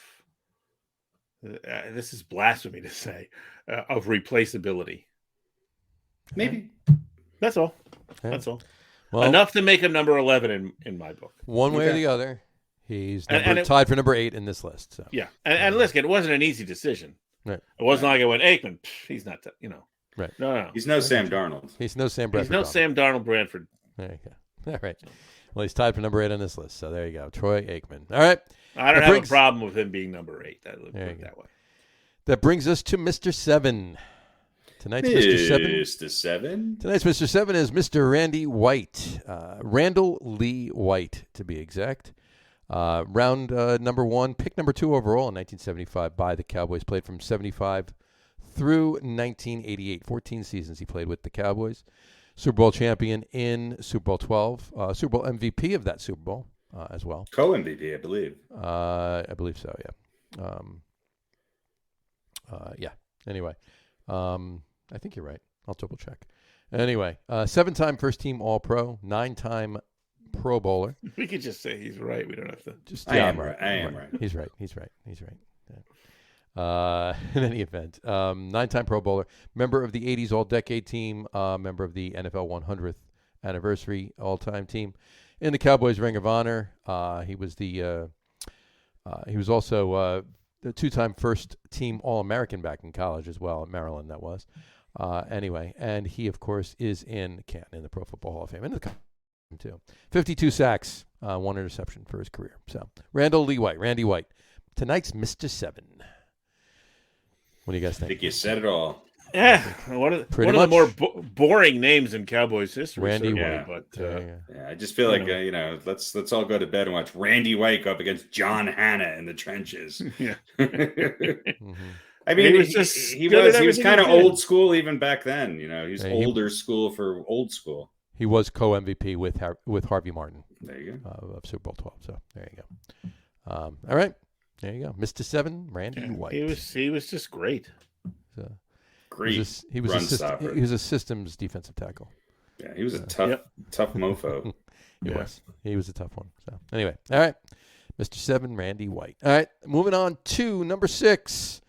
this is blasphemy to say, of replaceability. Maybe. That's all. Yeah. That's all. Well, enough to make him number 11 in my book. One way or the other, he's tied for number 8 in this list. So. Yeah. And listen, it wasn't an easy decision. Right. It wasn't like I went, Aikman, he's not, Right. No. He's no Sam Darnold. He's no Sam Bradford. He's no Sam Darnold Bradford. There you go. All right. Well, he's tied for number 8 on this list. So there you go. Troy Aikman. All right. I don't have a problem with him being number 8. I look at it that way. That brings us to Mr. 7. Tonight's Mr. 7. Mr. 7? Tonight's Mr. 7 is Mr. Randy White. Randall Lee White, to be exact. Round number 1, pick number 2 overall in 1975 by the Cowboys. Played from 75 through 1988. 14 seasons he played with the Cowboys. Super Bowl champion in Super Bowl 12. Super Bowl MVP of that Super Bowl as well. Co-MVP, I believe. I believe so, yeah. Anyway, I think you're right. I'll double check. Anyway, 7-time first-team All-Pro, 9-time Pro Bowler. We could just say he's right. We don't have to. I am right. He's right. In any event, 9-time Pro Bowler, member of the 80s All-Decade Team, member of the NFL 100th Anniversary All-Time Team. In the Cowboys Ring of Honor, he was also the 2-time first-team All-American back in college as well, at Maryland, that was. Anyway, and he, of course, is in the Pro Football Hall of Fame. In the too. 52 sacks, 1 interception for his career. So, Randy White. Tonight's Mr. 7. What do you guys think? I think you said it all. Yeah, one of the more boring names in Cowboys history. Randy White. White. But I just feel like let's all go to bed and watch Randy White go up against John Hanna in the trenches. Yeah. I mean, he was kind of old school even back then. He was older school for old school. He was co-MVP with Harvey Martin. There you go. Of Super Bowl 12. So there you go. All right. There you go. Mr. 7, Randy White. He was just great. So, great. He was a systems defensive tackle. Yeah, he was a tough mofo. He was a tough one. So anyway, all right, Mr. 7, Randy White. All right, moving on to number 6.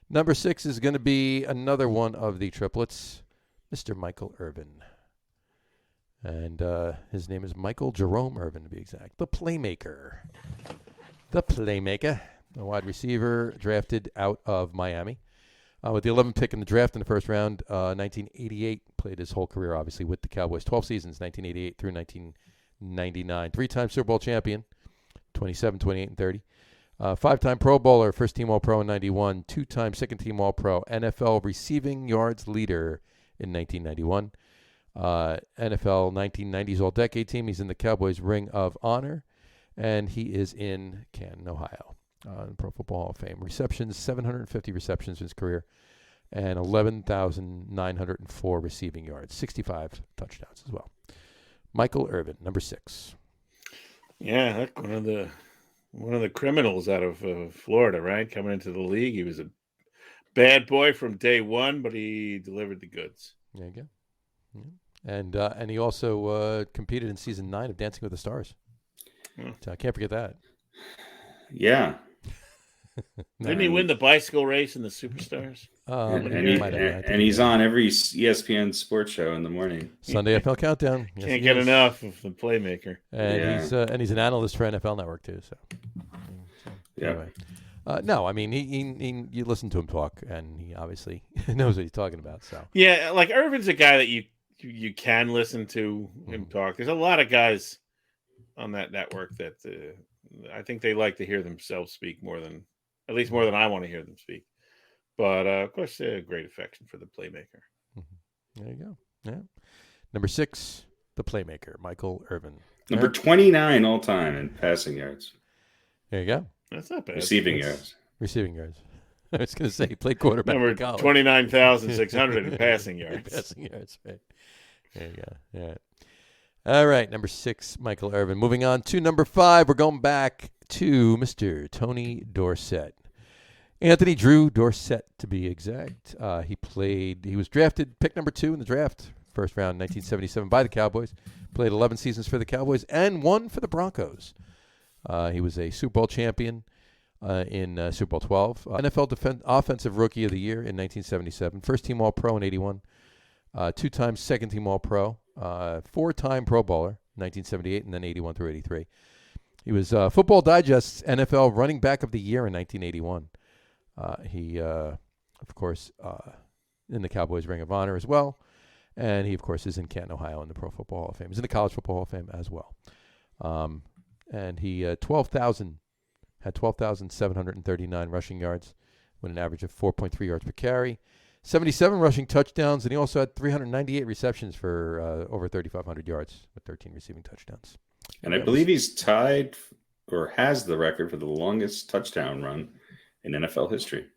Number 6 is going to be another one of the triplets, Mr. Michael Irvin. And his name is Michael Jerome Irvin, to be exact. The Playmaker. The wide receiver drafted out of Miami. With the 11th pick in the draft in the first round, 1988, played his whole career, obviously, with the Cowboys. 12 seasons, 1988 through 1999. 3-time Super Bowl champion, 27, 28, and 30. 5-time Pro Bowler, first-team All-Pro in 91. 2-time second-team All-Pro. NFL receiving yards leader in 1991. NFL 1990s All-Decade Team. He's in the Cowboys Ring of Honor. And he is in Canton, Ohio. Pro Football Hall of Fame. Receptions, 750 receptions in his career, and 11,904 receiving yards, 65 touchdowns as well. Michael Irvin, number 6. Yeah, that's one of the criminals out of Florida, right? Coming into the league, he was a bad boy from day one, but he delivered the goods. There you go. Yeah. And he also competed in season 9 of Dancing with the Stars. So I can't forget that. Yeah. Didn't he win the bicycle race in the Superstars? And he's on every ESPN sports show in the morning. Sunday NFL Countdown. Yes, Can't get enough of the Playmaker. And he's an analyst for NFL Network too. So anyway. No, I mean he you listen to him talk, and he obviously knows what he's talking about. So yeah, like Irvin's a guy that you can listen to him talk. There's a lot of guys on that network that I think they like to hear themselves speak more than I want to hear them speak. But of course, a great affection for the Playmaker. There you go. Yeah, number 6, the Playmaker, Michael Irvin. Number 29 all time in passing yards. There you go. That's not bad. Receiving yards. I was going to say he played quarterback. Number 29,600 in passing yards. Passing yards, right. There you go. Yeah. All right, number 6, Michael Irvin. Moving on to number 5, we're going back to Mr. Tony Dorsett. Anthony Drew Dorsett, to be exact. He was drafted, pick number 2 in the draft, first round, 1977, by the Cowboys. Played 11 seasons for the Cowboys and 1 for the Broncos. He was a Super Bowl champion in Super Bowl 12. NFL Offensive Rookie of the Year in 1977. First-team All-Pro in 81. 2-time second-team All-Pro. 4-time Pro Bowler, 1978, and then 81 through 83. He was Football Digest's NFL Running Back of the Year in 1981. He, of course, in the Cowboys Ring of Honor as well. And he, of course, is in Canton, Ohio in the Pro Football Hall of Fame. He's in the College Football Hall of Fame as well. And he had 12,739 rushing yards with an average of 4.3 yards per carry. 77 rushing touchdowns, and he also had 398 receptions for over 3,500 yards with 13 receiving touchdowns. And I believe he's tied or has the record for the longest touchdown run in NFL history.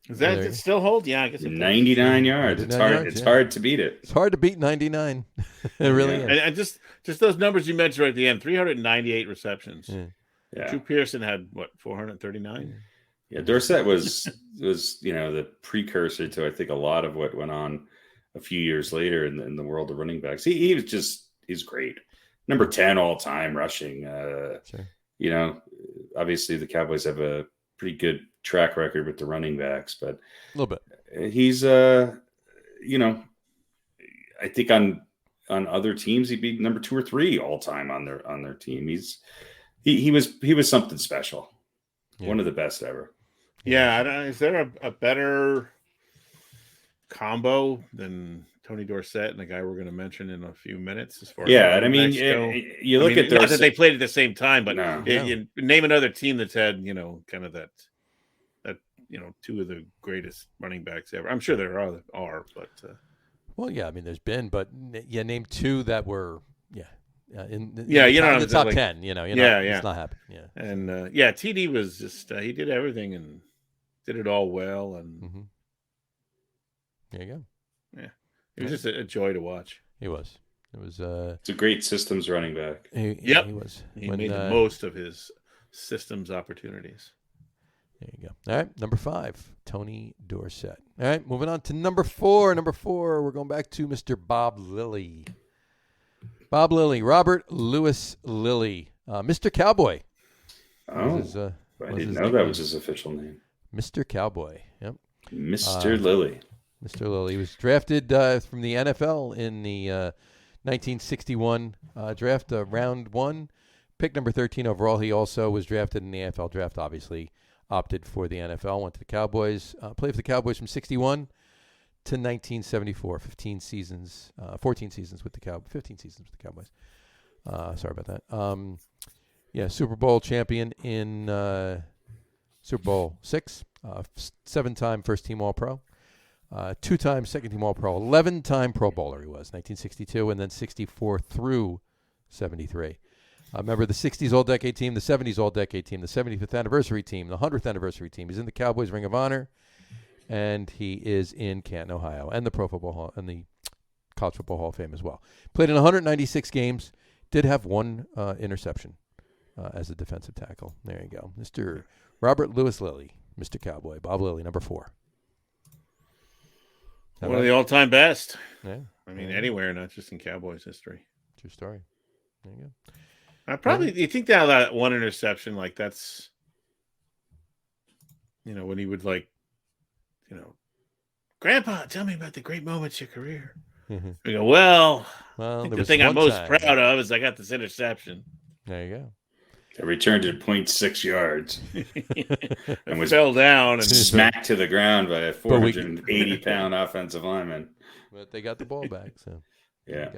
Does that still hold? Yeah, I guess it 99 yards. It's hard. It's hard to beat it. It's hard to beat 99. It really is. And just those numbers you mentioned right at the end: 398 receptions. Yeah. Drew Pearson had 439. Yeah, Dorsett was the precursor to I think a lot of what went on a few years later in the world of running backs. He's great. Number 10 all time rushing. Sure. Obviously the Cowboys have a pretty good track record with the running backs, but a little bit. He's I think on other teams he'd be number 2 or 3 all time on their team. He was something special. Yeah. One of the best ever. Yeah, is there a better combo than Tony Dorsett and the guy we're going to mention in a few minutes? As far as you look at Dorsett. Not that they played at the same time, but you name another team that's had kind of that 2 of the greatest running backs ever. I'm sure there are, but well, yeah, I mean, there's been, but name 2 that were in the top 10. It's not happening. Yeah, and TD was just he did everything and did it all well, and there you go. Yeah, it was just a joy to watch. He was. It was. It's a great systems running back. He was. He made the most of his systems opportunities. There you go. All right, number 5, Tony Dorsett. All right, moving on to number 4. Number 4, we're going back to Mr. Bob Lilly. Bob Lilly, Robert Louis Lilly, Mr. Cowboy. Oh, I didn't know that was his official name. Mr. Cowboy. Yep. Mr. Lilly. Mr. Lilly. He was drafted from the NFL in the 1961 draft, round 1, pick number 13 overall. He also was drafted in the AFL draft, obviously. Opted for the NFL, went to the Cowboys, played for the Cowboys from 61 to 1974, 14 seasons with the Cowboys. Sorry about that. Super Bowl champion in Super Bowl 6, 7-time first-team All-Pro, 2-time second-team All-Pro, 11-time Pro Bowler he was, 1962, and then 64 through 73. Member of the 60s All-Decade Team, the 70s All-Decade Team, the 75th Anniversary Team, the 100th Anniversary Team. He's in the Cowboys Ring of Honor, and he is in Canton, Ohio, and the Pro Football Hall and the College Football Hall of Fame as well. Played in 196 games, did have 1 interception as a defensive tackle. There you go. Mr. Robert Louis Lilly, Mr. Cowboy. Bob Lilly, number 4. One of the all-time best. Yeah. I mean, anywhere, not just in Cowboys history. True story. There you go. You think that 1 interception, like that's, when he would Grandpa, tell me about the great moments of your career. Mm-hmm. We go, well the thing I'm most time, proud of is I got this interception. There you go. I returned it 0.6 yards and fell down and smacked to the ground by a 480-pound offensive lineman. But they got the ball back, so yeah.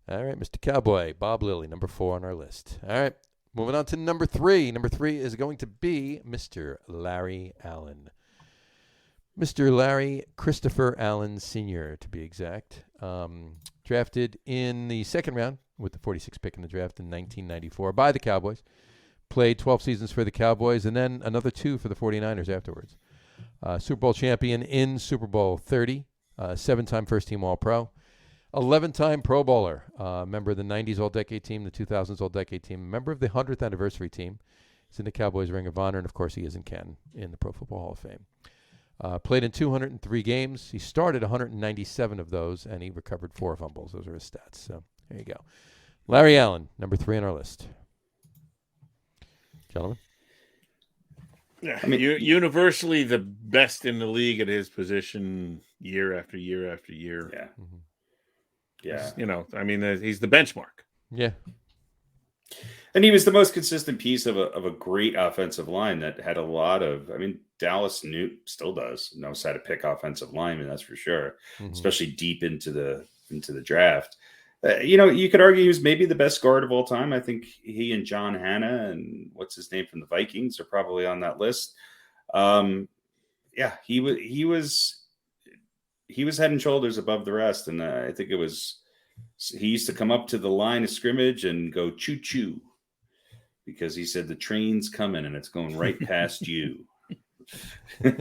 All right, Mr. Cowboy, Bob Lilly, number 4 on our list. All right, moving on to number 3. Number 3 is going to be Mr. Larry Allen. Mr. Larry Christopher Allen Sr., to be exact. Drafted in the 2nd round with the 46th pick in the draft in 1994 by the Cowboys. Played 12 seasons for the Cowboys and then another 2 for the 49ers afterwards. Super Bowl champion in Super Bowl 30. 7-time first-team All-Pro. 11-time Pro Bowler, member of the 90s All-Decade Team, the 2000s All-Decade Team, member of the 100th Anniversary Team. He's in the Cowboys Ring of Honor, and, of course, he is in Canton in the Pro Football Hall of Fame. Played in 203 games. He started 197 of those, and he recovered 4 fumbles. Those are his stats. So there you go. Larry Allen, number 3 on our list. Gentlemen? Yeah, universally the best in the league at his position year after year after year. Yeah. Mm-hmm. Yeah. He's the benchmark. Yeah. And he was the most consistent piece of a great offensive line that had a lot of, Dallas still knows how to pick offensive linemen, that's for sure, especially deep into the draft. You could argue he was maybe the best guard of all time. I think he and John Hanna and what's his name from the Vikings are probably on that list. He was head and shoulders above the rest. And I think he used to come up to the line of scrimmage and go choo choo because he said the train's coming and it's going right past you. There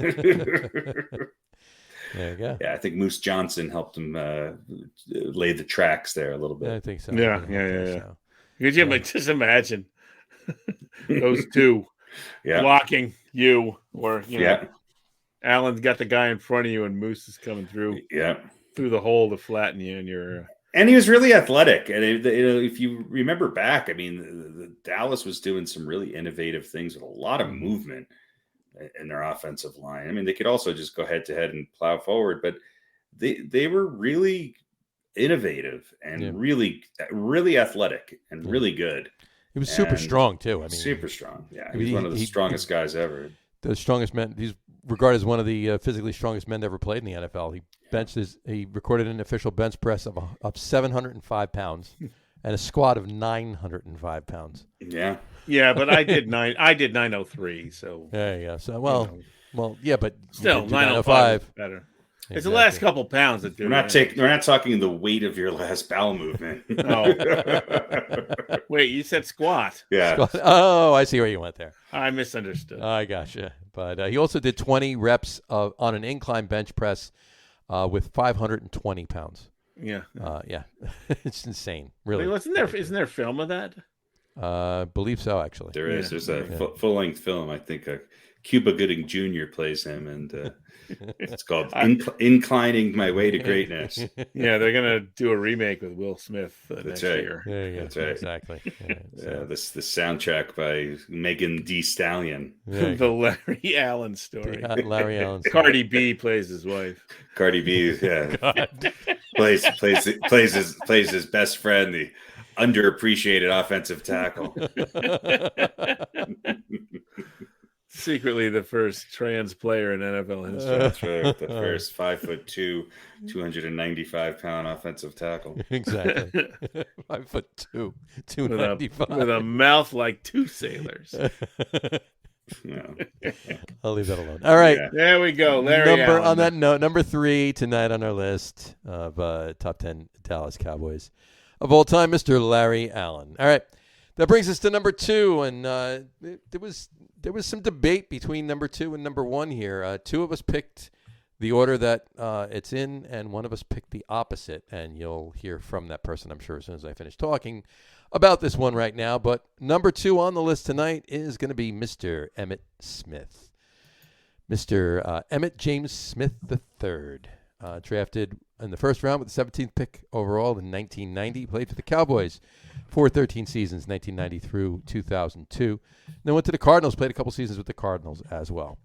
you go. Yeah, I think Moose Johnson helped him lay the tracks there a little bit. I think so. Yeah. Could you just imagine those two blocking you, or Allen's got the guy in front of you, and Moose is coming through through the hole to flatten you, and you're. And he was really athletic, and if you remember back, the Dallas was doing some really innovative things with a lot of movement in their offensive line. They could also just go head to head and plow forward, but they were really innovative and really, really athletic and really good. He was super strong too. Super strong. Yeah, he was one of the strongest guys ever. The strongest men. He's regarded as one of the physically strongest men to ever played in the NFL. He recorded an official bench press of 705 pounds and a squat of 905 pounds. Yeah. Yeah, but I did 903. So there you go. So but still 905 better. Exactly. It's the last couple pounds that do. We're not talking the weight of your last bowel movement. No. Wait, you said squat. Yeah. Squat. Oh, I see where you went there. I misunderstood. I gotcha. But he also did 20 reps on an incline bench press with 520 pounds. Yeah. It's insane. Really. Wait, isn't there film of that? Believe so, actually. There is. There's a full-length film. I think Cuba Gooding Jr. plays him, and it's called Inclining My Way to Greatness. Yeah, they're gonna do a remake with Will Smith next year. There you go. That's right. Exactly. Yeah, This soundtrack by Megan Thee Stallion. The Larry Allen story. Larry Allen. Cardi B plays his wife. Cardi B, plays his best friend, the underappreciated offensive tackle. Secretly the first trans player in NFL history. That's right. The first 5'2", 295-pound offensive tackle. Exactly. 5'2", 295. With a mouth like two sailors. No. I'll leave that alone. All right. Yeah. There we go. Larry Allen. On that note, number 3 tonight on our list of top 10 Dallas Cowboys of all time, Mr. Larry Allen. All right. That brings us to number 2, and there was some debate between number 2 and number 1 here. 2 of us picked the order that it's in, and one of us picked the opposite, and you'll hear from that person, I'm sure, as soon as I finish talking about this one right now. But number 2 on the list tonight is going to be Mr. Emmitt Smith. Mr. Emmitt James Smith III, drafted in the first round with the 17th pick overall in 1990. Played for the Cowboys for 13 seasons, 1990 through 2002. Then went to the Cardinals, played a couple seasons with the Cardinals as well,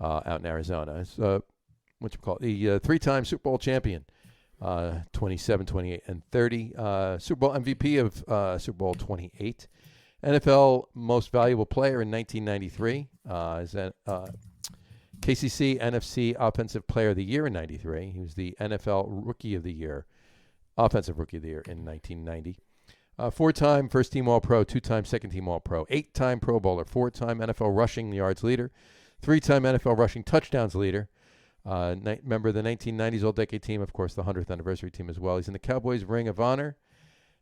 out in Arizona. The 3-time Super Bowl champion, 27, 28, and 30. Super Bowl MVP of Super Bowl 28. NFL Most Valuable Player in 1993. Is that KCC NFC Offensive Player of the Year in 93. He was the NFL Rookie of the Year, Offensive Rookie of the Year in 1990. 4-time First-Team All-Pro, 2-time Second-Team All-Pro, 8-time Pro Bowler, 4-time NFL Rushing Yards Leader, 3-time NFL Rushing Touchdowns Leader. Member of the 1990s All-Decade Team, of course, the 100th Anniversary Team as well. He's in the Cowboys Ring of Honor,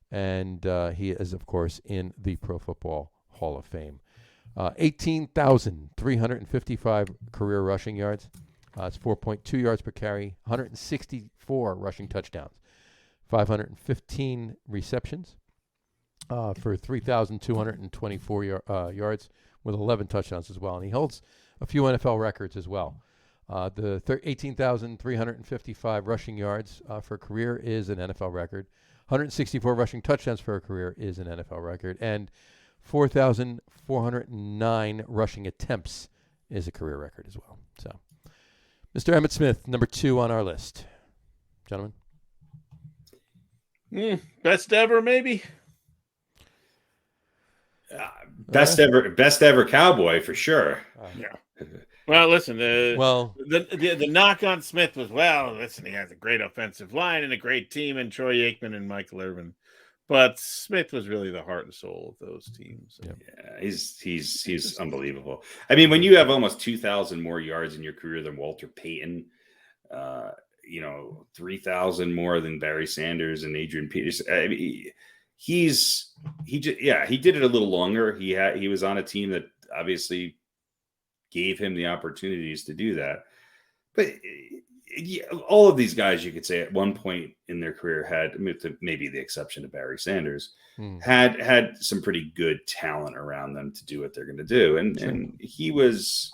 and he is, of course, in the Pro Football Hall of Fame. 18,355 career rushing yards. It's 4.2 yards per carry, 164 rushing touchdowns, 515 receptions for 3,224 yards with 11 touchdowns as well. And he holds a few NFL records as well. The 18,355 rushing yards for a career is an NFL record. 164 rushing touchdowns for a career is an NFL record. And 4,409 rushing attempts is a career record as well. So, Mr. Emmitt Smith, number 2 on our list. Gentlemen? Best ever, maybe? Best ever Cowboy for sure. Yeah. Well, listen. The knock on Smith was, listen, he has a great offensive line and a great team, and Troy Aikman and Michael Irvin. But Smith was really the heart and soul of those teams. Yeah, he's unbelievable. I mean, when you have almost 2,000 more yards in your career than Walter Payton, 3,000 more than Barry Sanders and Adrian Peterson. I mean, he did it a little longer. He was on a team that obviously gave him the opportunities to do that. But all of these guys, you could say at one point in their career had, maybe the exception of Barry Sanders, had some pretty good talent around them to do what they're going to do. And he was,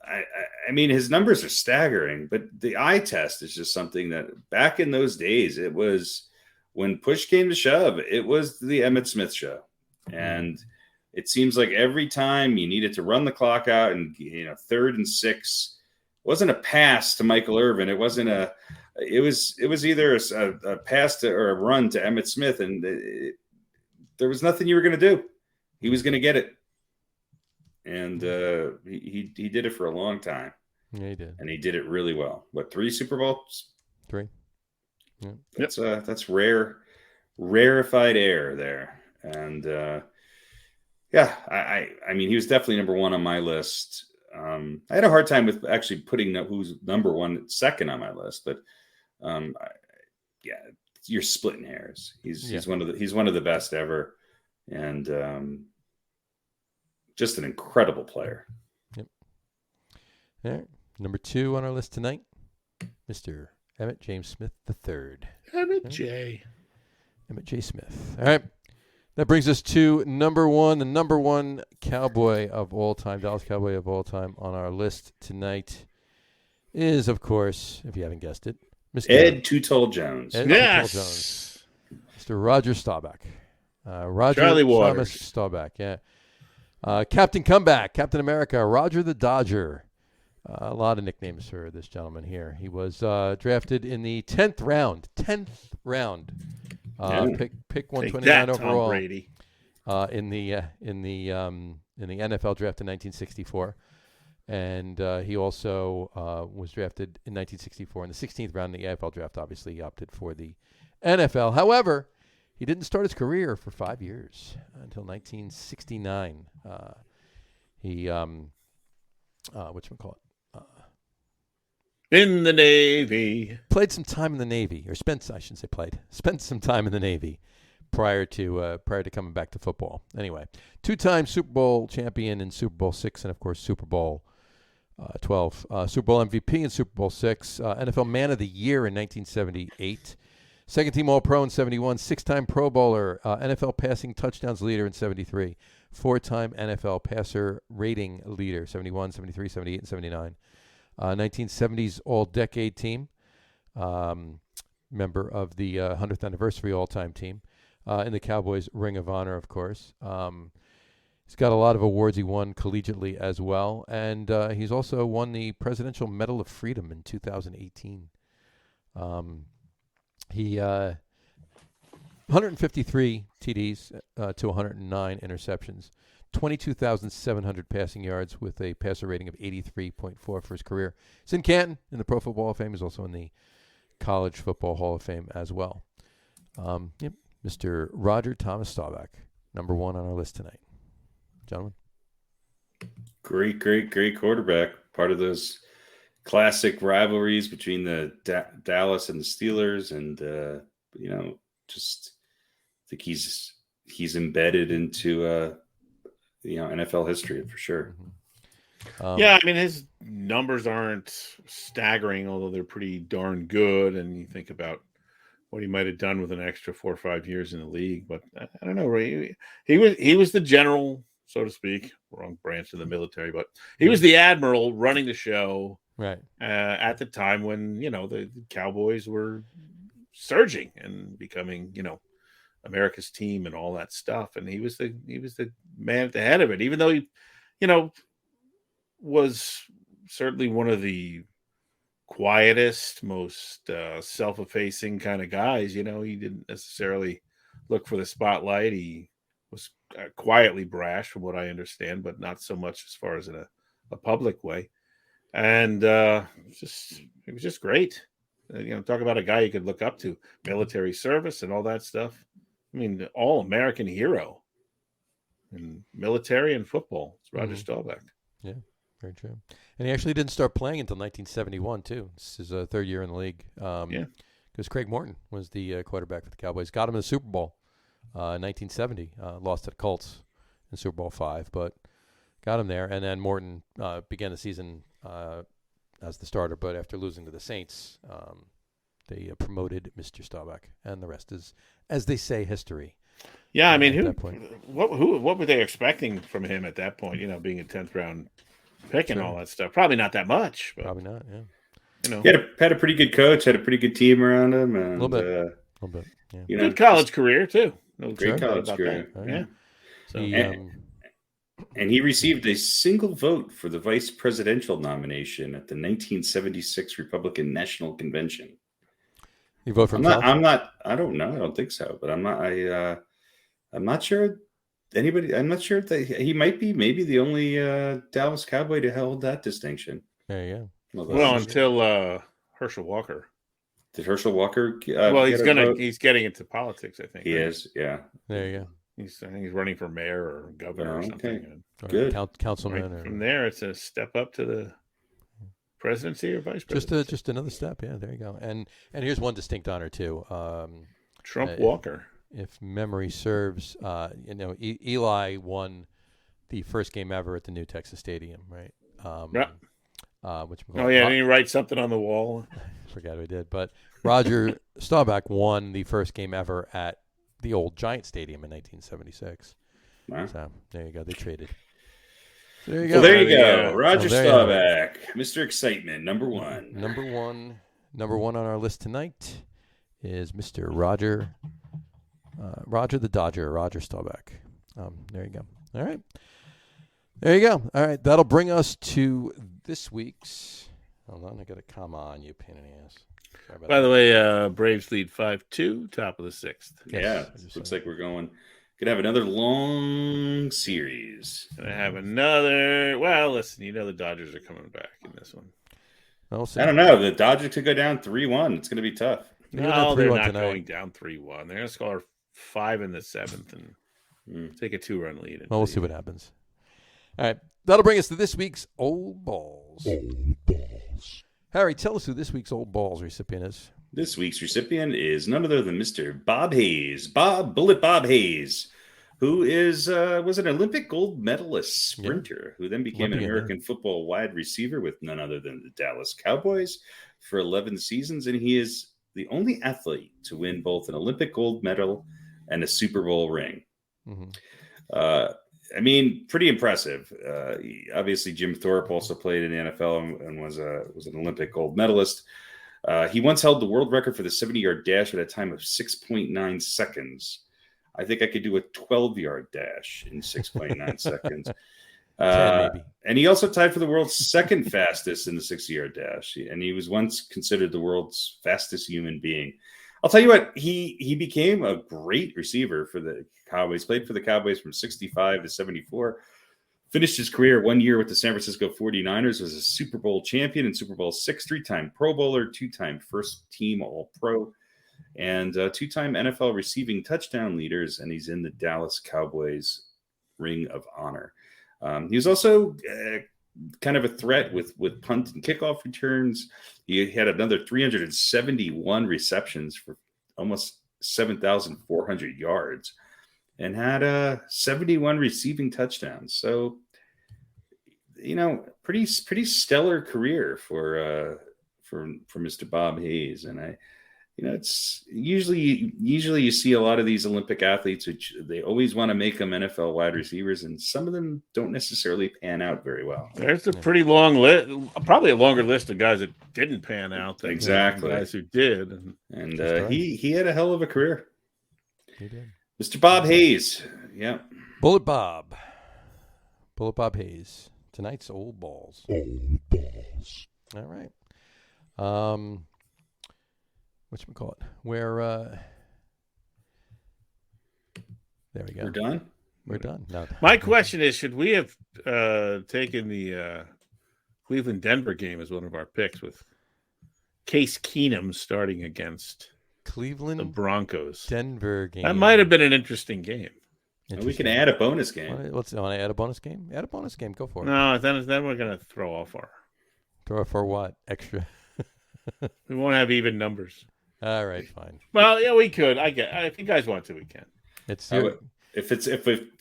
I mean, his numbers are staggering, but the eye test is just something that back in those days, it was when push came to shove, it was the Emmitt Smith show. And it seems like every time you needed to run the clock out and, 3rd and 6, wasn't a pass to Michael Irvin. It wasn't it was either a pass or a run to Emmitt Smith. And there was nothing you were going to do. He was going to get it. And he did it for a long time. Yeah, he did. And he did it really well. What, 3 Super Bowls? 3. Yeah. That's rarefied air there. And I mean, he was definitely number 1 on my list. I had a hard time with actually putting who's number 1 second on my list, but you're splitting hairs. He's one of the best ever, and just an incredible player. Yep. All right, number 2 on our list tonight, Mr. Emmitt James Smith III. Emmitt J. Emmitt J. Smith. All right. That brings us to number one, the number one Cowboy of all time, Dallas Cowboy of all time on our list tonight is, of course, if you haven't guessed it, Mr. Ed Too Tall Jones. Ed Too Tall Jones. Mr. Roger Staubach. Roger Charlie Waters. Thomas Staubach, yeah. Captain Comeback, Captain America, Roger the Dodger. A lot of nicknames for this gentleman here. He was drafted in the 10th round. 10th round. Pick 129 overall. Tom Brady. In the NFL draft in 1964, and he also was drafted in 1964 in the 16th round in the AFL draft. Obviously, he opted for the NFL. However, he didn't start his career for 5 years until 1969. He whatchamacallit? In the Navy. Played some time in the Navy, or spent some time in the Navy prior to coming back to football. Anyway, 2-time Super Bowl champion in Super Bowl 6 and, of course, Super Bowl 12. Super Bowl MVP in Super Bowl 6. NFL Man of the Year in 1978. Second team All-Pro in 71. 6-time Pro Bowler. NFL passing touchdowns leader in 73. 4-time NFL passer rating leader, 71, 73, 78, and 79. 1970s All-Decade team. Member of the 100th Anniversary All-Time team. In the Cowboys Ring of Honor, of course. He's got a lot of awards he won collegiately as well. And he's also won the Presidential Medal of Freedom in 2018. He 153 TDs to 109 interceptions. 22,700 passing yards with a passer rating of 83.4 for his career. He's in Canton in the Pro Football Hall of Fame. He's also in the College Football Hall of Fame as well. Yep. Mr. Roger Thomas Staubach, number one on our list tonight. Gentlemen. Great quarterback. Part of those classic rivalries between the Dallas and the Steelers. And, just think he's embedded into, NFL history for sure. Mm-hmm. His numbers aren't staggering, although they're pretty darn good. And you think about what he might have done with an extra 4 or 5 years in the league, but I don't know. Ray. He was the general, so to speak, wrong branch of the military, but he was the admiral running the show, right? At the time when the Cowboys were surging and becoming America's team and all that stuff, and he was the man at the head of it. Even though he was certainly one of the quietest, most self-effacing kind of guys. He didn't necessarily look for the spotlight. He was quietly brash, from what I understand, but not so much as far as in a public way. And it was just great. Talk about a guy you could look up to, military service and all that stuff. I mean, all-American hero in military and football. It's Roger Staubach. Yeah. Very true. And he actually didn't start playing until 1971, too. This is his third year in the league. Because Craig Morton was the quarterback for the Cowboys. Got him in the Super Bowl in 1970. Lost to the Colts in Super Bowl 5, but got him there. And then Morton began the season as the starter, but after losing to the Saints, they promoted Mr. Staubach. And the rest is, as they say, history. Yeah, I mean, what were they expecting from him at that point, being a 10th round pick and all that stuff? Probably not that much. But, probably not, yeah. He had a pretty good coach, had a pretty good team around him. And, a little bit. Yeah. Good college career, too. Great college career. Yeah. So, and he received a single vote for the vice presidential nomination at the 1976 Republican National Convention. You vote for himself? I don't know. I don't think so, but I'm not sure anybody. I'm not sure that he might be maybe the only Dallas Cowboy to hold that distinction. There you go. Well, until Herschel Walker. Did Herschel Walker? He's getting into politics. I think he is. Yeah. There you go. I think he's running for mayor or governor or something. Good. Councilman. Right. From there, it's a step up to the presidency or vice presidency. Just another step. Yeah, there you go. And here's one distinct honor too. Trump Walker. If memory serves, Eli won the first game ever at the new Texas Stadium, right? Didn't he write something on the wall? I forgot who did, but Roger Staubach won the first game ever at the old Giant Stadium in 1976. Wow. So there you go. They traded. So there you go. Well, there you go. Roger there you have Staubach, Mr. Excitement, number one. Number one on our list tonight is Mr. Roger the Dodger, Roger Staubach. There you go. All right. There you go. All right. That'll bring us to this week's. Hold on. I got to come on, you pain in the ass. By the way, Braves lead 5-2, top of the sixth. Yeah. Looks like we're going to have another long series. Gonna have another. Well, listen, the Dodgers are coming back in this one. We'll see. I don't know. The Dodgers could go down 3-1. It's going to be tough. No, they're not going down 3-1. They're going to score 5 in the 7th and take a 2-run lead. Well, we'll see what happens. All right. That'll bring us to this week's Old Balls. Old balls. Harry, tell us who this week's Old Balls recipient is. This week's recipient is none other than Mr. Bob Hayes, Bullet Bob Hayes, who was an Olympic gold medalist sprinter who then became an American football wide receiver with none other than the Dallas Cowboys for 11 seasons. And he is the only athlete to win both an Olympic gold medal and a Super Bowl ring. Mm-hmm. I mean, pretty impressive. Obviously, Jim Thorpe also played in the NFL and was an Olympic gold medalist. He once held the world record for the 70-yard dash at a time of 6.9 seconds. I think I could do a 12-yard dash in 6.9 seconds. And he also tied for the world's second fastest in the 60-yard dash. And he was once considered the world's fastest human being. I'll tell you what, he became a great receiver for the Cowboys, played for the Cowboys from 65 to 74, finished his career 1 year with the San Francisco 49ers, was a Super Bowl champion in Super Bowl 6, 3-time Pro Bowler, 2-time first team All-Pro, and 2-time NFL receiving touchdown leaders, and he's in the Dallas Cowboys Ring of Honor. He was also kind of a threat with punt and kickoff returns. He had another 371 receptions for almost 7,400 yards and had 71 receiving touchdowns. So, pretty stellar career for Mr. Bob Hayes. And it's usually you see a lot of these Olympic athletes, which they always want to make them NFL wide receivers, and some of them don't necessarily pan out very well. There's a pretty long list, probably a longer list of guys that didn't pan out than exactly guys who did. And he had a hell of a career. He did. Mr. Bob Hayes. Yeah. Bullet Bob Hayes. Tonight's Old Balls. Old balls. All right. Whatchamacallit? There we go. We're done? We're done. No. My question is, should we have taken the Cleveland-Denver game as one of our picks with Case Keenum starting against Cleveland the Broncos? Denver game. That might have been an interesting game. And we can add a bonus game. Want to add a bonus game? Add a bonus game. Go for it. No, then we're going to throw off our... Throw for what? Extra? We won't have even numbers. All right, fine. Well, yeah, we could. If you guys want to, we can. If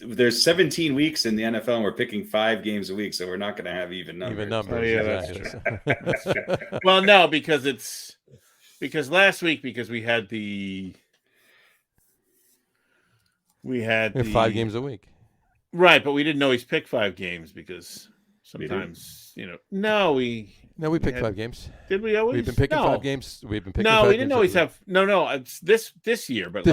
there's 17 weeks in the NFL and we're picking 5 games a week, so we're not going to have even numbers. Even numbers. Oh, yeah, exactly. that's true. Well, no, because last week we had 5 games a week. Right, but we didn't always pick 5 games because sometimes we picked 5 games. Did we always? We've been picking 5 games. We've been picking. No, 5 we didn't always have. No. It's this year, but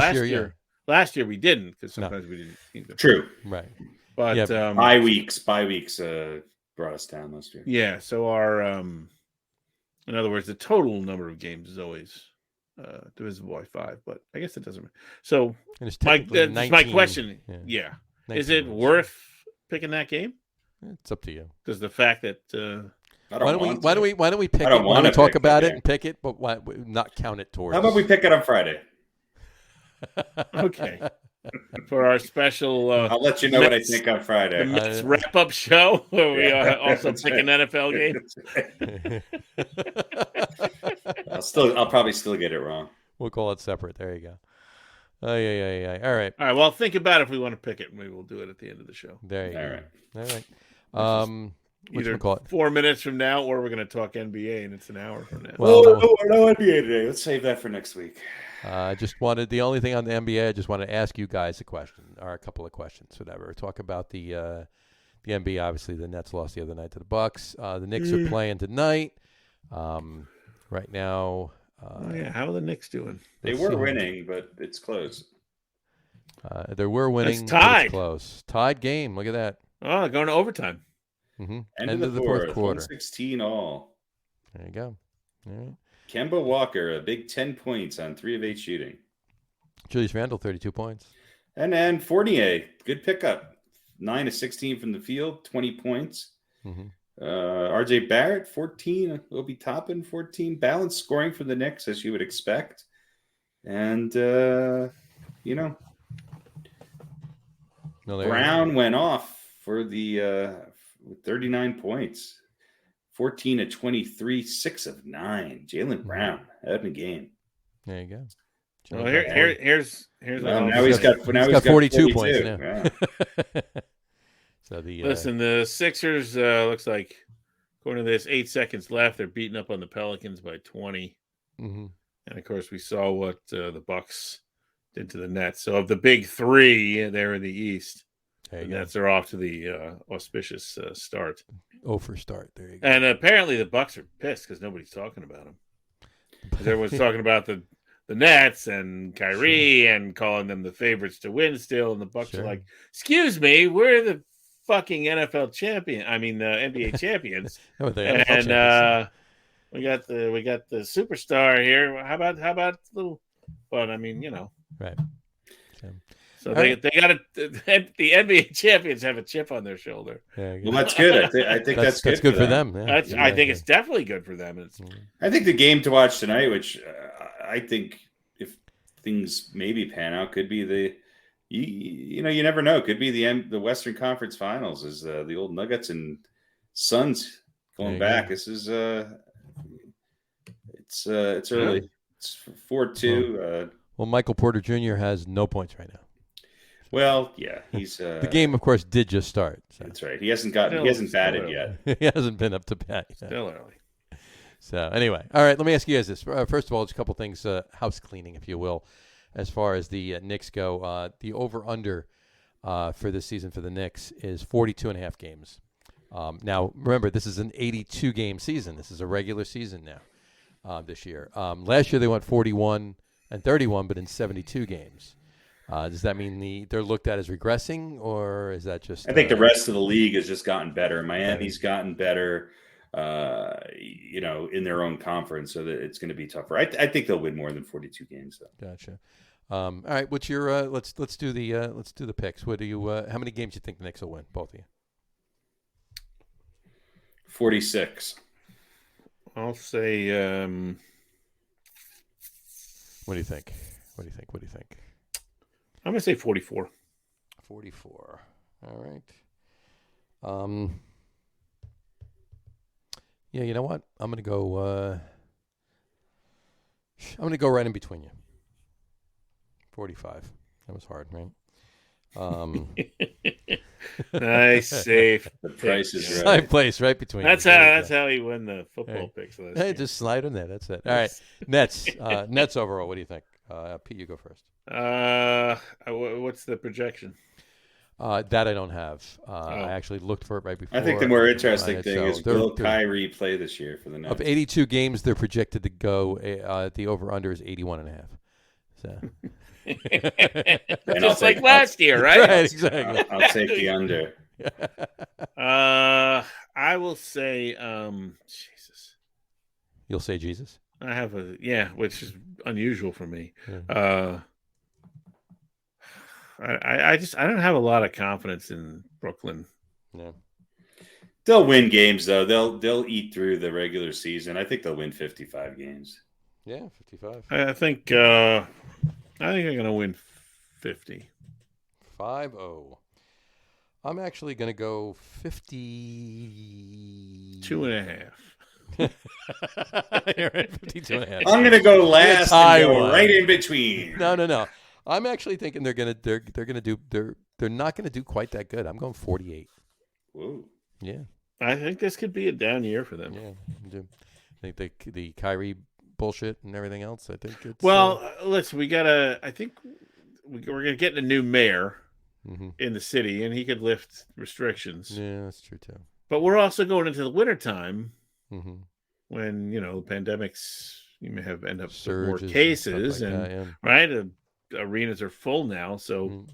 last year we didn't because sometimes we didn't. Either. True. Right. But bye weeks brought us down last year. Yeah. So our in other words, the total number of games is always divisible by 5, but I guess it doesn't matter. So my question, is it worth picking that game? It's up to you. Because the fact that why don't we pick it? Why don't we talk about it and pick it, but not count it towards? How about we pick it on Friday? Okay. For our special, I'll let you know what I think on Friday. The Mets wrap-up show, where we also pick an NFL game. I'll probably still get it wrong. We'll call it separate. There you go. Yeah. All right. All right. Well, think about it if we want to pick it. Maybe we'll do it at the end of the show. There you go. All right. either 4 minutes from now, or we're going to talk NBA, and it's an hour from now. Well, no NBA today. Let's save that for next week. The only thing on the NBA, I just wanted to ask you guys a question, or a couple of questions, whatever. Talk about the NBA. Obviously, the Nets lost the other night to the Bucks. The Knicks are playing tonight. Right now. How are the Knicks doing? They were winning, but it's close. They were winning. It's tied. It's close. Tied game. Look at that. Oh, going to overtime. Mm-hmm. End of the fourth quarter. 116 all. There you go. All right. Kemba Walker, a big 10 points on 3 of 8 shooting. Julius Randle, 32 points. And Fournier, good pickup. 9 of 16 from the field, 20 points. Mm-hmm. RJ Barrett, 14. Obi Toppin, 14. Balanced scoring for the Knicks, as you would expect. And, Brown went off for the 39 points. 14 of 23, 6 of 9. Jaylen Brown out in the game. There you go. Well, here's now he's got 42 points. Yeah. So listen, the Sixers looks like, according to this, 8 seconds left. They're beating up on the Pelicans by 20. Mm-hmm. And of course, we saw what the Bucks did to the Nets. So of the big three, they're in the East. The Nets are off to the auspicious start. For start. There you go. And apparently the Bucks are pissed because nobody's talking about them. Because everyone's talking about the Nets and Kyrie and calling them the favorites to win still. And the Bucks are like, excuse me, we're the fucking NFL champion. I mean, the NBA champions. We got the superstar here. How about little? But I mean, right. So they got the NBA champions have a chip on their shoulder. Yeah, well, that's good. I think that's good for them. Yeah. I think it's definitely good for them. I think the game to watch tonight, which I think if things maybe pan out, could be you never know. Could be the Western Conference Finals is the old Nuggets and Suns going back. This is it's early. Yeah. It's 4-2. Well, Michael Porter Jr. has no points right now. Well, yeah, he's the game, of course, did just start. So. That's right. He hasn't batted yet. He hasn't been up to bat yet. Still early. So anyway, all right. Let me ask you guys this. First of all, just a couple things, house cleaning, if you will, as far as the Knicks go. The over/under for this season for the Knicks is 42.5 games. Now, remember, this is an 82-game season. This is a regular season now this year. Last year they went 41 and 31, but in 72 games. Does that mean they're looked at as regressing, or is that just? I think the rest of the league has just gotten better. Miami's gotten better, in their own conference, so that it's going to be tougher. I think they'll win more than 42 games, though. Gotcha. All right, what's your? Let's do the picks. What do you? How many games do you think the Knicks will win? Both of you. 46. I'll say. What do you think? I'm going to say 44. 44. All right. Yeah, you know what? I'm going to go right in between you. 45. That was hard, right? Nice, safe. The price is right. Side place right between. That's how you win the football picks. Hey, just slide in there. That's it. All right. Nets overall. What do you think? Pete, you go first. What's the projection? That I don't have. I actually looked for it right before. I think the more interesting thing is will Kyrie play this year for the Nets? Of 82 games, they're projected to go. The over/under is 81.5. So. Just like last year, right? Right, exactly. I'll take the under. I will say, Jesus. You'll say Jesus? I have which is unusual for me. Yeah. I don't have a lot of confidence in Brooklyn. No. They'll win games though. They'll eat through the regular season. I think they'll win 55 games. Yeah, 55. I think they're going to win 50. 5-0. I'm actually going to go 50. 2.5. You're right, 52.5. I'm going to go last and go right in between. No. I'm actually thinking they're not going to do quite that good. I'm going 48. Whoa. Yeah. I think this could be a down year for them. Yeah, I do. I think the Kyrie bullshit and everything else. I think it's listen. We gotta. I think we're gonna get a new mayor in the city, and he could lift restrictions. Yeah, that's true too. But we're also going into the wintertime when the pandemics. You may end up with more cases, right. Arenas are full now, so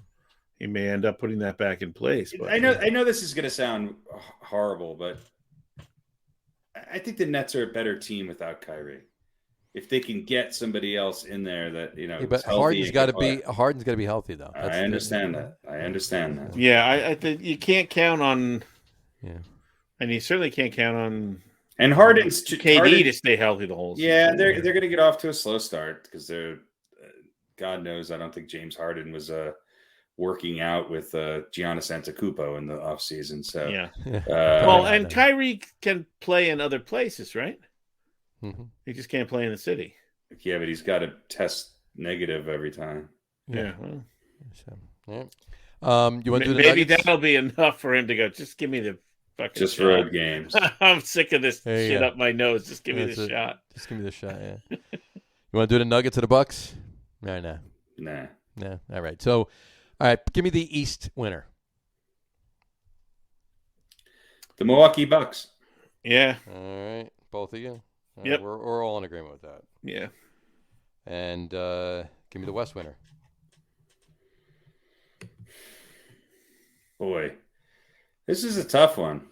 he may end up putting that back in place. But I know this is going to sound horrible, but I think the Nets are a better team without Kyrie. If they can get somebody else in there that but Harden's got to be healthy though. I understand that. Yeah, I think you can't count on. Yeah, and you certainly can't count on. And Harden's KD to stay healthy the whole season. Yeah, they're going to get off to a slow start because they're. God knows, I don't think James Harden was working out with Giannis Antetokounmpo in the offseason. So yeah. And Kyrie can play in other places, right? He just can't play in the city. Yeah, but he's got to test negative every time. Yeah. You want to do the maybe Nuggets? that'll be enough for him to go. Just give me the fucking just shot. road games. I'm sick of this shit up my nose. Just give me the shot. Just give me the shot. Yeah. You want to do the Nuggets or the Bucks? No. Nah. All right. So, all right. Give me the East winner. The Milwaukee Bucks. Yeah. All right. Both of you. Yep. We're all in agreement with that. Yeah. And give me the West winner. Boy, this is a tough one.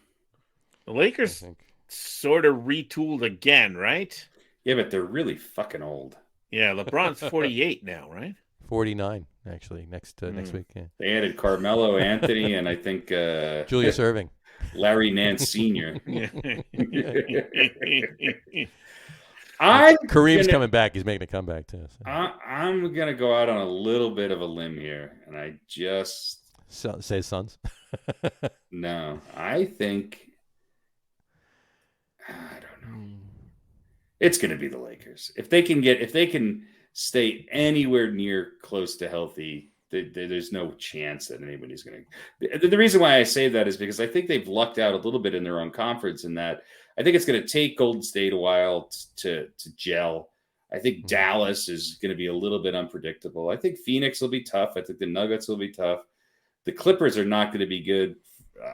The Lakers sort of retooled again, right? Yeah, but they're really fucking old. Yeah, LeBron's 48 now, right? 49, actually, next week. Yeah. They added Carmelo Anthony and I think Julius Erving. Larry Nance Sr. Kareem's coming back. He's making a comeback, too. So. I'm going to go out on a little bit of a limb here, and I just... say Suns? No, I think... I don't know. It's going to be the Lakers. If they can stay anywhere near close to healthy, there's no chance that anybody's going to. The reason why I say that is because I think they've lucked out a little bit in their own conference in that I think it's going to take Golden State a while to gel. I think Dallas is going to be a little bit unpredictable. I think Phoenix will be tough. I think the Nuggets will be tough. The Clippers are not going to be good,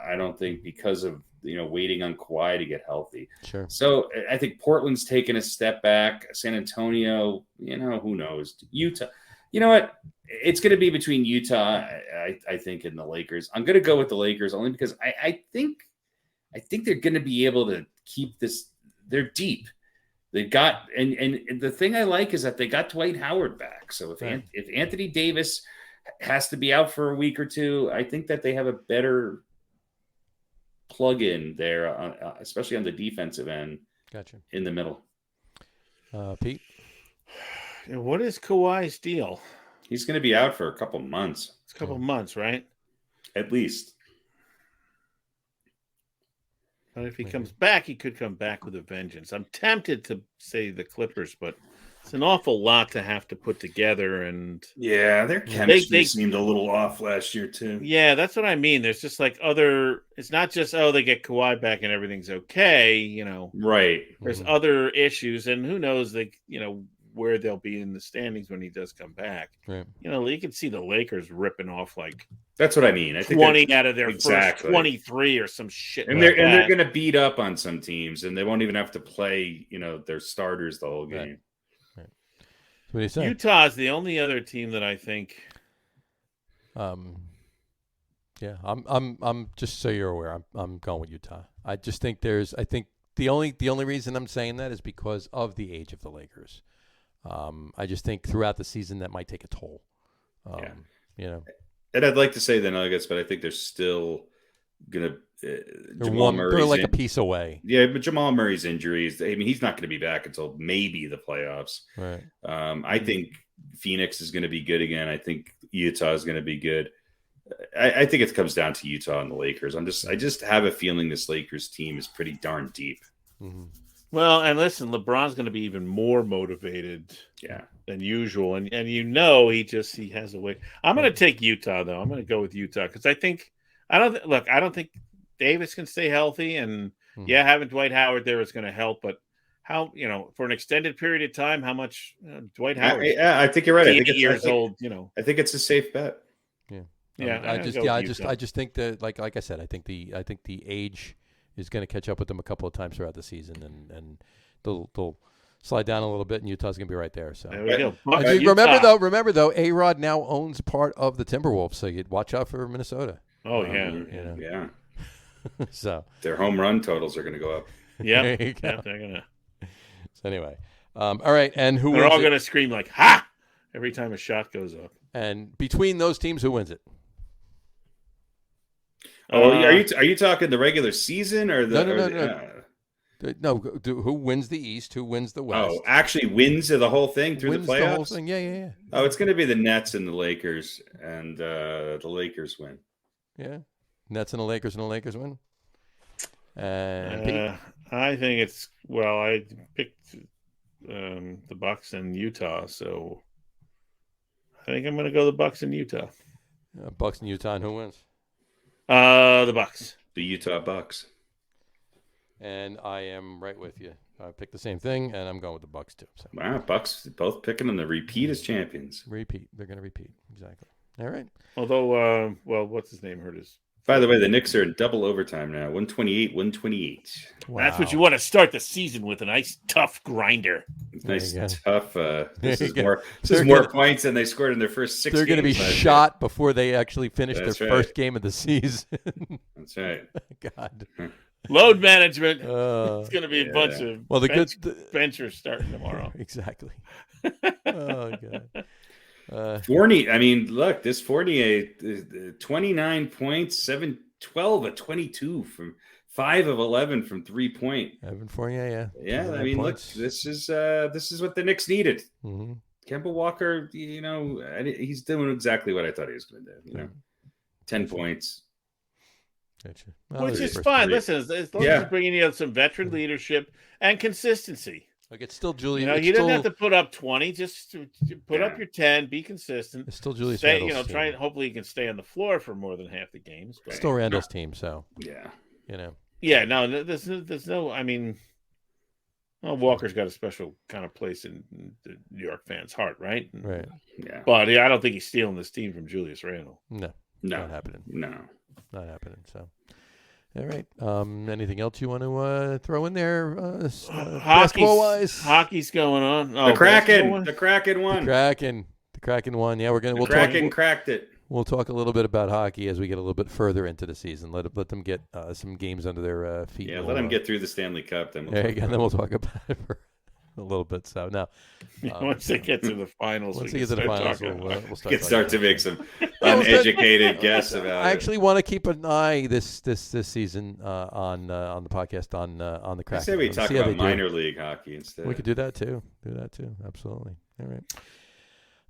I don't think, because of waiting on Kawhi to get healthy. Sure. So I think Portland's taken a step back. San Antonio, who knows? Utah. You know what? It's going to be between Utah, I think, and the Lakers. I'm going to go with the Lakers only because I think they're going to be able to keep this. They're deep. They've got and the thing I like is that they got Dwight Howard back. So if Anthony Davis has to be out for a week or two, I think that they have a better plug-in there, especially on the defensive end. Gotcha. In the middle. Pete? What is Kawhi's deal? He's going to be out for a couple months. It's a couple months, right? At least. But if he comes back, he could come back with a vengeance. I'm tempted to say the Clippers, but it's an awful lot to have to put together. And yeah, their chemistry seemed a little off last year too. Yeah, that's what I mean. There's just like it's not just, they get Kawhi back and everything's okay, Right. There's other issues, and who knows, where they'll be in the standings when he does come back. Right. You can see the Lakers ripping off that's what I mean. I think 20 out of their first 23 or some shit. And they're going to beat up on some teams, and they won't even have to play, their starters the whole game. Right. What do you say? Utah's the only other team that I think. Yeah, I'm just so you're aware. I'm going with Utah. I just think the only reason I'm saying that is because of the age of the Lakers. I just think throughout the season that might take a toll. And I'd like to say the Nuggets, but I think they're still gonna. They're like a piece away. Yeah, but Jamal Murray's injuries. I mean, he's not going to be back until maybe the playoffs. Right. I think Phoenix is going to be good again. I think Utah is going to be good. I think it comes down to Utah and the Lakers. I just have a feeling this Lakers team is pretty darn deep. Mm-hmm. Well, and listen, LeBron's going to be even more motivated than usual. And he has a way. I'm going to take Utah, though. I'm going to go with Utah because I don't think Davis can stay healthy, and having Dwight Howard there is going to help. But how, for an extended period of time, how much Dwight Howard? Yeah, I think you're right. I think it's years old. I think it's a safe bet. Yeah, I just think that like I said, I think the age is going to catch up with them a couple of times throughout the season, and they'll slide down a little bit, and Utah's going to be right there. So there we go. Remember though, A-Rod now owns part of the Timberwolves, so you'd watch out for Minnesota. Oh yeah, yeah. So their home run totals are going to go up. Yeah, they're gonna. So anyway, all right, and they're all going to scream like "ha" every time a shot goes up. And between those teams, who wins it? Oh, are you talking the regular season or the no? No, who wins the East? Who wins the West? Oh, actually wins the whole thing through the playoffs? The whole thing? Yeah. Oh, it's going to be the Nets and the Lakers, and the Lakers win. Yeah, Nets and the Lakers win. And I think it's I picked the Bucks and Utah, so I think I'm going to go the Bucks and Utah. Bucks and Utah, and who wins? The Bucks. The Utah Bucks. And I am right with you. I picked the same thing, and I'm going with the Bucks too. So. Wow, Bucks both picking them to repeat as champions. Repeat. They're going to repeat. Exactly. All right. Although, what's his name hurt his. By the way, the Knicks are in double overtime now. 128. Wow. That's what you want to start the season with, a nice tough grinder. Nice tough. This is more points than they scored in their first 6 games. They're going to be shot before they actually finish their first game of the season. That's right. God. Load management. It's going to be a bunch of benchers starting tomorrow. Exactly. Oh, God. Fournier, I mean, look, this Fournier, 29 points, 12 of 22 from 5 of 11 from 3-point. Evan Fournier, yeah. I mean, look, this is what the Knicks needed. Mm-hmm. Kemba Walker, he's doing exactly what I thought he was going to do. 10 points. Gotcha. Which is fine. Listen, as long as he's bringing some veteran leadership and consistency. Like it's still Julius. He doesn't have to put up 20. Just put up your 10. Be consistent. It's still Julius. Try and hopefully he can stay on the floor for more than half the games. But, still Randall's team, so yeah. Yeah. No, there's no. I mean, Walker's got a special kind of place in the New York fans' heart, right? Right. Yeah. But I don't think he's stealing this team from Julius Randle. No, not happening. No, not happening. So. All right. Anything else you want to throw in there, basketball-wise? Hockey's going on. The Kraken won. The Kraken won. Yeah, we'll Kraken cracked it. We'll talk a little bit about hockey as we get a little bit further into the season. Let them get some games under their feet. Yeah, let them get through the Stanley Cup. Then we'll talk about it for a little bit. So now, once they get to the finals, we'll start to make some uneducated guess about it. I actually want to keep an eye this season on the podcast on the Kraken. I say we talk about minor league hockey instead. We could do that too. Absolutely.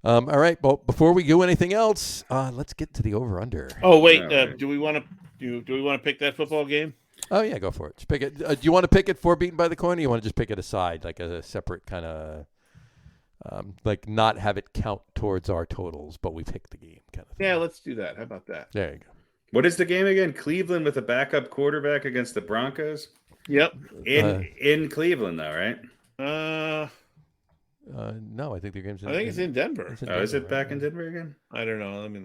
All right. Well, before we do anything else, let's get to the over/under. Oh wait, do we want to pick that football game? Oh yeah, go for it. Just pick it. Do you want to pick it for Beaten by the Coin, or you want to just pick it aside, like a separate kind of, like not have it count towards our totals, but we pick the game kind of thing? Yeah, let's do that. How about that? There you go. What is the game again? Cleveland with a backup quarterback against the Broncos. Yep. In Cleveland, though, right? No, I think the game's. I think it's in Denver. Is it back in Denver again? I don't know. Let me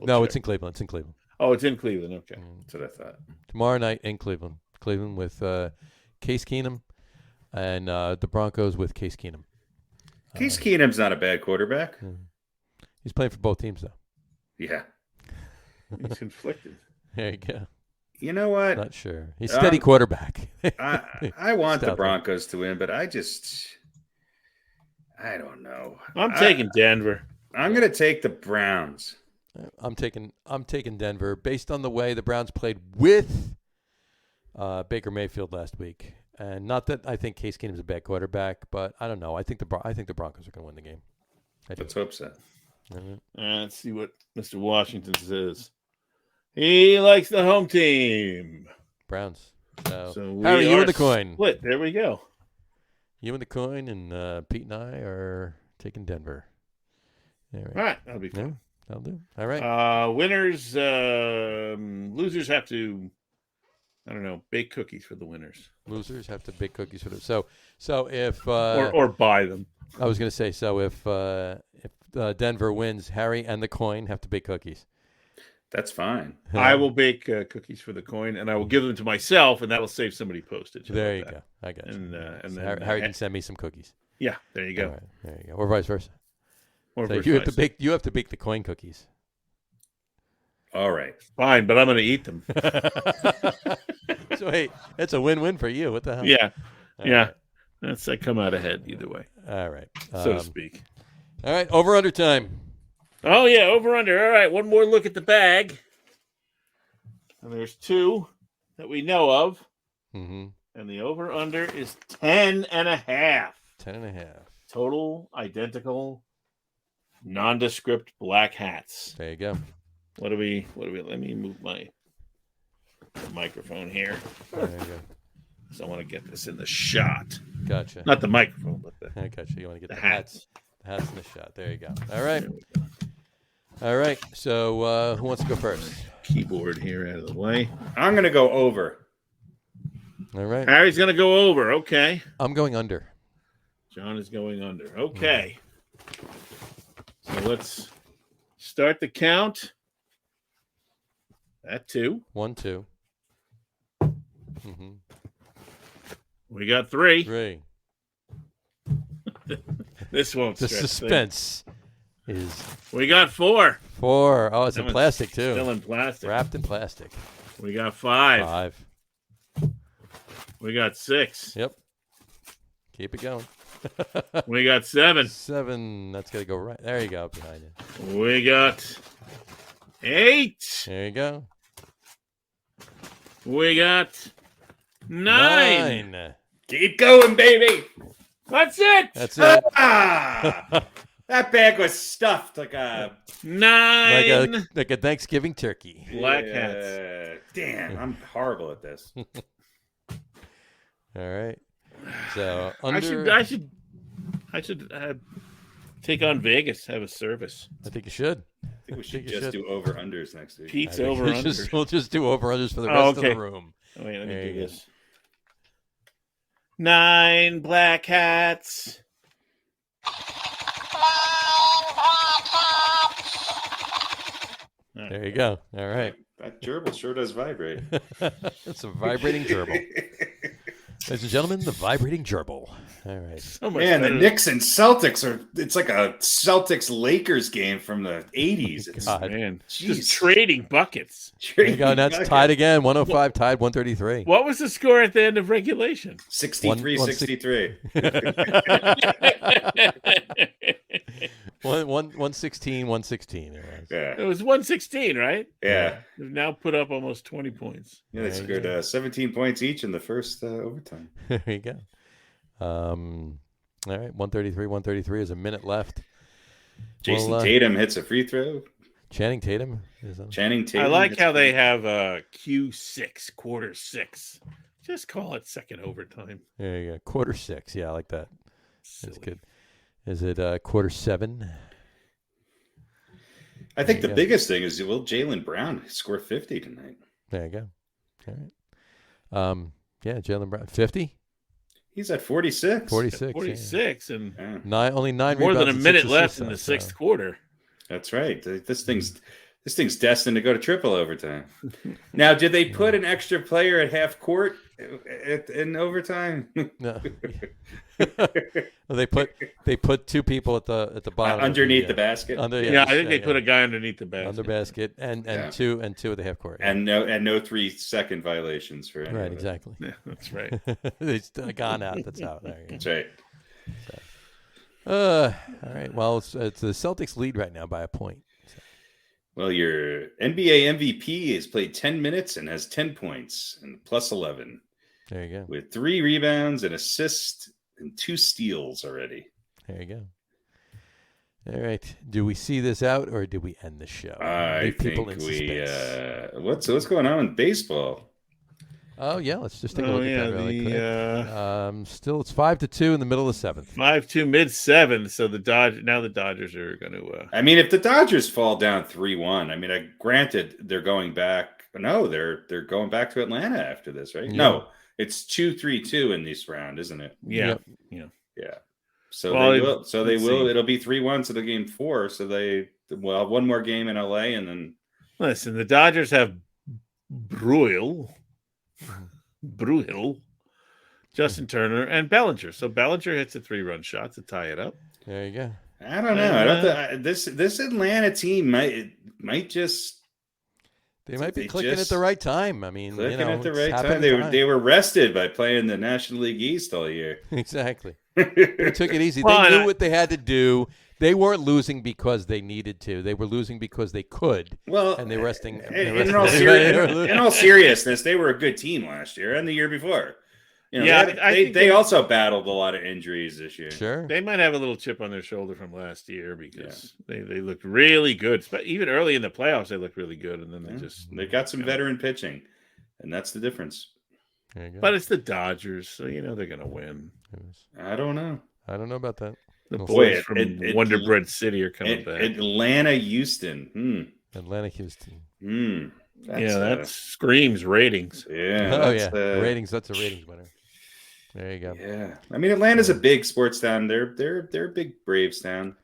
no, it's in Cleveland. It's in Cleveland. Oh, it's in Cleveland. Okay, that's what I thought. Tomorrow night in Cleveland. Cleveland with Case Keenum and the Broncos with Case Keenum. Case Keenum's not a bad quarterback. He's playing for both teams, though. Yeah. He's conflicted. There you go. You know what? Not sure. He's steady quarterback. I want the Broncos to win, but I don't know. I'm taking Denver. I'm going to take the Browns. I'm taking Denver based on the way the Browns played with Baker Mayfield last week, and not that I think Case Keenum's a bad quarterback, but I don't know. I think the Broncos are going to win the game. Let's hope so. Let's see what Mr. Washington says. He likes the home team, Browns. So Harry, you and the coin. Split. There we go. You and the coin, and Pete and I are taking Denver. All right, that'll be fun. Yeah, that'll do. All right. Winners, losers have to I don't know, bake cookies for the winners. Losers have to bake cookies for them. So if or buy them. I was going to say, so if Denver wins, Harry and the coin have to bake cookies. That's fine. I will bake cookies for the coin, and I will give them to myself, and that will save somebody postage. There you go. I got you. And so then Harry can send me some cookies. Yeah, there you go. All right, there you go. Or vice versa. Or so vice you have versa. to bake. You have to bake the coin cookies. All right. Fine, but I'm going to eat them. So hey, that's a win-win for you. What the hell? Yeah, All yeah. right. That's I come out ahead either way, All right. so to speak. All right. Over under time. Oh yeah, over under. All right, one more look at the bag. And there's two that we know of. Mm-hmm. And the over under is 10.5. 10.5. Total identical nondescript black hats. There you go. What do we let me move my microphone here. There you go. So I want to get this in the shot. Gotcha. Not the microphone, but I gotcha. You want to get the the hats. hats in the shot. There you go. All right. There we go. All right. So who wants to go first? Keyboard here out of the way. I'm going to go over. All right. Harry's going to go over. Okay. I'm going under. John is going under. Okay. So let's start the count. At 2. 1, 2. Mm-hmm. We got 3. 3. This won't The stretch suspense is things. We got 4. 4. Oh, it's That in one's plastic too. Still in plastic. Wrapped in plastic. We got 5. 5. We got 6. Yep. Keep it going. We got 7. 7. That's gonna go right. There you go, behind you. We got 8. There you go. We got 9. 9. Keep going, baby. That's it. That's it. Ah, that bag was stuffed like a 9. Like a Thanksgiving turkey. Black hats. Damn, I'm horrible at this. All right. So under. I should take on Vegas. Have a service. I think you should. I think we should you just should. do over unders next week. Pete's I think over under. We'll just do over unders for the rest of okay. the room. Oh, wait, let There me you do go. this. 9 black hats. There you go. All right. That gerbil sure does vibrate. It's a vibrating gerbil. Ladies and gentlemen, the vibrating gerbil. All right. So much Man, the better. Knicks and Celtics it's like a Celtics-Lakers game from the 80s. It's God. Man, Jeez. just trading buckets. There you go. That's tied again. 105 tied 133. What was the score at the end of regulation? 63-63. 116, 116. It was. It Yeah. was 116, right? Yeah. They've now put up almost 20 points. Yeah, they There you scored go. 17 points each in the first overtime. There you go. All right. 133 is a minute left. Jason Well, Tatum hits a free throw. Channing Tatum is on. Channing Tatum. I like hits how a they free- have Q6, quarter 6. Just call it second overtime. There you go. Quarter 6. Yeah, I like that. That's Silly. good. Is it quarter 7? I think There the you go. biggest thing is, will Jaylen Brown score 50 tonight? There you go. All right. Yeah, Jaylen Brown. 50? He's at 46. 46. 46, and Yeah, Only 9 more than a rebounds and minute 6 left assists in the now, sixth so- quarter. that's right. This thing's destined to go to triple overtime. Now, did they put an extra player at half court in overtime? No. Well, they put 2 people at the bottom Underneath of the basket, Yeah, I think they put a guy underneath the basket. under basket and Yeah. two at the half court. Yeah. and no 3-second violations for any Right, of it. exactly. Yeah, that's right. It's gone out. That's out. There you go. That's right. All right. Well, it's the Celtics lead right now by a point. Well, your NBA MVP has played 10 minutes and has 10 points and plus 11 There you go. with 3 rebounds, an assist, and 2 steals already. There you go. All right. Do we see this out or do we end the show? I Leave think in we. suspense. What's going on in baseball? Oh yeah, let's just take a look at that really quick. the Still, it's 5-2 in the middle of the 7th. 5-2 mid-7. So the Dodgers are going to. I mean, if the Dodgers fall down 3-1, I mean, granted they're going back No, they're going back to Atlanta after this, right? Yeah. No, it's 2-3-2 in this round, isn't it? Yeah. Yeah. So Well, they will. So they let's will. see. It'll be 3-1 to the game 4. So they one more game in LA, and then Listen, the Dodgers have Bruihl, Justin Turner, and Bellinger. So Bellinger hits a 3-run shot to tie it up. There you go. I don't know. I don't. This Atlanta team might just. They might be They clicking just at the right time. I mean, clicking you know, at the it's right happening time. They were rested by playing the National League East all year. Exactly. They took it easy. Well, They knew what they had to do. They weren't losing because they needed to. They were losing because they could. Well, and they resting. In all seriousness, they were a good team last year and the year before. You know, I think they also battled a lot of injuries this year. Sure. They might have a little chip on their shoulder from last year because they looked really good. But even early in the playoffs, they looked really good, and then they got some veteran pitching, and that's the difference. There you go. But it's the Dodgers, so you know they're going to win. I don't know. I don't know about that. The boys from Wonder Bread City are coming back. Atlanta, Houston. Atlanta, Houston. That screams ratings. Yeah. Oh yeah, ratings. That's a ratings winner. There you go. Yeah, I mean Atlanta's a big sports town. They're a big Braves town.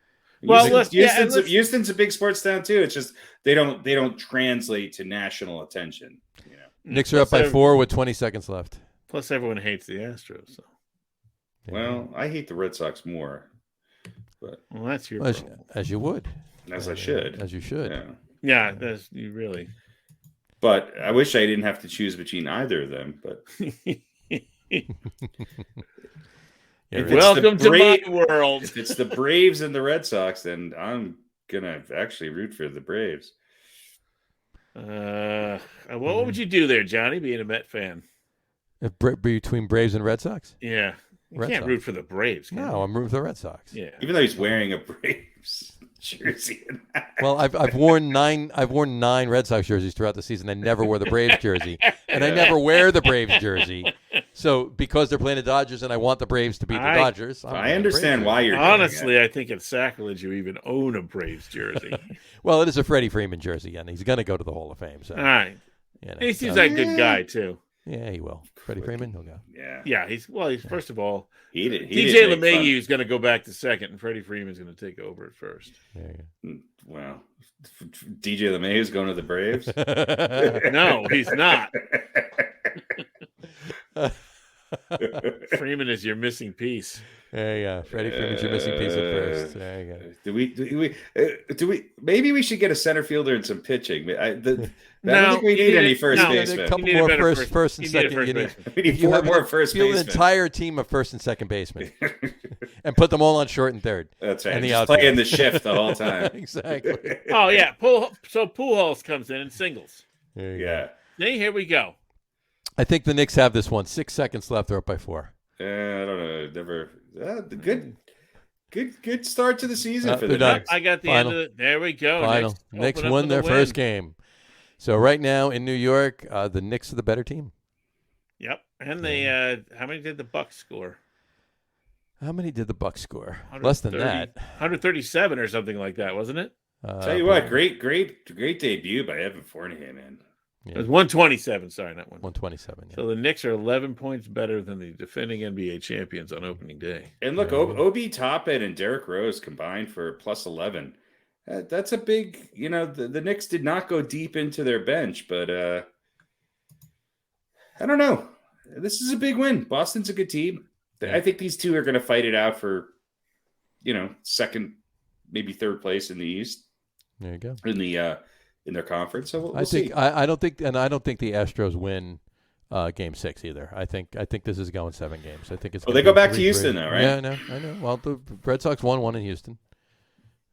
Well, Houston's a big sports town too. It's just they don't translate to national attention. You know, Knicks are up by 4 with 20 seconds left. Plus, everyone hates the Astros. So. Well, I hate the Red Sox more, but that's your problem. As you would, as I should, as you should. Yeah, that's you really. But I wish I didn't have to choose between either of them. But. Welcome to my world. If it's the Braves and the Red Sox, then I'm gonna actually root for the Braves. What would you do there, Johnny, being a Met fan? Between Braves and Red Sox? Yeah. You can't root for the Braves. No, I'm rooting for the Red Sox. Yeah. Even though he's wearing a Braves jersey. Well, I've worn 9 Red Sox jerseys throughout the season. I never wore the Braves jersey, and I never wear the Braves jersey. So because they're playing the Dodgers, and I want the Braves to beat the Dodgers, I understand why you're honestly. I think it's sacrilege you even own a Braves jersey. Well, it is a Freddie Freeman jersey, and he's going to go to the Hall of Fame. So, all right, he seems like a good guy too. Yeah, he will. Freddie Freeman, he'll go. Yeah. He's first of all, DJ LeMahieu is going to go back to second, and Freddie Freeman's going to take over at first. Well, DJ LeMahieu is going to the Braves. No, he's not. Freeman is your missing piece. There you go. Freddie Freeman's your missing piece at first. There you go. Do we? Maybe we should get a center fielder and some pitching. I don't think we need any first basemen. A couple more first and second. We need 4 more first basemen. Field an entire team of first and second basemen, and put them all on short and third. That's right. And just playing the shift the whole time. Exactly. Oh yeah. So Pujols comes in and singles. Yeah. See, here we go. I think the Knicks have this one. 6 seconds left. They're up by 4. I don't know. Never. Good start to the season for the done. Knicks. I got the end of it. There we go. Final. Knicks won their first game. So right now in New York, the Knicks are the better team. Yep. And they how many did the Bucks score? How many did the Bucks score? Less than that. 137 or something like that, wasn't it? Tell you what, great debut by Evan Fournier, man. Yeah. It was 127. Sorry, not 127. Yeah. So the Knicks are 11 points better than the defending NBA champions on opening day. And look, Obi Toppin and Derrick Rose combined for plus 11. That's a big, the Knicks did not go deep into their bench, but I don't know. This is a big win. Boston's a good team. Yeah. I think these two are going to fight it out for, second, maybe third place in the East. There you go. In their conference. So we'll see. See. I don't think the Astros win Game 6 either. I think this is going 7 games. I think it's. They go back to Houston though, right? Yeah, I know. Well, the Red Sox won 1 in Houston.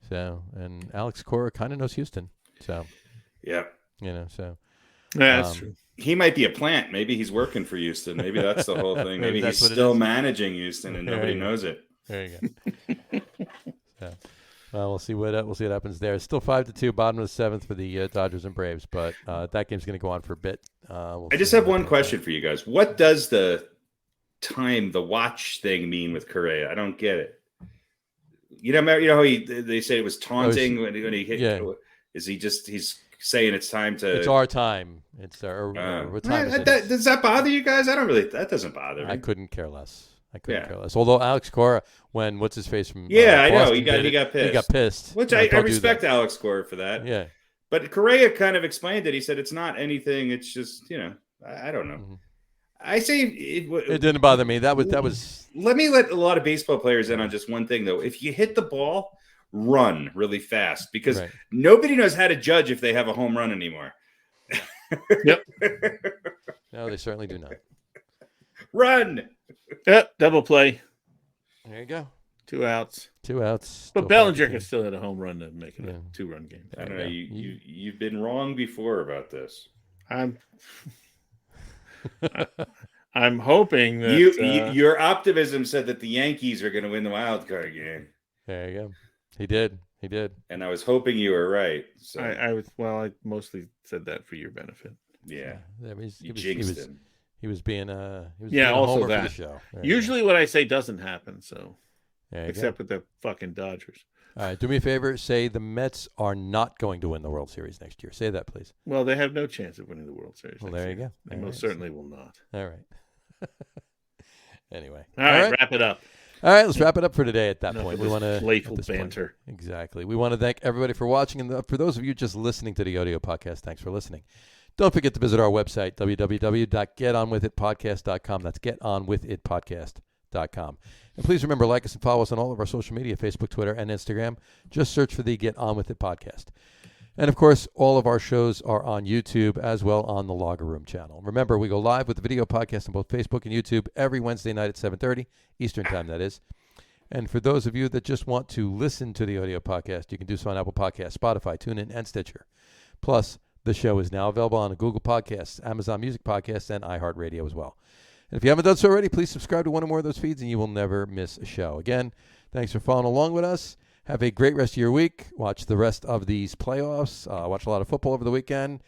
So, and Alex Cora kind of knows Houston. So, yeah, so. Yeah, that's true. He might be a plant. Maybe he's working for Houston. Maybe that's the whole thing. Maybe he's still managing Houston and nobody knows it. There you go. So. Well, we'll see what happens there. It's still 5-2, bottom of the 7th for the Dodgers and Braves, but that game's going to go on for a bit. I just have one question for you guys. What does the watch thing mean with Correa? I don't get it. You know how they said it was taunting when he hit. Yeah. Is he's saying it's time to? It's our time. It's our what time is it? Does that bother you guys? That doesn't bother me. I couldn't care less. Care less. Although Alex Cora, when what's his face from I know Boston he got pissed. He got pissed. Which I respect Alex Cora for that. Yeah. But Correa kind of explained it. He said it's not anything. It's just I don't know. Mm-hmm. I say it didn't bother me. That was. Let me let a lot of baseball players in on just one thing though. If you hit the ball, run really fast because nobody knows how to judge if they have a home run anymore. Yep. No, they certainly do not. Run. Yep. Double play. There you go. 2 outs. 2 outs. But Bellinger can still hit a home run to make it a 2-run game. I don't know. You've been wrong before about this. I'm hoping that your optimism said that the Yankees are going to win the wild card game. There you go. He did. And I was hoping you were right. So I mostly said that for your benefit. Yeah. You jinxed him. He was being also that. For the show. Usually what I say doesn't happen, so except with the fucking Dodgers. All right, do me a favor. Say the Mets are not going to win the World Series next year. Say that, please. Well, they have no chance of winning the World Series. Well, there you go. They most certainly will not. All right. Anyway. All right, wrap it up. All right, let's wrap it up for today at that point. We want to playful banter. Exactly. We want to thank everybody for watching. And for those of you just listening to the audio podcast, thanks for listening. Don't forget to visit our website, www.getonwithitpodcast.com. That's getonwithitpodcast.com. And please remember, like us and follow us on all of our social media, Facebook, Twitter, and Instagram. Just search for the Get On With It podcast. And, of course, all of our shows are on YouTube as well on the Logger Room channel. Remember, we go live with the video podcast on both Facebook and YouTube every Wednesday night at 7:30, Eastern Time, that is. And for those of you that just want to listen to the audio podcast, you can do so on Apple Podcasts, Spotify, TuneIn, and Stitcher. Plus, the show is now available on Google Podcasts, Amazon Music Podcasts, and iHeartRadio as well. And if you haven't done so already, please subscribe to one or more of those feeds, and you will never miss a show. Again, thanks for following along with us. Have a great rest of your week. Watch the rest of these playoffs. Watch a lot of football over the weekend.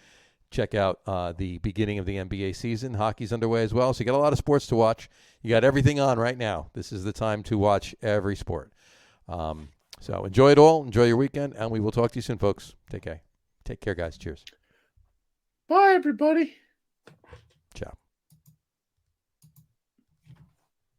Check out the beginning of the NBA season. Hockey's underway as well, so you got a lot of sports to watch. You got everything on right now. This is the time to watch every sport. So enjoy it all. Enjoy your weekend, and we will talk to you soon, folks. Take care. Take care, guys. Cheers. Bye, everybody.